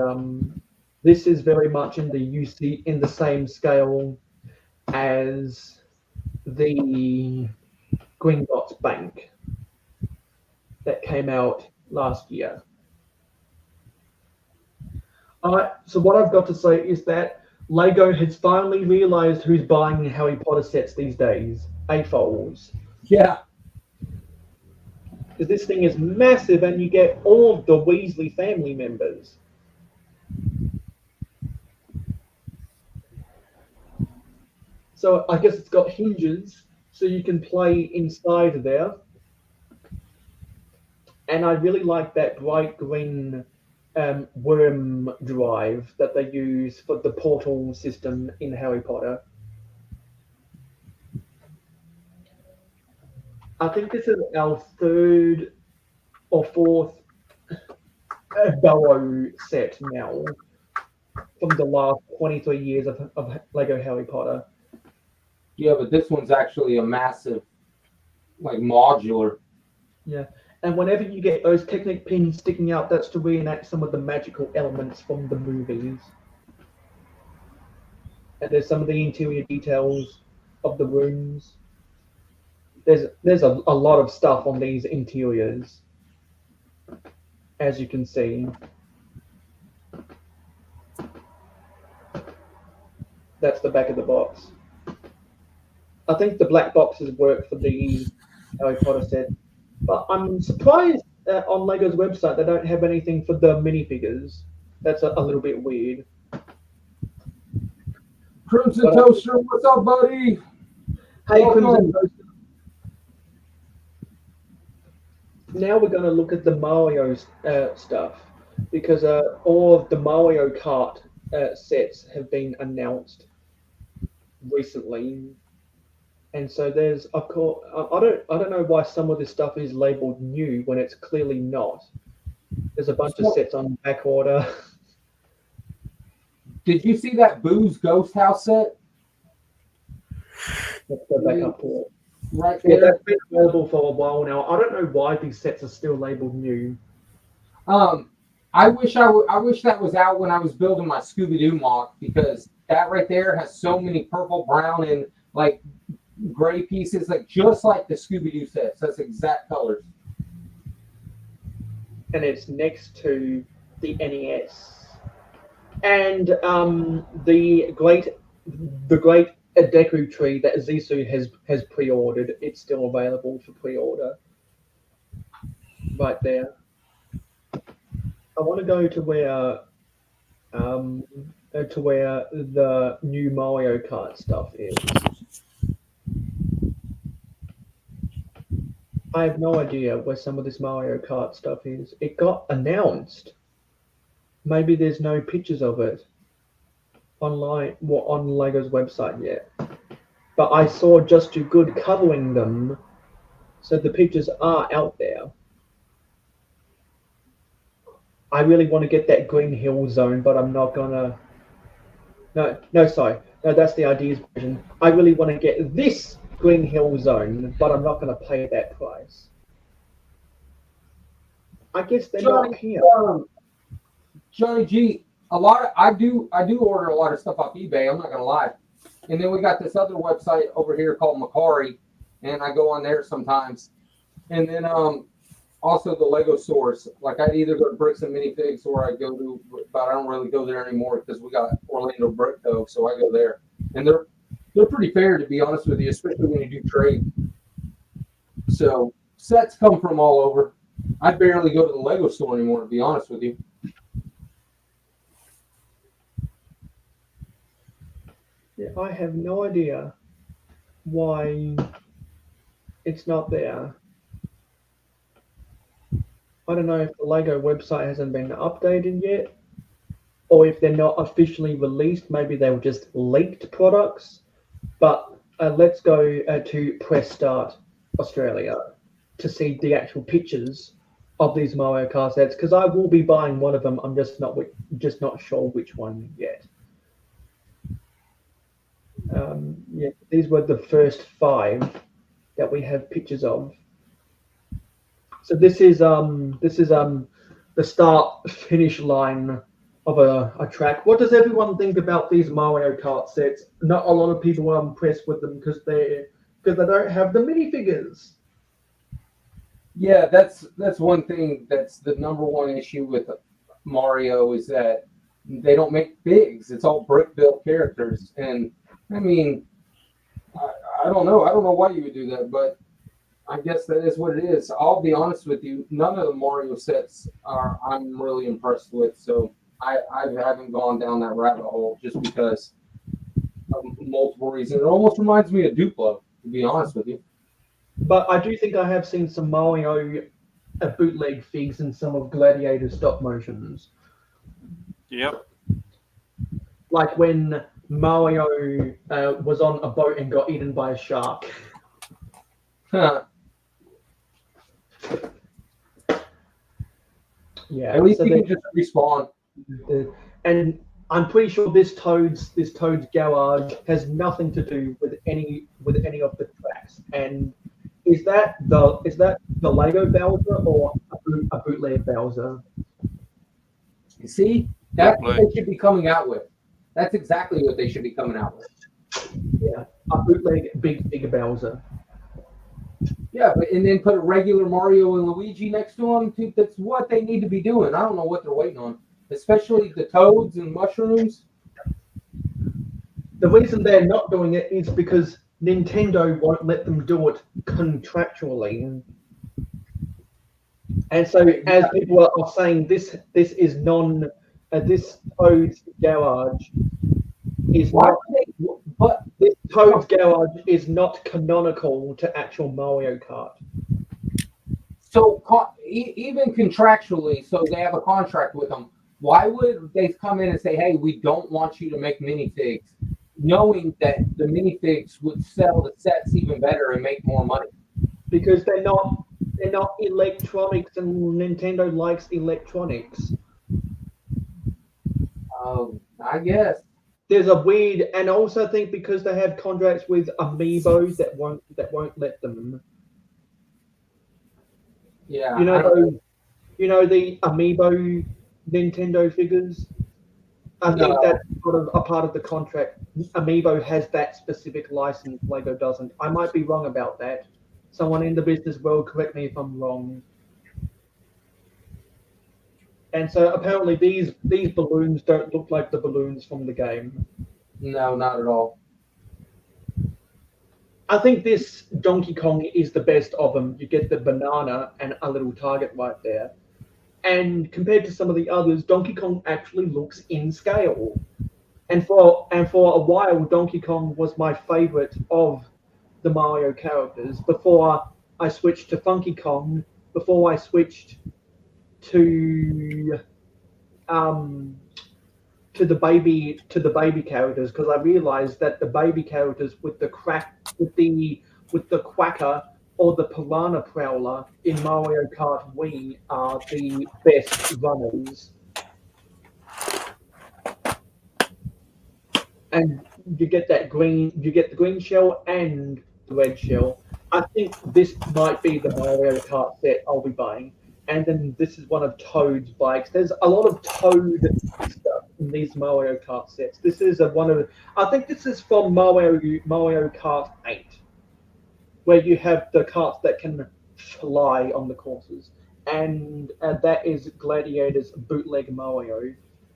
Speaker 1: this is very much in the same scale as the Gringotts Bank that came out last year. So what I've got to say is that LEGO has finally realized who's buying Harry Potter sets these days. Pharaohs.
Speaker 2: Yeah.
Speaker 1: Because this thing is massive and you get all of the Weasley family members. So I guess it's got hinges so you can play inside there. And I really like that bright green worm drive that they use for the portal system in Harry Potter. I think this is our third or fourth Burrow set now from the last 23 years of LEGO Harry Potter.
Speaker 2: Yeah, but this one's actually a massive, like, modular.
Speaker 1: Yeah. And whenever you get those Technic pins sticking out, that's to reenact some of the magical elements from the movies. And there's some of the interior details of the rooms. There's a lot of stuff on these interiors, as you can see. That's the back of the box. I think the black boxes work for the Harry Potter set. But I'm surprised on LEGO's website they don't have anything for the minifigures. That's a little bit weird.
Speaker 2: Crimson Toaster, what's up, buddy?
Speaker 1: Hey, Crimson Toaster. Now we're going to look at the Mario stuff, because all of the Mario Kart sets have been announced recently. And so there's, of course, I don't know why some of this stuff is labeled new when it's clearly not. There's a bunch of sets on back order.
Speaker 2: Did you see that Boo's Ghost House set?
Speaker 1: Let's go back up to it.
Speaker 2: Right there.
Speaker 1: Yeah, that's been available for a while now. I don't know why these sets are still labeled new.
Speaker 2: I wish that was out when I was building my Scooby-Doo mock, because that right there has so many purple, brown, and like gray pieces, like just like the Scooby-Doo sets. That's exact colors.
Speaker 1: And it's next to the NES. And the great Deku tree that Zissou has pre-ordered, it's still available for pre-order. Right there. I want to go to where the new Mario Kart stuff is. I have no idea where some of this Mario Kart stuff is. It got announced. Maybe there's no pictures of it online on LEGO's website yet. But I saw Just Too Good covering them, so the pictures are out there. I really want to get that Green Hill Zone, but I'm not gonna. No, sorry. No, that's the Ideas version. I really want to get this Green Hill Zone, but I'm not going to pay that price. I guess they're not here.
Speaker 2: Johnny G, I do order a lot of stuff off eBay. I'm not gonna lie. And then we got this other website over here called Macari, and I go on there sometimes. And then also the Lego stores. Like I'd either go to Bricks and Minifigs, or I go to, but I don't really go there anymore because we got Orlando Brick Cove, so I go there. And they're pretty fair, to be honest with you, especially when you do trade. So sets come from all over. I barely go to the Lego store anymore, to be honest with you.
Speaker 1: Yeah, I have no idea why it's not there. I don't know if the LEGO website hasn't been updated yet, or if they're not officially released. Maybe they were just leaked products. But let's go to Press Start Australia to see the actual pictures of these Mario Kart sets, because I will be buying one of them. I'm just not sure which one yet. Yeah, these were the first 5 that we have pictures of. So this is the start finish line of a track. What does everyone think about these Mario Kart sets? Not a lot of people are impressed with them because they don't have the minifigures.
Speaker 2: Yeah, that's one thing. That's the number one issue with Mario is that they don't make bigs. It's all brick built characters, and I mean, I don't know. I don't know why you would do that, but I guess that is what it is. I'll be honest with you. None of the Mario sets I'm really impressed with. So I haven't gone down that rabbit hole just because of multiple reasons. It almost reminds me of Duplo, to be honest with you.
Speaker 1: But I do think I have seen some Mario bootleg figs and some of Gladiator stop motions.
Speaker 5: Yep.
Speaker 1: Like when Mario was on a boat and got eaten by a shark.
Speaker 2: Huh.
Speaker 1: Yeah,
Speaker 2: At least
Speaker 1: so
Speaker 2: you
Speaker 1: they-
Speaker 2: can just respawn.
Speaker 1: and I'm pretty sure this Toad's garage has nothing to do with any of the tracks. And is that the Lego Bowser or a bootleg Bowser?
Speaker 2: You see, that's what they should be coming out with. That's exactly what they should be coming out with.
Speaker 1: Yeah, a bootleg big Bowser.
Speaker 2: Yeah, but and then put a regular Mario and Luigi next to them. Dude, that's what they need to be doing. I don't know what they're waiting on, especially the toads and mushrooms.
Speaker 1: The reason they're not doing it is because Nintendo won't let them do it contractually. And so, as people are saying, this is this Toad's garage is
Speaker 2: Why
Speaker 1: not.
Speaker 2: would they? But
Speaker 1: This Toad's garage is not canonical to actual Mario Kart.
Speaker 2: so even contractually, so they have a contract with them. Why would they come in and say, "Hey, we don't want you to make minifigs," knowing that the minifigs would sell the sets even better and make more money?
Speaker 1: Because they're not electronics, and Nintendo likes electronics.
Speaker 2: I guess.
Speaker 1: There's a weird, and I also think because they have contracts with amiibos that won't let them.
Speaker 2: Yeah.
Speaker 1: You know the amiibo Nintendo figures. I think
Speaker 2: No.
Speaker 1: that's sort of a part of the contract. Amiibo has that specific license. Lego doesn't. I might be wrong about that. Someone in the business world, correct me if I'm wrong. And so apparently these balloons don't look like the balloons from the game.
Speaker 2: No, not at all.
Speaker 1: I think this Donkey Kong is the best of them. You get the banana and a little target right there. And compared to some of the others, Donkey Kong actually looks in scale. And for a while, Donkey Kong was my favorite of the Mario characters before I switched to Funky Kong, before I switched to the baby characters, because I realized that the baby characters with the Quacker or the Piranha Prowler in Mario Kart Wii are the best runners. And you get the green shell and the red shell. I think this might be the Mario Kart set I'll be buying. And then this is one of Toad's bikes. There's a lot of Toad stuff in these Mario Kart sets. This is I think this is from Mario Kart 8, where you have the karts that can fly on the courses. And that is Gladiator's bootleg Mario.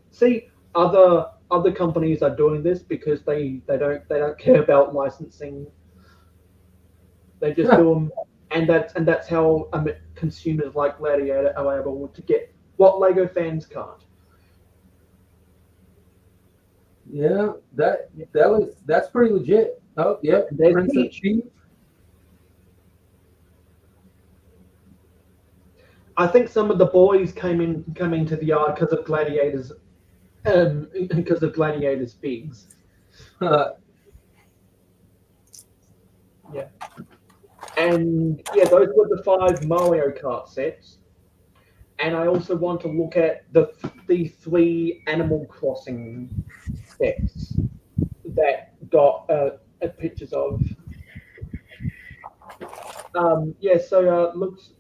Speaker 1: See, other companies are doing this because they don't care about licensing. They just do them, and that's how consumers like Gladiator are able to get what Lego fans can't.
Speaker 2: Yeah, that's pretty legit. Oh, yeah.
Speaker 1: There's
Speaker 2: Princess
Speaker 1: Peach.
Speaker 2: Peach.
Speaker 1: I think some of the boys came into the yard because of Gladiator's figs. Yeah. And yeah, those were the 5 Mario Kart sets. And I also want to look at the 3 Animal Crossing sets that got pictures of. Yeah, so looks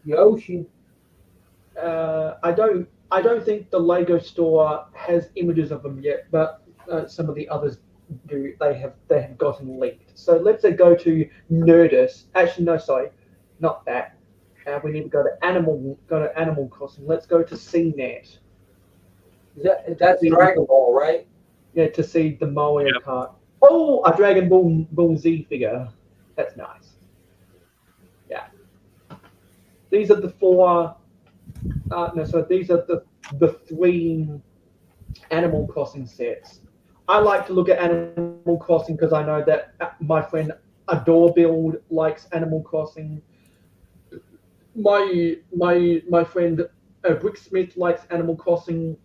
Speaker 2: Yoshi.
Speaker 1: I don't think the Lego store has images of them yet, but some of the others do. They have gotten leaked. So let's go to Nerdist. Actually, no, sorry, not that. We need to go to Animal Crossing. Let's go to CNET.
Speaker 2: That's Dragon Ball, right?
Speaker 1: Yeah, to see the Mario Kart. Oh, a Dragon Ball Z figure. That's nice. Yeah. These are the four. These are the three Animal Crossing sets. I like to look at Animal Crossing because I know that my friend Adorebuild likes Animal Crossing. My friend Bricksmith likes Animal Crossing,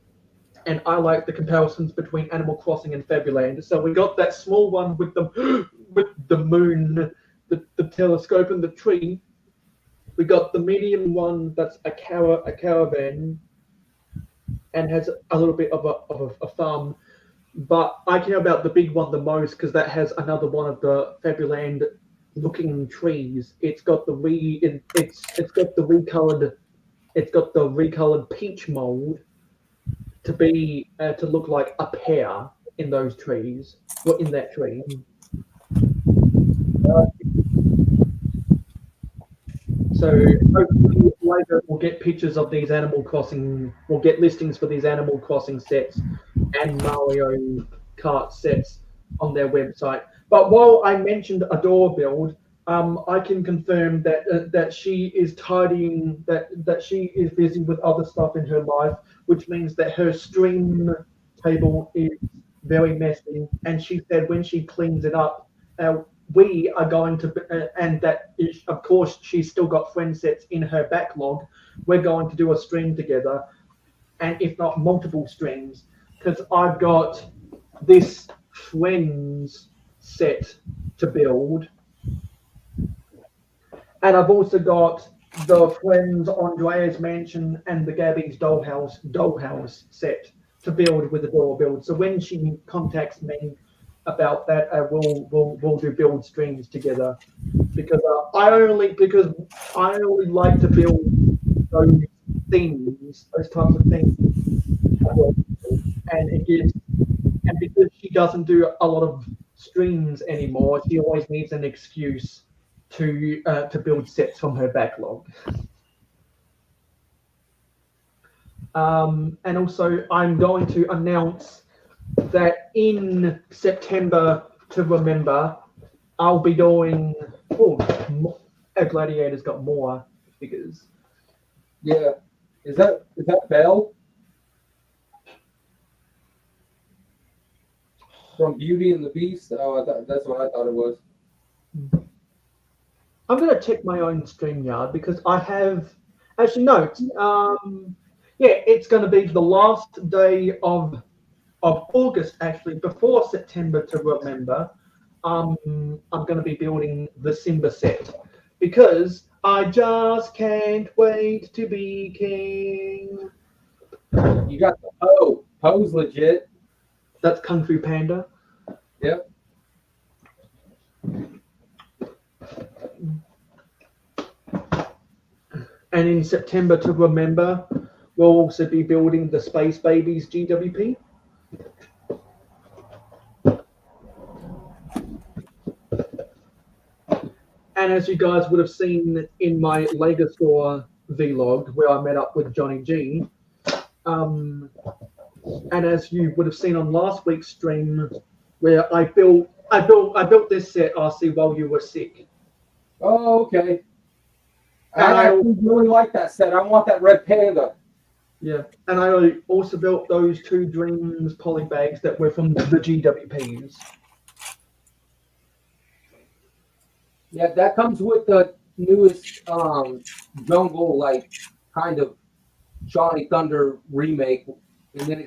Speaker 1: and I like the comparisons between Animal Crossing and Fabuland. So we got that small one with the moon, the telescope, and the tree. We got the medium one that's a caravan and has a little bit of a farm. But I care about the big one the most because that has another one of the Fabuland looking trees. It's got the recolored peach mold to look like a pear in those trees. Well, in that tree. So hopefully later we'll get pictures of these Animal Crossing. We'll get listings for these Animal Crossing sets and Mario Kart sets on their website. But while I mentioned Adorebuild, I can confirm that she is tidying, that she is busy with other stuff in her life, which means that her stream table is very messy. And she said when she cleans it up, we are going to, and that is, of course, she's still got friend sets in her backlog. We're going to do a stream together, and if not multiple streams, because I've got this friends set to build, and I've also got the Friends Andrea's Mansion and the Gabby's Dollhouse set to build with the Adorebuild. So when she contacts me about that, we'll do build streams together because I only like to build those things, those types of things, and because she doesn't do a lot of streams anymore, she always needs an excuse to build sets from her backlog. And also, I'm going to announce that in September to remember, I'll be doing. Oh, a Gladiator's got more figures.
Speaker 2: Yeah, is that Belle from Beauty and the Beast? Oh, that's what I thought it was.
Speaker 1: I'm going to check my own StreamYard because I have. Actually, no. Yeah, it's going to be the last day of August, actually, before September to remember. I'm going to be building the Simba set because I just can't wait to be king.
Speaker 2: You got the Poe. Poe's legit.
Speaker 1: That's Kung Fu Panda.
Speaker 2: Yep.
Speaker 1: And in September to remember, we'll also be building the Space Babies GWP. And as you guys would have seen in my Lego store vlog where I met up with Johnny G, and as you would have seen on last week's stream where I built this set, RC, while you were sick.
Speaker 2: Oh, okay.
Speaker 1: And
Speaker 2: I really like that set. I want that red panda.
Speaker 1: Yeah, and I also built those 2 Dreams poly bags that were from the GWPs.
Speaker 2: Yeah, that comes with the newest jungle, like kind of Johnny Thunder remake. And then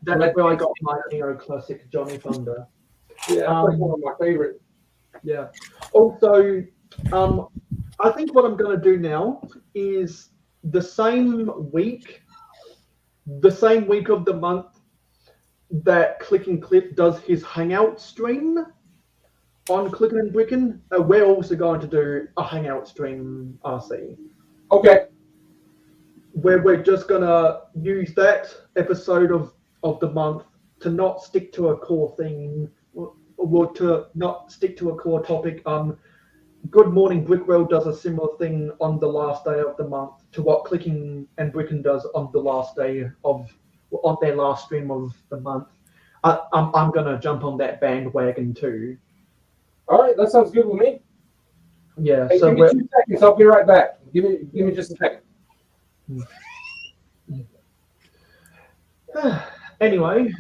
Speaker 1: that's where I got my Neo Classic Johnny Thunder.
Speaker 2: Yeah, that's one of my favorite.
Speaker 1: Yeah. Also, I think what I'm going to do now is the same week the same week of the month that Clicking Cliff does his Hangout stream on Clickin' and Brickin', we're also going to do a Hangout stream, RC.
Speaker 2: Okay.
Speaker 1: Where we're just gonna use that episode of the month to not stick to a core theme, or to not stick to a core topic. Good Morning Brickwell does a similar thing on the last day of the month to what Clicking and Brickin' does on the last day on their last stream of the month. I'm gonna jump on that bandwagon too.
Speaker 2: All right, that sounds good with me.
Speaker 1: Yeah.
Speaker 2: Hey,
Speaker 1: So
Speaker 2: give me 2 seconds. I'll be right back. Give me just a second.
Speaker 1: Anyway,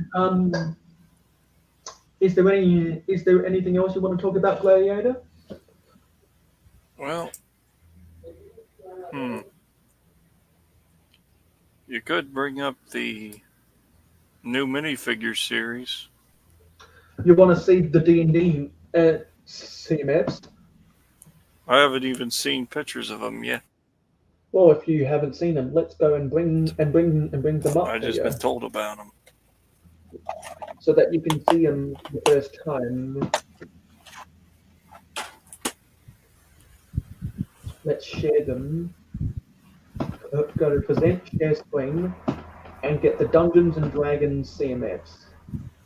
Speaker 1: is there anything else you want to talk about, Gladiator?
Speaker 5: Well, you could bring up the new minifigure series.
Speaker 1: You want to see the D&D CMFs?
Speaker 5: I haven't even seen pictures of them yet.
Speaker 1: Well, if you haven't seen them, let's go and bring them up.
Speaker 5: I've just been told about them.
Speaker 1: So that you can see them the first time. Let's share them. Go to present, share screen, and get the Dungeons and Dragons CMFs.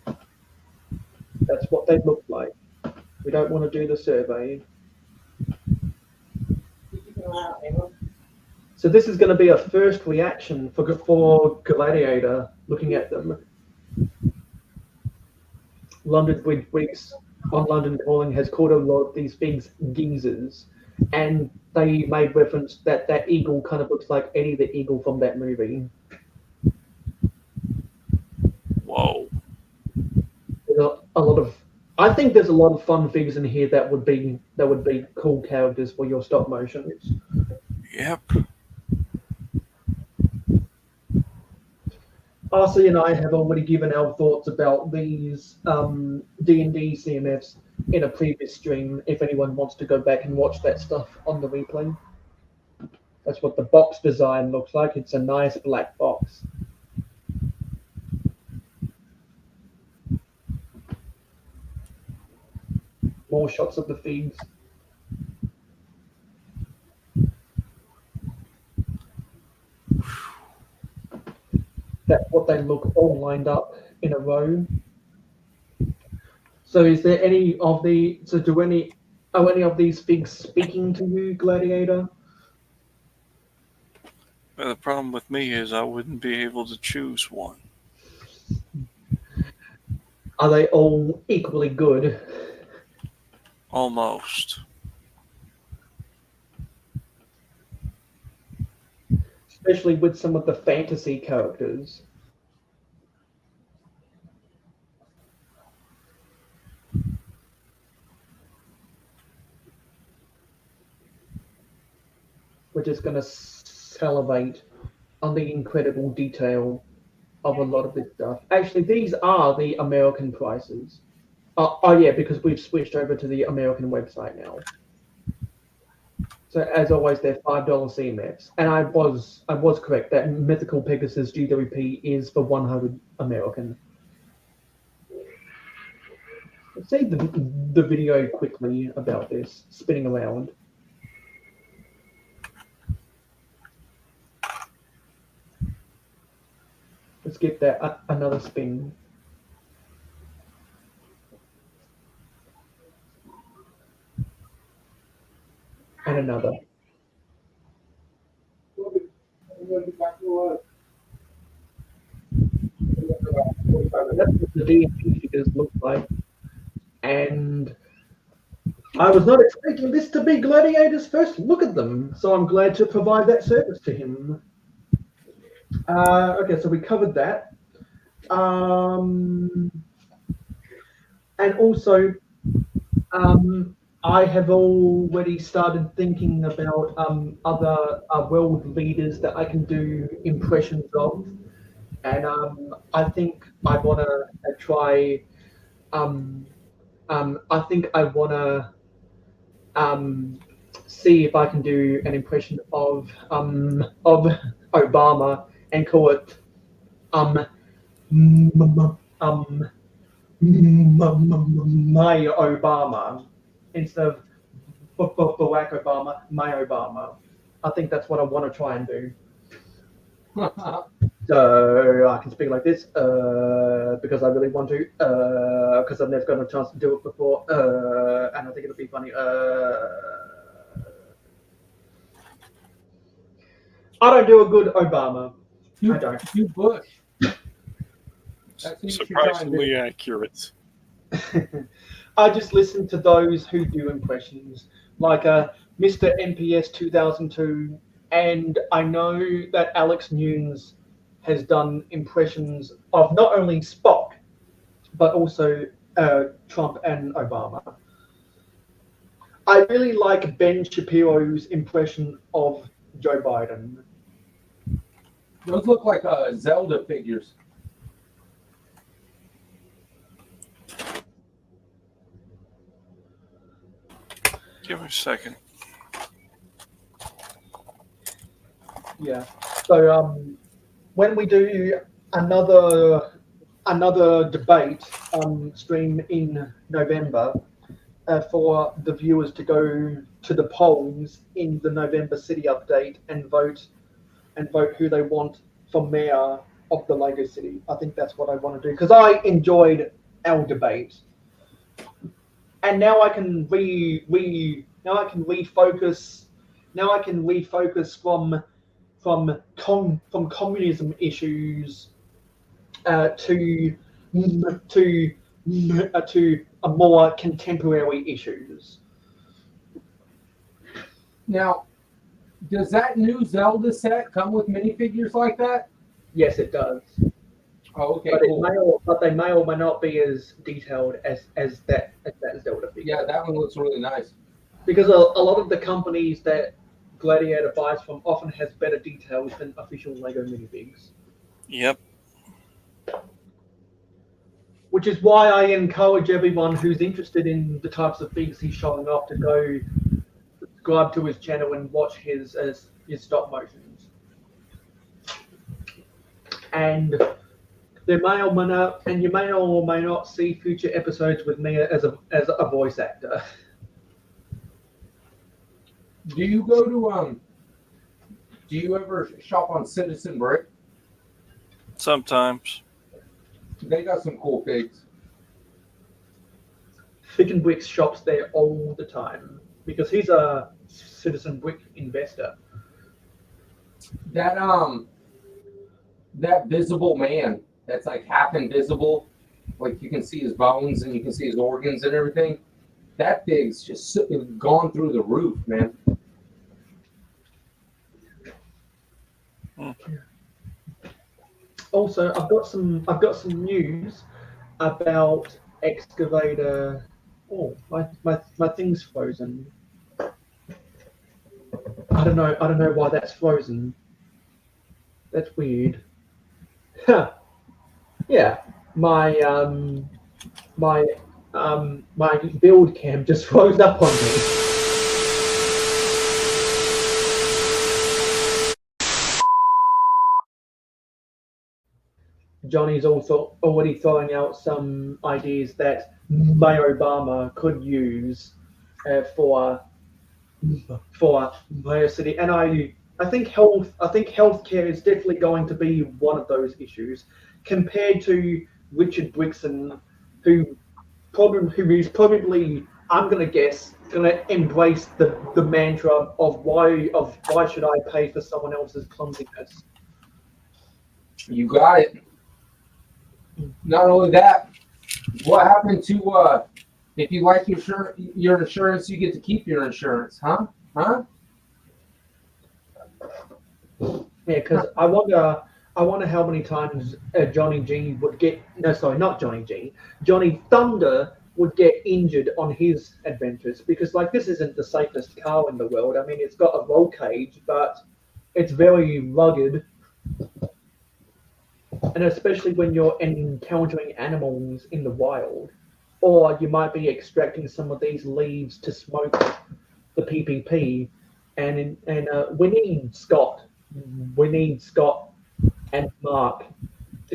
Speaker 1: That's what they look like. We don't want to do the survey. So this is going to be a first reaction for Gladiator looking at them. London Bridge Weeks on London Calling has called a lot of these things geezers, and they made reference that eagle kind of looks like Eddie the Eagle from that movie.
Speaker 5: Whoa.
Speaker 1: There's a lot of, I think there's a lot of fun figures in here that would be cool characters for your stop motions.
Speaker 5: Yep.
Speaker 1: RC and I have already given our thoughts about these D&D CMFs in a previous stream, if anyone wants to go back and watch that stuff on the replay. That's what the box design looks like. It's a nice black box. More shots of the figs. That's what they look all lined up in a row. So is there any of any of these figs speaking to you, Gladiator?
Speaker 5: Well, the problem with me is I wouldn't be able to choose one.
Speaker 1: Are they all equally good?
Speaker 5: Almost.
Speaker 1: Especially with some of the fantasy characters. We're just going to salivate on the incredible detail of a lot of this stuff. Actually, these are the American prices. Oh yeah, because we've switched over to the American website now. So as always, they're $5 CMFs, and I was correct that Mythical Pegasus GWP is for 100 American. Let's see the video quickly about this spinning around. Let's give that another spin. And another. That's what the D&D figures look like. And I was not expecting this to be Gladiator's first look at them, so I'm glad to provide that service to him. Okay, so we covered that. And also, I have already started thinking about other world leaders that I can do impressions of, and I think I want to try. I think I want to see if I can do an impression of Obama and call it my Obama instead of Barack Obama, my Obama. I think that's what I want to try and do. So I can speak like this because I really want to, because I've never gotten a chance to do it before, and I think it'll be funny. I don't do a good Obama. I don't.
Speaker 2: You Bush. That's who you should try and do.
Speaker 5: Surprisingly accurate.
Speaker 1: I just listen to those who do impressions, like Mr. NPS 2002, and I know that Alex Nunes has done impressions of not only Spock, but also Trump and Obama. I really like Ben Shapiro's impression of Joe Biden.
Speaker 2: Those look like Zelda figures.
Speaker 5: Give me a second.
Speaker 1: Yeah. So when we do another debate stream in November for the viewers to go to the polls in the November City Update and vote who they want for mayor of the Lego City. I think that's what I want to do because I enjoyed our debate, and now I can refocus. Now I can refocus from communism issues to a more contemporary issues.
Speaker 2: Now, does that new Zelda set come with minifigures like that?
Speaker 1: Yes, it does.
Speaker 2: Oh, okay,
Speaker 1: But
Speaker 2: cool.
Speaker 1: they may or may not be as detailed as that Zelda figure.
Speaker 2: Yeah, that one looks really nice.
Speaker 1: Because a lot of the companies that Gladiator buys from often has better details than official Lego minifigs.
Speaker 5: Yep.
Speaker 1: Which is why I encourage everyone who's interested in the types of figs he's showing off to go subscribe to his channel and watch his stop motions. And there may or may not, and you may or may not see future episodes with me as a voice actor.
Speaker 2: Do you go to do you ever shop on Citizen Brick?
Speaker 5: Sometimes.
Speaker 2: They got some cool figs.
Speaker 1: Fig and Bricks shops there all the time because he's a Citizen Brick investor.
Speaker 2: That that visible man that's like half invisible, like you can see his bones and you can see his organs and everything. That fig's just gone through the roof, man.
Speaker 1: Also, I've got some news about excavator. Oh, my thing's frozen. I don't know why that's frozen. That's weird. Huh. Yeah, my build cam just froze up on me. Johnny's also already throwing out some ideas that Mayo Obama could use for Mayo City, and I think healthcare is definitely going to be one of those issues compared to Richard Brixton, who is probably, I'm gonna guess, gonna embrace the mantra of why should I pay for someone else's clumsiness.
Speaker 2: You got it. Not only that, what happened to if you like your insurance, you get to keep your insurance, huh?
Speaker 1: Yeah, because I wonder how many times Johnny G would get. No, sorry, not Johnny G. Johnny Thunder would get injured on his adventures because, like, this isn't the safest car in the world. I mean, it's got a roll cage, but it's very rugged. And especially when you're encountering animals in the wild, or you might be extracting some of these leaves to smoke the PPP, and we need Scott and Mark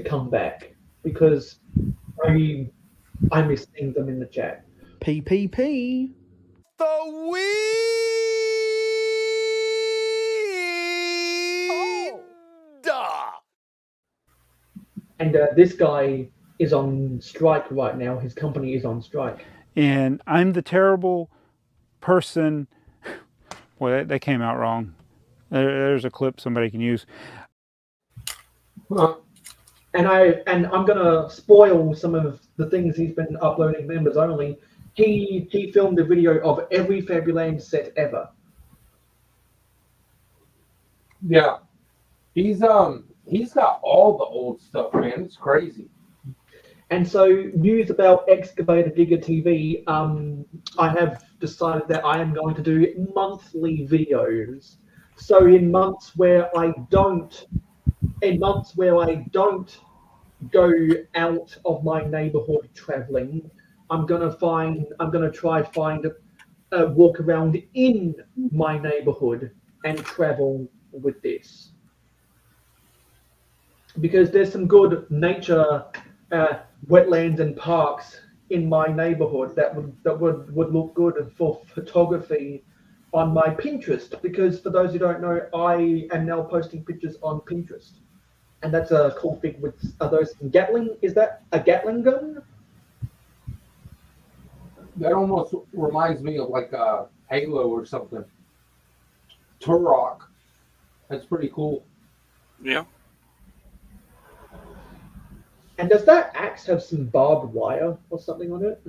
Speaker 1: to come back because I miss seeing them in the chat. PPP.
Speaker 8: The wind.
Speaker 1: And this guy is on strike right now. His company is on strike.
Speaker 11: And I'm the terrible person. Well, that came out wrong. There's a clip somebody can use.
Speaker 1: And I'm gonna spoil some of the things he's been uploading members only. He filmed a video of every Fabuland set ever.
Speaker 2: Yeah, he's got all the old stuff, man. It's crazy.
Speaker 1: And so, news about Excavator Digger TV. I have decided that I am going to do monthly videos. So in months where I don't go out of my neighborhood traveling, I'm gonna try find a walk around in my neighborhood and travel with this. Because there's some good nature, wetlands and parks in my neighborhood that would look good for photography on my Pinterest. Because for those who don't know, I am now posting pictures on Pinterest, and that's a cool thing. With are those Gatling? Is that a Gatling gun?
Speaker 2: That almost reminds me of like a Halo or something. Turok. That's pretty cool.
Speaker 5: Yeah.
Speaker 1: And does that axe have some barbed wire or something on it?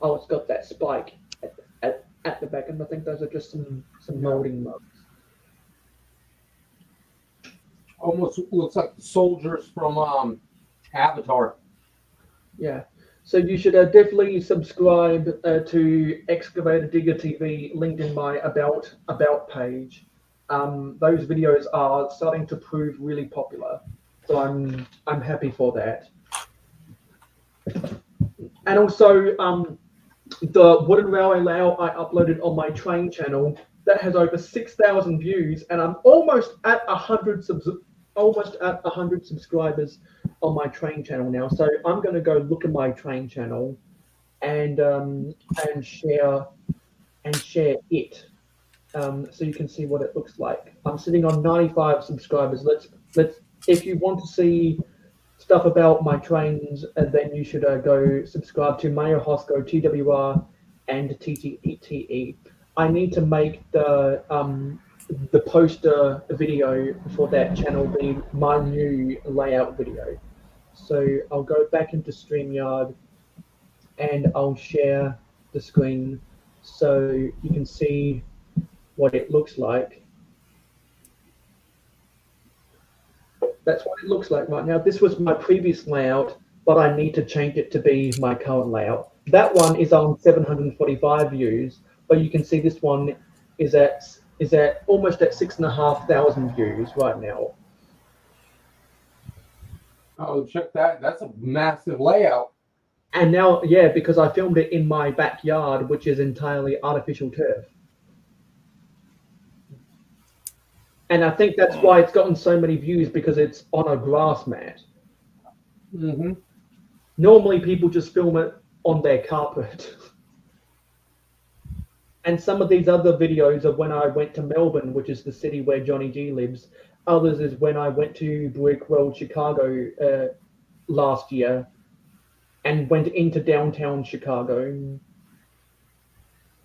Speaker 1: Oh, it's got that spike at the back, and I think those are just some molding mugs.
Speaker 2: Almost looks like the soldiers from Avatar.
Speaker 1: Yeah. So you should definitely subscribe to Excavator Digger TV, linked in my about page. Those videos are starting to prove really popular, so I'm happy for that. And also, the wooden railway layout I uploaded on my train channel that has over 6,000 views, and I'm almost at 100 subscribers on my train channel now. So I'm going to go look at my train channel and share it. So you can see what it looks like. I'm sitting on 95 subscribers. Let's if you want to see stuff about my trains, then you should go subscribe to Mayo Hosko, TWR, and TTE. I need to make the poster video for that channel be my new layout video. So I'll go back into StreamYard and I'll share the screen so you can see what it looks like. That's what it looks like right now. This was my previous layout, but I need to change it to be my current layout. That one is on 745 views, but you can see this one is at almost at 6,500 views right now.
Speaker 2: Oh, check that. That's a massive layout.
Speaker 1: And now, yeah, because I filmed it in my backyard, which is entirely artificial turf. And I think that's why it's gotten so many views, because it's on a grass mat.
Speaker 2: Mm-hmm.
Speaker 1: Normally people just film it on their carpet. And some of these other videos are when I went to Melbourne, which is the city where Johnny G lives. Others is when I went to Brick World Chicago last year and went into downtown Chicago.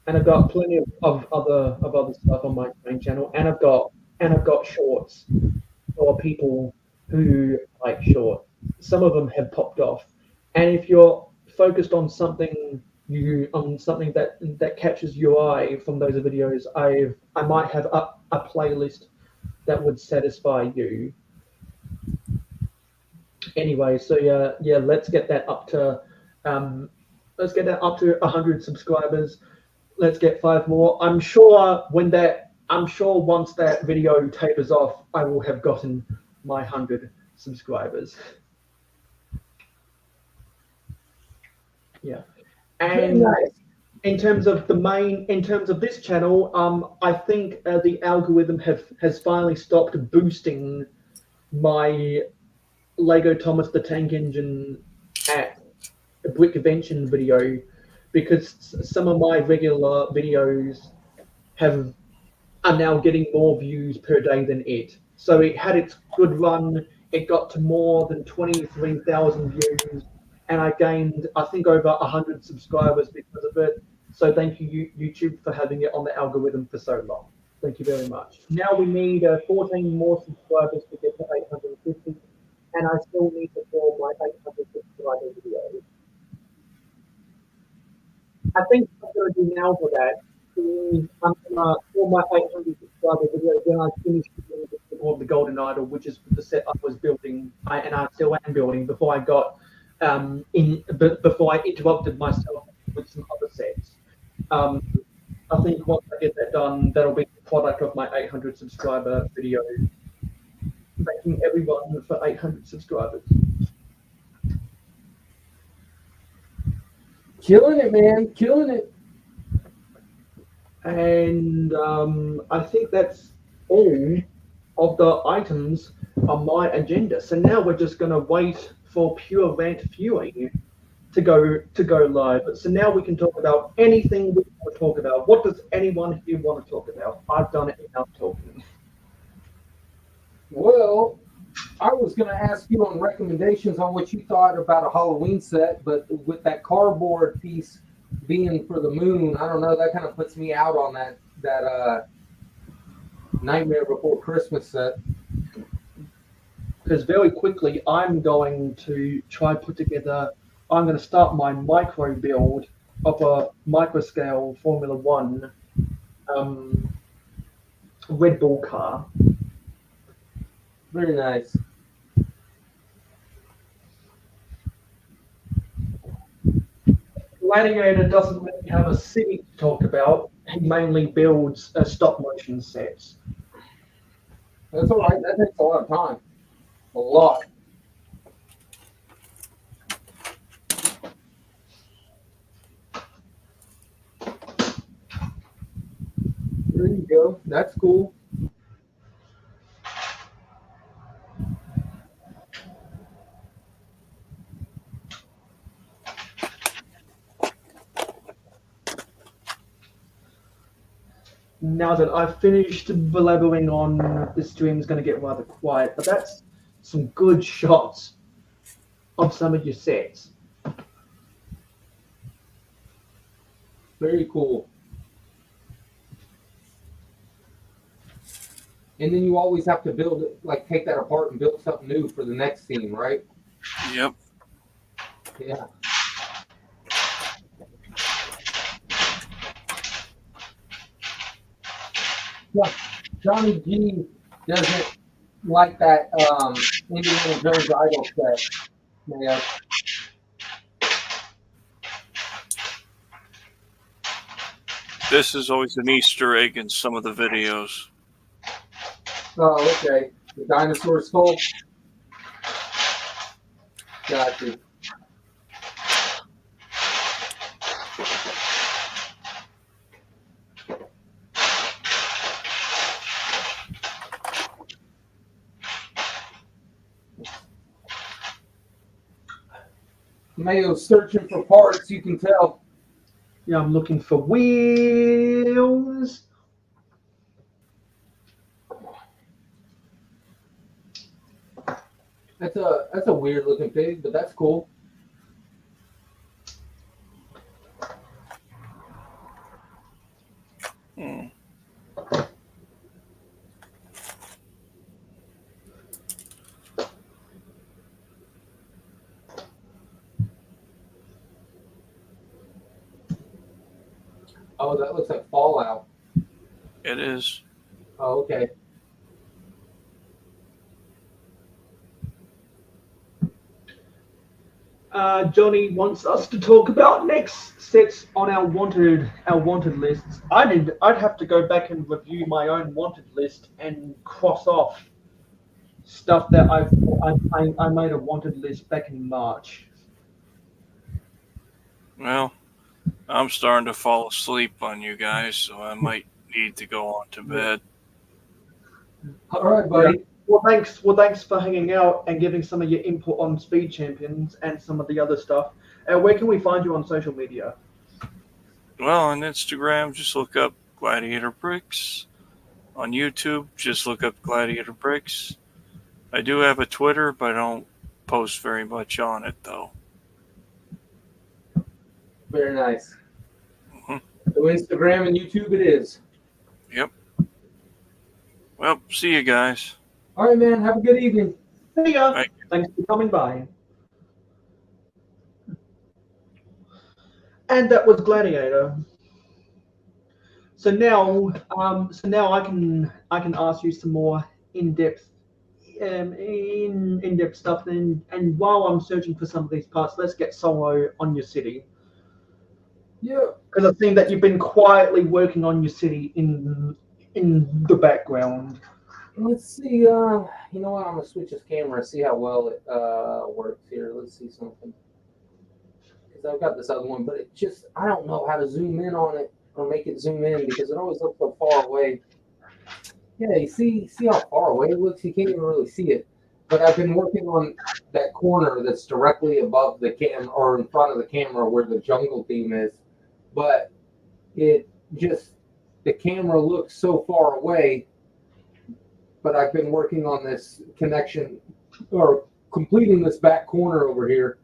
Speaker 1: And I've got plenty of other stuff on my main channel, and I've got shorts for people who like short. Some of them have popped off, and if you're focused on something that catches your eye from those videos, I might have a playlist that would satisfy you. Anyway, so yeah, let's get that up to 100 subscribers. Let's get 5 more. I'm sure once that video tapers off, I will have gotten my 100 subscribers. Yeah. And in terms of this channel, I think the algorithm has finally stopped boosting my Lego Thomas the Tank Engine at Brick Convention video, because some of my regular videos are now getting more views per day than it. So it had its good run. It got to more than 23,000 views, and I gained, I think, over 100 subscribers because of it. So thank you, YouTube, for having it on the algorithm for so long. Thank you very much. Now we need 14 more subscribers to get to 850, and I still need to film my 800 subscriber video. I think what I'm going to do now for that is I'm going to film my 800 subscriber video when I finish the Golden Idol, which is the set I was building, and I still am building, before I got before I interrupted myself with some other sets. I think once I get that done, that'll be the product of my 800 subscriber video. Thanking everyone for 800 subscribers.
Speaker 2: Killing it, man. Killing it.
Speaker 1: And I think that's all of the items on my agenda. So now we're just going to wait for Pure Rant Viewing to go live. So now we can talk about anything we want to talk about. What does anyone here want to talk about? I've done it enough talking.
Speaker 2: Well, I was going to ask you on recommendations on what you thought about a Halloween set, but with that cardboard piece being for the moon, I don't know, that kind of puts me out on that Nightmare Before Christmas set.
Speaker 1: Because very quickly, I'm going to try put together, I'm going to start my micro build of a micro scale Formula One Red Bull car.
Speaker 2: Very nice.
Speaker 1: Gladiator doesn't really have a city to talk about. He mainly builds stop motion sets.
Speaker 2: That's all right. That takes a lot of time. A lot. There you go. That's cool.
Speaker 1: Now that I've finished blabbering on, the stream's going to get rather quiet, but that's some good shots of some of your sets.
Speaker 2: Very cool. And then you always have to build it, like take that apart and build something new for the next scene, right?
Speaker 5: Yep.
Speaker 2: Yeah. Yeah. Johnny G doesn't like that Indiana Jones idol set. Yeah.
Speaker 5: This is always an Easter egg in some of the videos.
Speaker 2: Oh, okay. The dinosaur skull. Gotcha. Mayo's searching for parts, you can tell.
Speaker 1: Yeah, I'm looking for wheels.
Speaker 2: That's a weird looking pig, but that's cool. Oh, that looks like Fallout.
Speaker 5: It is.
Speaker 2: Oh, okay.
Speaker 1: Johnny wants us to talk about next sets on our wanted lists. I'd have to go back and review my own wanted list and cross off stuff that I made a wanted list back in March.
Speaker 5: Well, I'm starting to fall asleep on you guys, so I might need to go on to bed.
Speaker 2: All right, buddy.
Speaker 1: Well, thanks for hanging out and giving some of your input on Speed Champions and some of the other stuff. Where can we find you on social media?
Speaker 5: Well, on Instagram, just look up Gladiator Bricks. On YouTube, just look up Gladiator Bricks. I do have a Twitter, but I don't post very much on it, though.
Speaker 2: Very nice. So Instagram and YouTube it is.
Speaker 5: Yep. Well, see you guys.
Speaker 2: All right, man. Have a good evening.
Speaker 1: See ya.
Speaker 5: Bye.
Speaker 1: Thanks for coming by. And that was Gladiator. So now I can ask you some more in-depth stuff. And while I'm searching for some of these parts, let's get Solo on your city.
Speaker 2: Yeah.
Speaker 1: Because I've seen that you've been quietly working on your city in the background.
Speaker 2: Let's see. You know what? I'm gonna switch this camera and see how well it works here. Let's see something. Because I've got this other one, but it just I don't know how to zoom in on it or make it zoom in because it always looks so far away. Yeah, you see how far away it looks. You can't even really see it. But I've been working on that corner that's directly above the cam or in front of the camera where the jungle theme is. But it just the camera looks so far away. But I've been working on this connection or completing this back corner over here,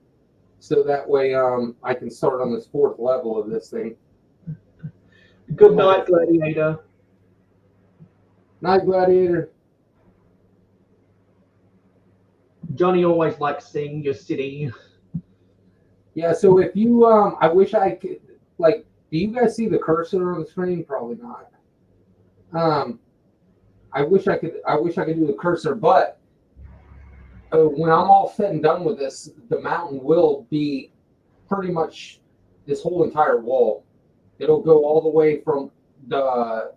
Speaker 2: so that way I can start on this 4th level of this thing.
Speaker 1: Good night, Gladiator.
Speaker 2: Night, Gladiator.
Speaker 1: Johnny always likes seeing your city.
Speaker 2: Yeah, so if you I wish I could do you guys see the cursor on the screen? Probably not. I wish I could do the cursor, but when I'm all said and done with this, the mountain will be pretty much this whole entire wall. It'll go all the way from the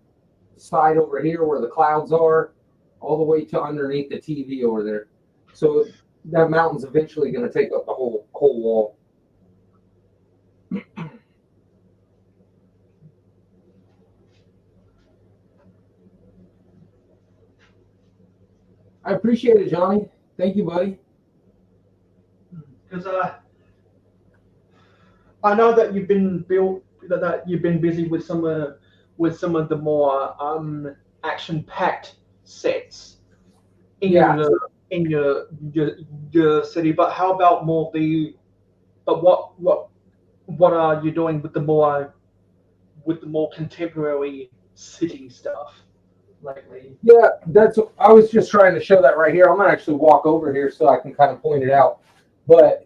Speaker 2: side over here where the clouds are, all the way to underneath the TV over there. So that mountain's eventually going to take up the whole wall. I appreciate it, Johnny. Thank you, buddy.
Speaker 1: Because I know that you've been busy with some of the more action-packed sets in your city. But how about more what are you doing with the more contemporary city stuff lately?
Speaker 2: Yeah, I was just trying to show that right here. I'm gonna actually walk over here so I can kind of point it out. But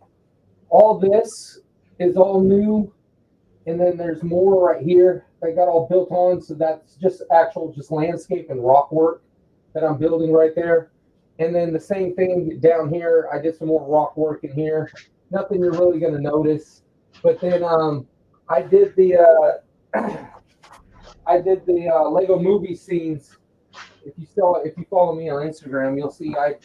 Speaker 2: all this is all new, and then there's more right here that got all built on. So that's just landscape and rock work that I'm building right there. And then the same thing down here. I did some more rock work in here. Nothing you're really gonna notice. But then I did the Lego movie scenes. If you follow me on Instagram, you'll see I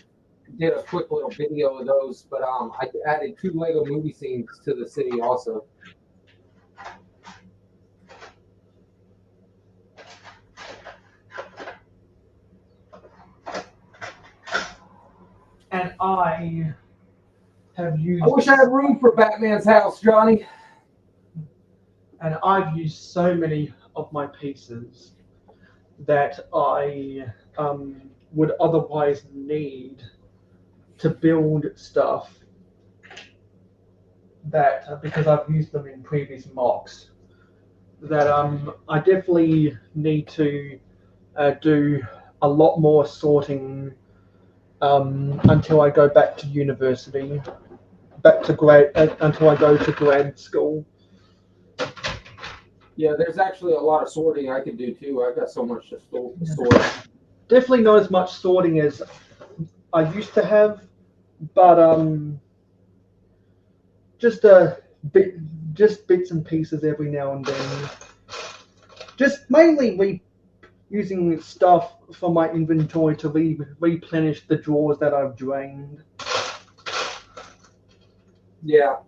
Speaker 2: did a quick little video of those. But I added 2 Lego movie scenes to the city also.
Speaker 1: And I have used.
Speaker 2: I wish I had room for Batman's house, Johnny.
Speaker 1: And I've used so many of my pieces that I would otherwise need to build stuff that because I've used them in previous mocks that I definitely need to do a lot more sorting until I go back to university, until I go to grad school.
Speaker 2: Yeah, there's actually a lot of sorting I could do too. I've got so much to sort.
Speaker 1: Definitely not as much sorting as I used to have, but just bits and pieces every now and then. Just mainly using stuff from my inventory to replenish the drawers that I've drained.
Speaker 2: Yeah.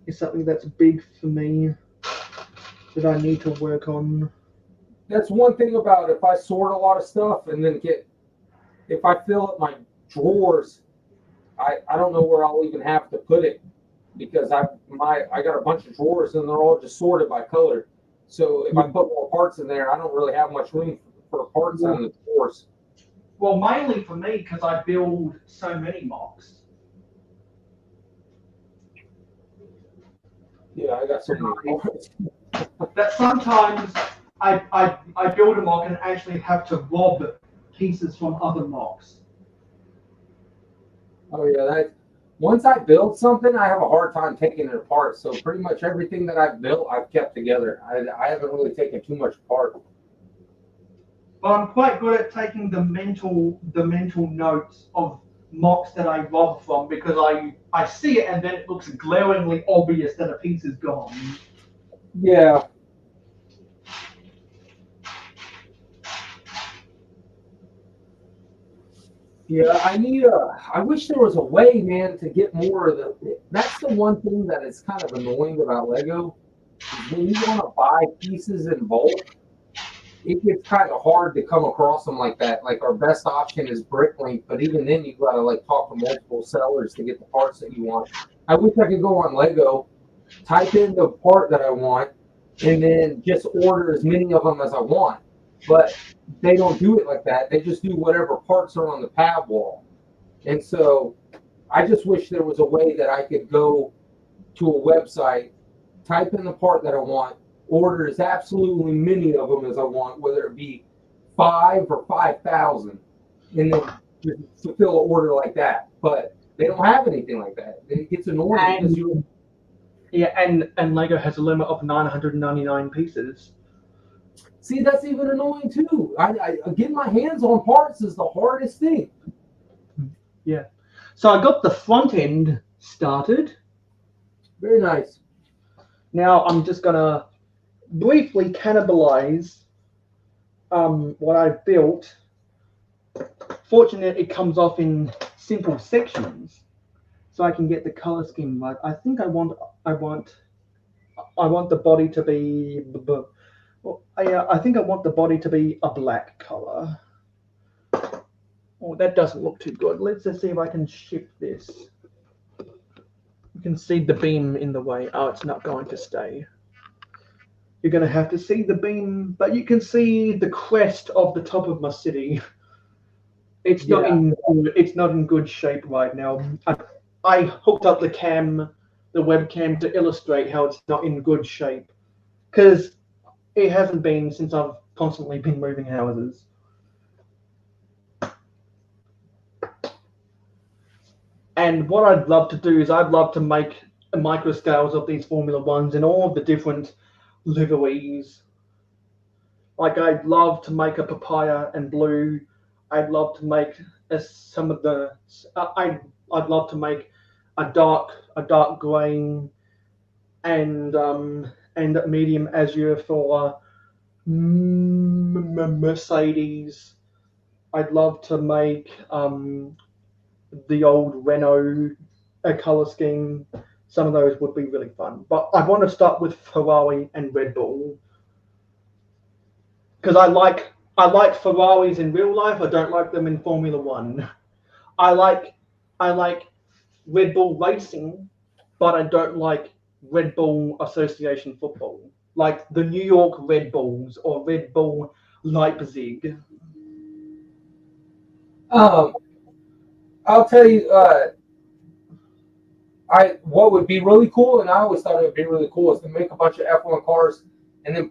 Speaker 12: is something that's big for me that I need to work on.
Speaker 2: That's one thing about if I sort a lot of stuff and then if I fill up my drawers, I don't know where I'll even have to put it because I got a bunch of drawers and they're all just sorted by color. So if I put more parts in there, I don't really have much room for parts in the drawers.
Speaker 12: Well, mainly for me because I build so many mocks.
Speaker 2: Yeah, I got so many parts.
Speaker 12: That sometimes I build a mock and actually have to rob pieces from other mocks.
Speaker 2: Oh yeah, once I build something, I have a hard time taking it apart. So pretty much everything that I've built, I've kept together. I haven't really taken too much apart.
Speaker 12: But I'm quite good at taking the mental notes of mocks that I rob from because I see it and then it looks glaringly obvious that a piece is gone.
Speaker 2: Yeah. Yeah, I wish there was a way, man, to get more of that's the one thing that is kind of annoying about Lego. Is when you want to buy pieces in bulk, it gets kind of hard to come across them like that. Like our best option is Bricklink, but even then you gotta like talk to multiple sellers to get the parts that you want. I wish I could go on Lego, type in the part that I want, and then just order as many of them as I want. But they don't do it like that. They just do whatever parts are on the pad wall. And so I just wish there was a way that I could go to a website, type in the part that I want, order as absolutely many of them as I want, whether it be 5 or 5,000, and then just fulfill an order like that. But they don't have anything like that. It gets annoying because you.
Speaker 12: Yeah, and Lego has a limit of 999 pieces.
Speaker 2: See, that's even annoying too. I getting my hands on parts is the hardest thing.
Speaker 12: Yeah. So I got the front end started.
Speaker 2: Very nice.
Speaker 12: Now I'm just gonna briefly cannibalize what I've built. Fortunately, it comes off in simple sections, so I can get the color scheme right. I think I want the body to be. I think I want the body to be a black color. Oh, that doesn't look too good. Let's just see if I can shift this. You can see the beam in the way. Oh, it's not going to stay. You're going to have to see the beam, but you can see the crest of the top of my city. It's not in good shape right now. I hooked up the webcam to illustrate how it's not in good shape, because it hasn't been since I've constantly been moving houses. And what I'd love to do is I'd love to make micro scales of these Formula Ones and all of the different liveries. Like I'd love to make a papaya and blue. I'd love to make some of the. I'd love to make a dark grey and medium azure for Mercedes. I'd love to make the old Renault color scheme. Some of those would be really fun. But I want to start with Ferrari and Red Bull, because I like Ferraris in real life. I don't like them in Formula One. I like Red Bull racing, but I don't like Red Bull Association football, like the New York Red Bulls or Red Bull Leipzig.
Speaker 2: I'll tell you, what would be really cool, and I always thought it would be really cool, is to make a bunch of F1 cars and then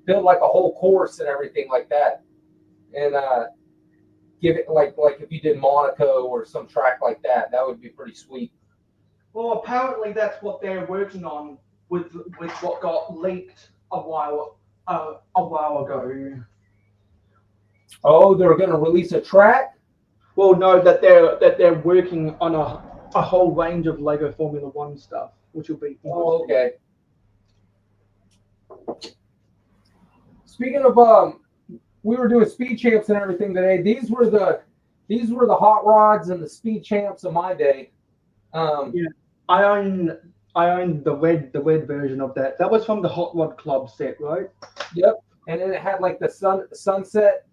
Speaker 2: build like a whole course and everything like that, and give it like if you did Monaco or some track like that, that would be pretty sweet.
Speaker 12: Well, apparently that's what they're working on with what got leaked a while ago.
Speaker 2: Oh, they're going to release a track?
Speaker 12: Well, no, that they're working on a whole range of Lego Formula One stuff, which will be.
Speaker 2: Oh, okay. Speaking of, we were doing speed champs and everything today. These were the hot rods and the speed champs of my day.
Speaker 12: Yeah, I I own the red version of that. That was from the Hot Rod Club set, right?
Speaker 2: Yep. And then it had like the sunset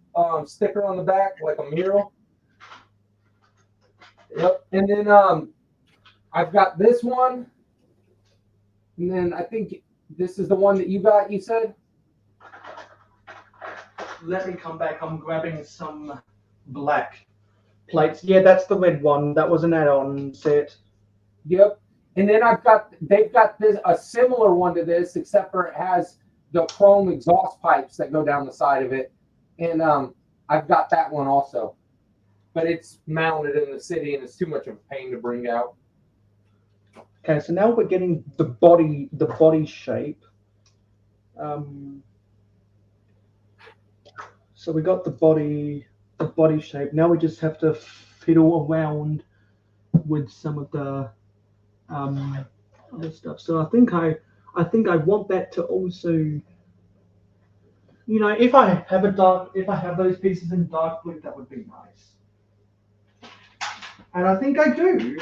Speaker 2: sticker on the back, like a mural. Yep. And then I've got this one. And then I think this is the one that you got, you said?
Speaker 12: Let me come back. I'm grabbing some black plates. Yeah, that's the red one. That was an add-on set.
Speaker 2: Yep. And then they've got a similar one to this, except for it has the chrome exhaust pipes that go down the side of it. And I've got that one also. But it's mounted in the city and it's too much of a pain to bring out.
Speaker 12: Okay, so now we're getting the body shape. So we got the body shape. Now we just have to fiddle around with some of the other stuff. So I think I want that to also, you know, if I have those pieces in dark blue, that would be nice. And I think I do.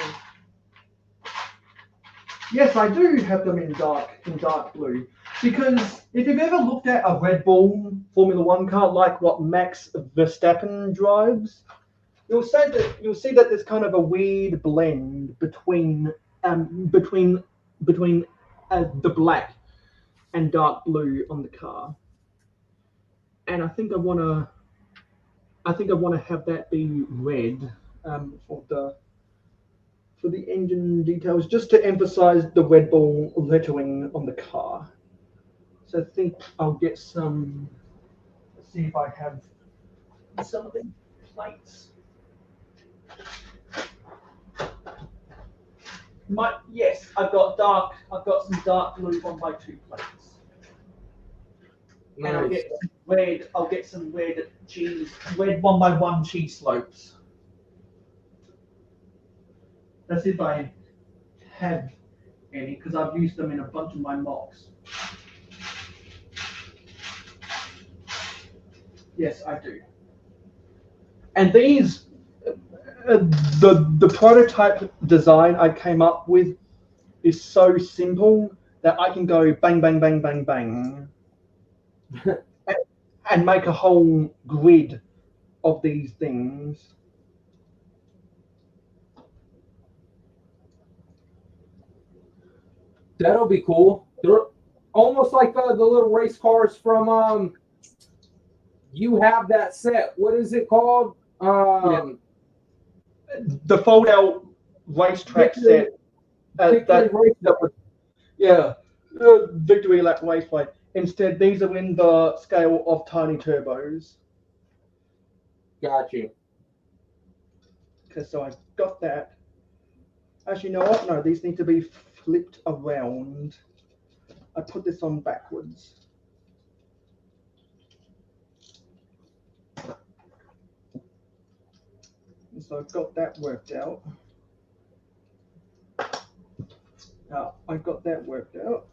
Speaker 12: Yes, I do have them in dark blue. Because if you've ever looked at a Red Bull Formula One car like what Max Verstappen drives, you'll see that there's kind of a weird blend between the black and dark blue on the car. And I think I wanna have that be red for the engine details, just to emphasize the Red Bull lettering on the car. So I think I'll get some. Let's see if I have some of the plates. Yes, I've got some dark blue 1x2 plates.
Speaker 2: Nice.
Speaker 12: And I'll get some red 1x1 cheese slopes. That's if I have any, because I've used them in a bunch of my mocks. Yes, I do. And these, the prototype design I came up with is so simple that I can go bang, bang, bang, bang, bang, and make a whole grid of these things.
Speaker 2: That'll be cool. They're almost like the little race cars from you have that set. What is it called?
Speaker 12: The fold-out racetrack set. Victory Lap Raceway. Instead, these are in the scale of tiny turbos.
Speaker 2: Got you.
Speaker 12: Okay, so I've got that. Actually, you know what? No, these need to be flipped around. I put this on backwards. So I've got that worked out. Now I've got that worked out.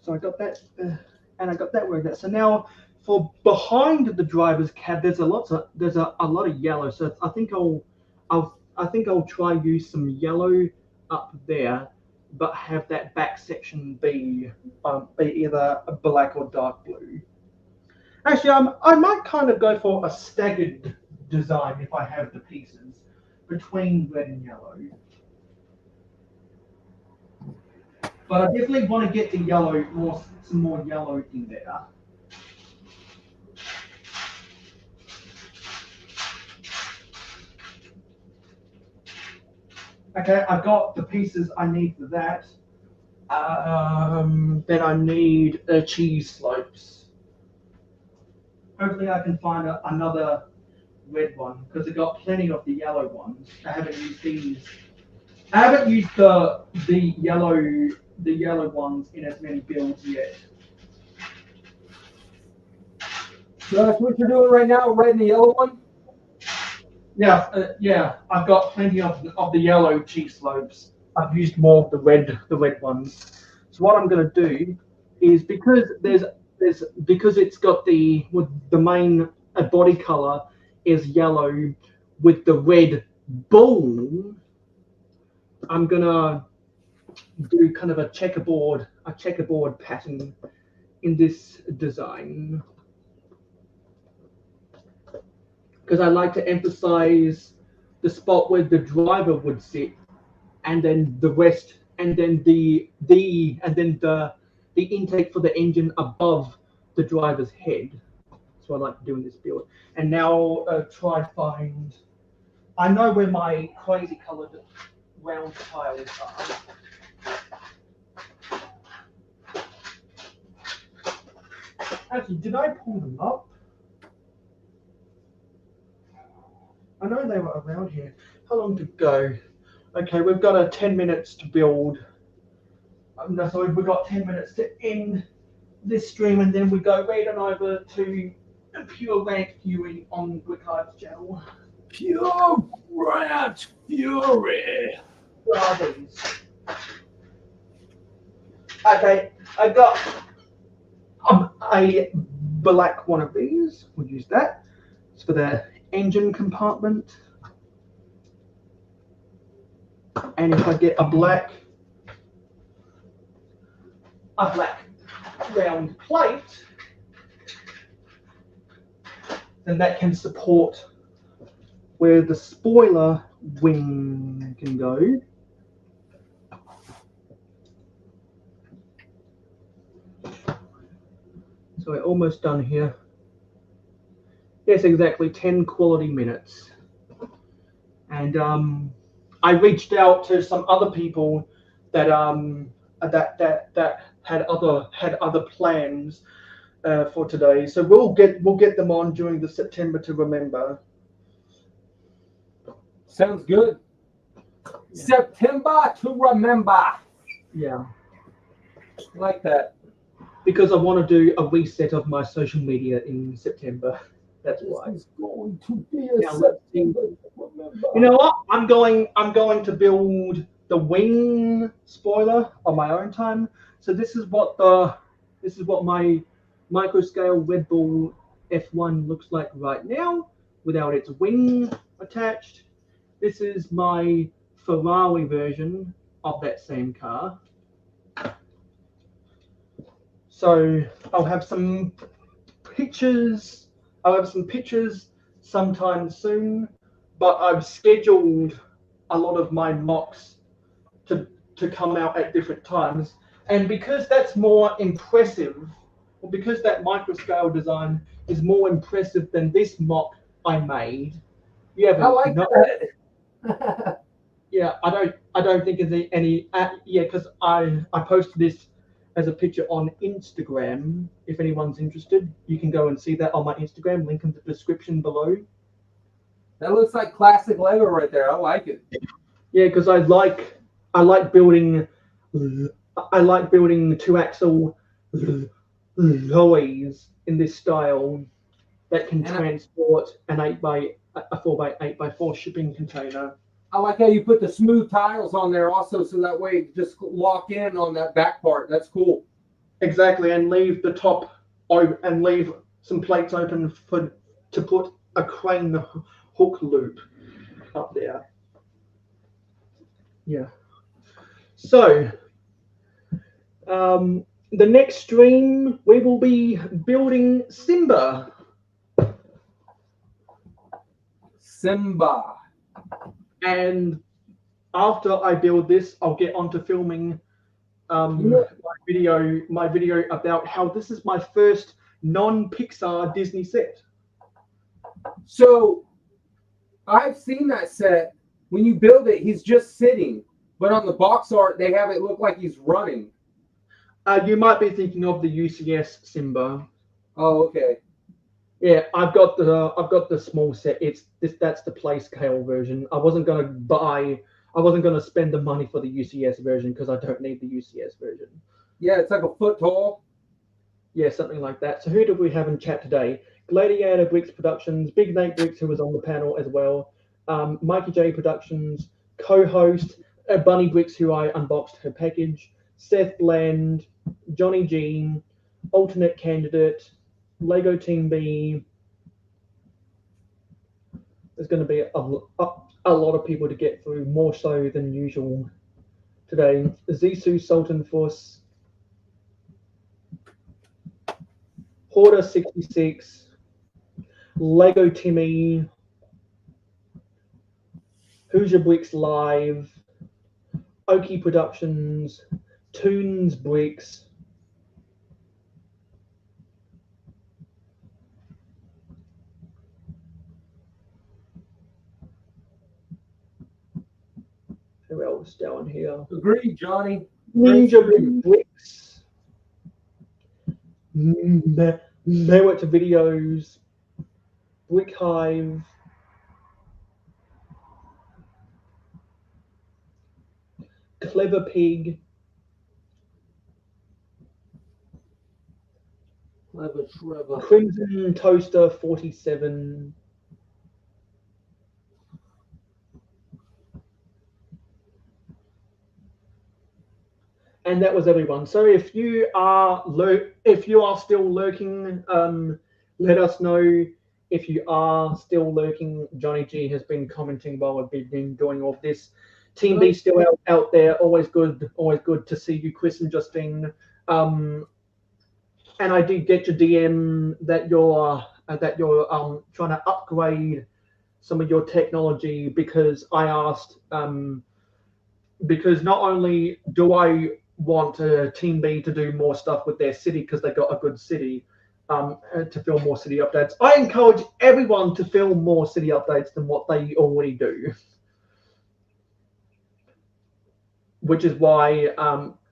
Speaker 12: So I got that, and I got that worked out. So now, for behind the driver's cab, there's a lot of yellow. So I think I'll try use some yellow up there, but have that back section be either black or dark blue. Actually, I might kind of go for a staggered design if I have the pieces between red and yellow. But I definitely want to get the yellow, some more yellow in there. Okay, I've got the pieces I need for that. Then I need cheese slopes. Hopefully I can find another red one, because I've got plenty of the yellow ones. I haven't used these. I haven't used the yellow ones in as many builds yet.
Speaker 2: So that's what you're doing right now, red and the yellow one?
Speaker 12: Yeah, I've got plenty of the yellow cheese slopes. I've used more of the red ones. So what I'm going to do is, because it's got the main body color is yellow with the red ball, I'm gonna do kind of a checkerboard pattern in this design, because I like to emphasize the spot where the driver would sit, and then the rest, and then the intake for the engine above the driver's head. That's what I like to do in this build. And now try find. I know where my crazy coloured round tiles are. Actually, did I pull them up? I know they were around here. How long to go? Okay, we've got 10 minutes to build. No, sorry, we've got 10 minutes to end this stream, and then we go right on over to pure rank viewing on Glickard's channel.
Speaker 4: Pure Rat Fury.
Speaker 12: Brothers. Okay, I got a black one of these. We'll use that. It's for the engine compartment. And if I get a black round plate, then that can support where the spoiler wing can go. So we're almost done here. Yes, exactly 10 quality minutes. And I reached out to some other people that had other plans for today. So we'll get them on during the September to Remember.
Speaker 2: Sounds good. Yeah. September to Remember.
Speaker 12: Yeah.
Speaker 2: Like that.
Speaker 12: Because I want to do a reset of my social media in September. That's why.
Speaker 2: It's going to be a September to Remember.
Speaker 12: You know what? I'm going to build the wing spoiler on my own time. So this is what my microscale Red Bull F1 looks like right now, without its wing attached. This is my Ferrari version of that same car. So I'll have some pictures. I'll have some pictures sometime soon, but I've scheduled a lot of my mocks to come out at different times. And because that's more impressive, or because that microscale design is more impressive than this mock I made,
Speaker 2: I like that.
Speaker 12: Yeah, I don't think there's any. Yeah, because I posted this as a picture on Instagram. If anyone's interested, you can go and see that on my Instagram. Link in the description below.
Speaker 2: That looks like classic Lego right there. I like it.
Speaker 12: Yeah, because I like building 2-axle lorries in this style that can transport a 4x8x4 shipping container.
Speaker 2: I like how you put the smooth tiles on there also, so that way it just lock in on that back part. That's cool.
Speaker 12: Exactly, and leave the top and leave some plates open to put a crane hook loop up there. Yeah. So, the next stream we will be building Simba. And after I build this, I'll get onto filming my video about how this is my first non-Pixar Disney set.
Speaker 2: So I've seen that set. When you build it, he's just sitting, but on the box art, they have it look like he's running.
Speaker 12: You might be thinking of the UCS Simba.
Speaker 2: Oh, okay.
Speaker 12: Yeah, I've got the small set. That's the play scale version. I wasn't gonna spend the money for the UCS version because I don't need the UCS version.
Speaker 2: Yeah, it's like a foot tall.
Speaker 12: Yeah, something like that. So who do we have in chat today? Gladiator Bricks Productions, Big Nate Bricks, who was on the panel as well. Mikey J Productions, co-host Bunny Bricks, who I unboxed her package. Seth Bland, Johnny Jean, alternate candidate. Lego Team B. there's going to be a lot of people to get through, more so than usual today. Zissou Sultan Force, Hoarder 66, Lego Timmy, Hoosier Bricks Live, Oki Productions, Toons Bricks, who else down here?
Speaker 2: Agreed, Johnny.
Speaker 12: Ninja Bricks, Merit Videos, Brick Hive, Clever Pig,
Speaker 2: Clever Trevor.
Speaker 12: Crimson Toaster 47, and that was everyone. So if you are still lurking, let us know. If you are still lurking, Johnny G has been commenting while we've been doing all of this. Team B still out there. Always good to see you, Chris and Justine. And I did get your DM that you're trying to upgrade some of your technology, because I asked because not only do I want Team B to do more stuff with their city because they got a good city, to film more city updates. I encourage everyone to film more city updates than what they already do, which is why,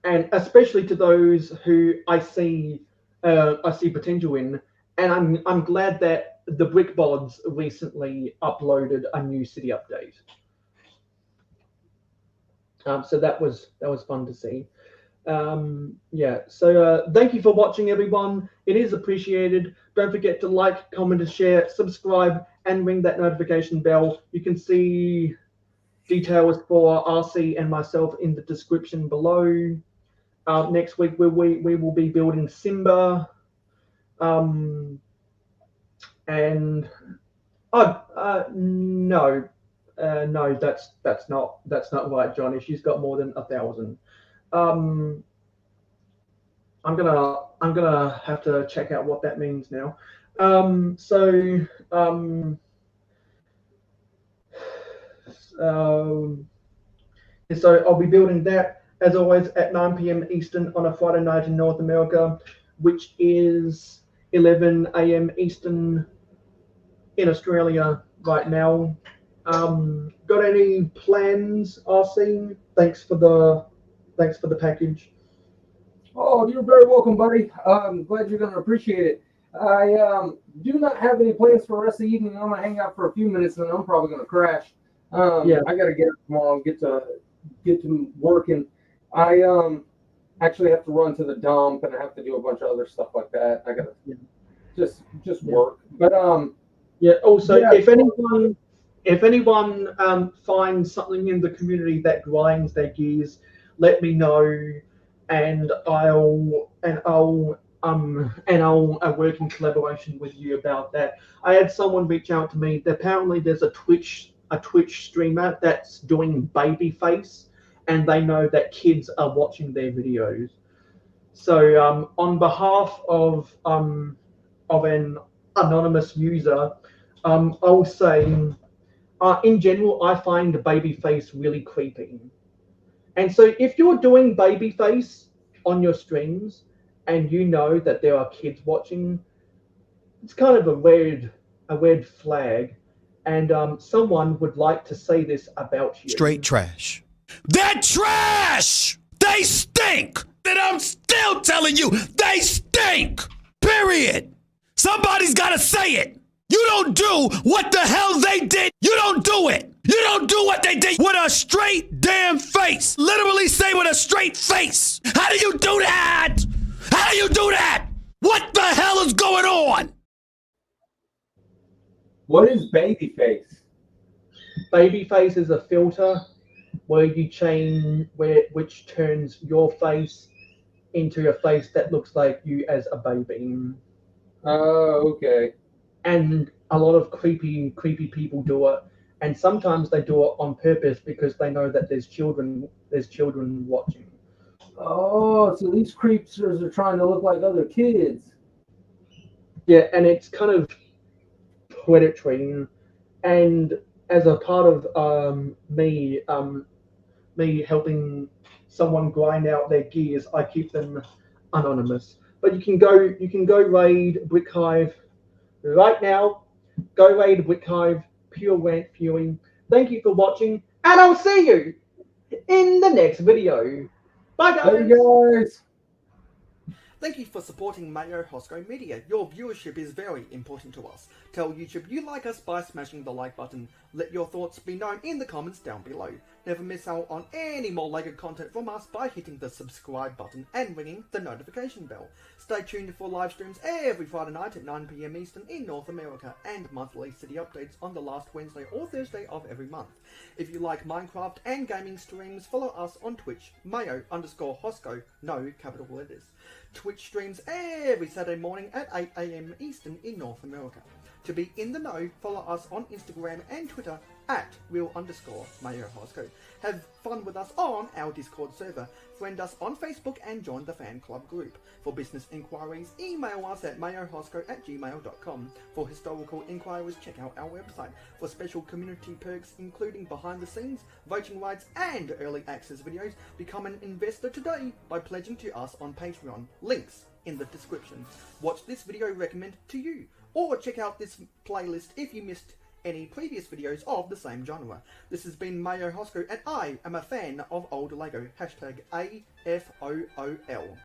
Speaker 12: and especially to those who I see potential in. And I'm glad that the BrickBods recently uploaded a new city update. So that was fun to see. Yeah, so thank you for watching, everyone. It is appreciated. Don't forget to like, comment, share, subscribe, and ring that notification bell. You can see details for RC and myself in the description below. Next week we will be building Simba, and no, that's not right, Johnny. She's got more than 1,000. I'm gonna have to check out what that means now. So I'll be building that, as always, at 9 p.m. Eastern on a Friday night in North America, which is 11 a.m. Eastern in Australia right now. Got any plans, RC? Thanks for the package.
Speaker 2: Oh, you're very welcome, buddy. I'm glad you're going to appreciate it. I do not have any plans for the rest of the evening. I'm going to hang out for a few minutes, and I'm probably going to crash.
Speaker 12: Yeah.
Speaker 2: I got to get up tomorrow and get to working. I actually have to run to the dump, and I have to do a bunch of other stuff like that. I got to just work. But
Speaker 12: yeah. Also,
Speaker 2: yeah.
Speaker 12: if anyone finds something in the community that grinds their gears, let me know, and I'll work in collaboration with you about that. I had someone reach out to me. Apparently, there's a Twitch streamer that's doing babyface, and they know that kids are watching their videos. So on behalf of an anonymous user, I'll say, in general, I find babyface really creepy. And so if you're doing babyface on your streams and you know that there are kids watching, it's kind of a weird flag. And someone would like to say this about you.
Speaker 8: Straight trash. They're trash! They stink! And I'm still telling you, they stink! Period! Somebody's gotta say it! You don't do what the hell they did! You don't do it! You don't do what they did with a straight damn face! Literally say with a straight face! How do you do that? How do you do that? What the hell is going on?
Speaker 2: what is babyface?
Speaker 12: Babyface is a filter where you change which turns your face into a face that looks like you as a baby.
Speaker 2: Oh, okay.
Speaker 12: And a lot of creepy people do it, and sometimes they do it on purpose because they know that there's children watching.
Speaker 2: Oh, so these creepsters are trying to look like other kids.
Speaker 12: Yeah, and it's kind of poetry, and as a part of me helping someone grind out their gears, I keep them anonymous. But you can go raid Brick Hive right now. Go raid Brick Hive, pure rant fueling. Thank you for watching, and I'll see you in the next video. Bye guys.
Speaker 2: Hey guys.
Speaker 1: Thank you for supporting Mayo Hosko Media. Your viewership is very important to us. Tell YouTube you like us by smashing the like button. Let your thoughts be known in the comments down below. Never miss out on any more LEGO content from us by hitting the subscribe button and ringing the notification bell. Stay tuned for live streams every Friday night at 9 PM Eastern in North America and monthly city updates on the last Wednesday or Thursday of every month. If you like Minecraft and gaming streams, follow us on Twitch, Mayo_Hosko, no capital letters. Twitch streams every Saturday morning at 8 AM Eastern in North America. To be in the know, follow us on Instagram and Twitter at real_mayohosko. Have fun with us on our Discord server. Friend us on Facebook and join the fan club group. For business inquiries, email us at mayohosko@gmail.com. For historical inquiries, check out our website. For special community perks, including behind the scenes, voting rights, and early access videos, become an investor today by pledging to us on Patreon. Links in the description. Watch this video recommended to you, or check out this playlist if you missed any previous videos of the same genre. This has been Mayo Hosko, and I am a fan of old LEGO. #AFOOL.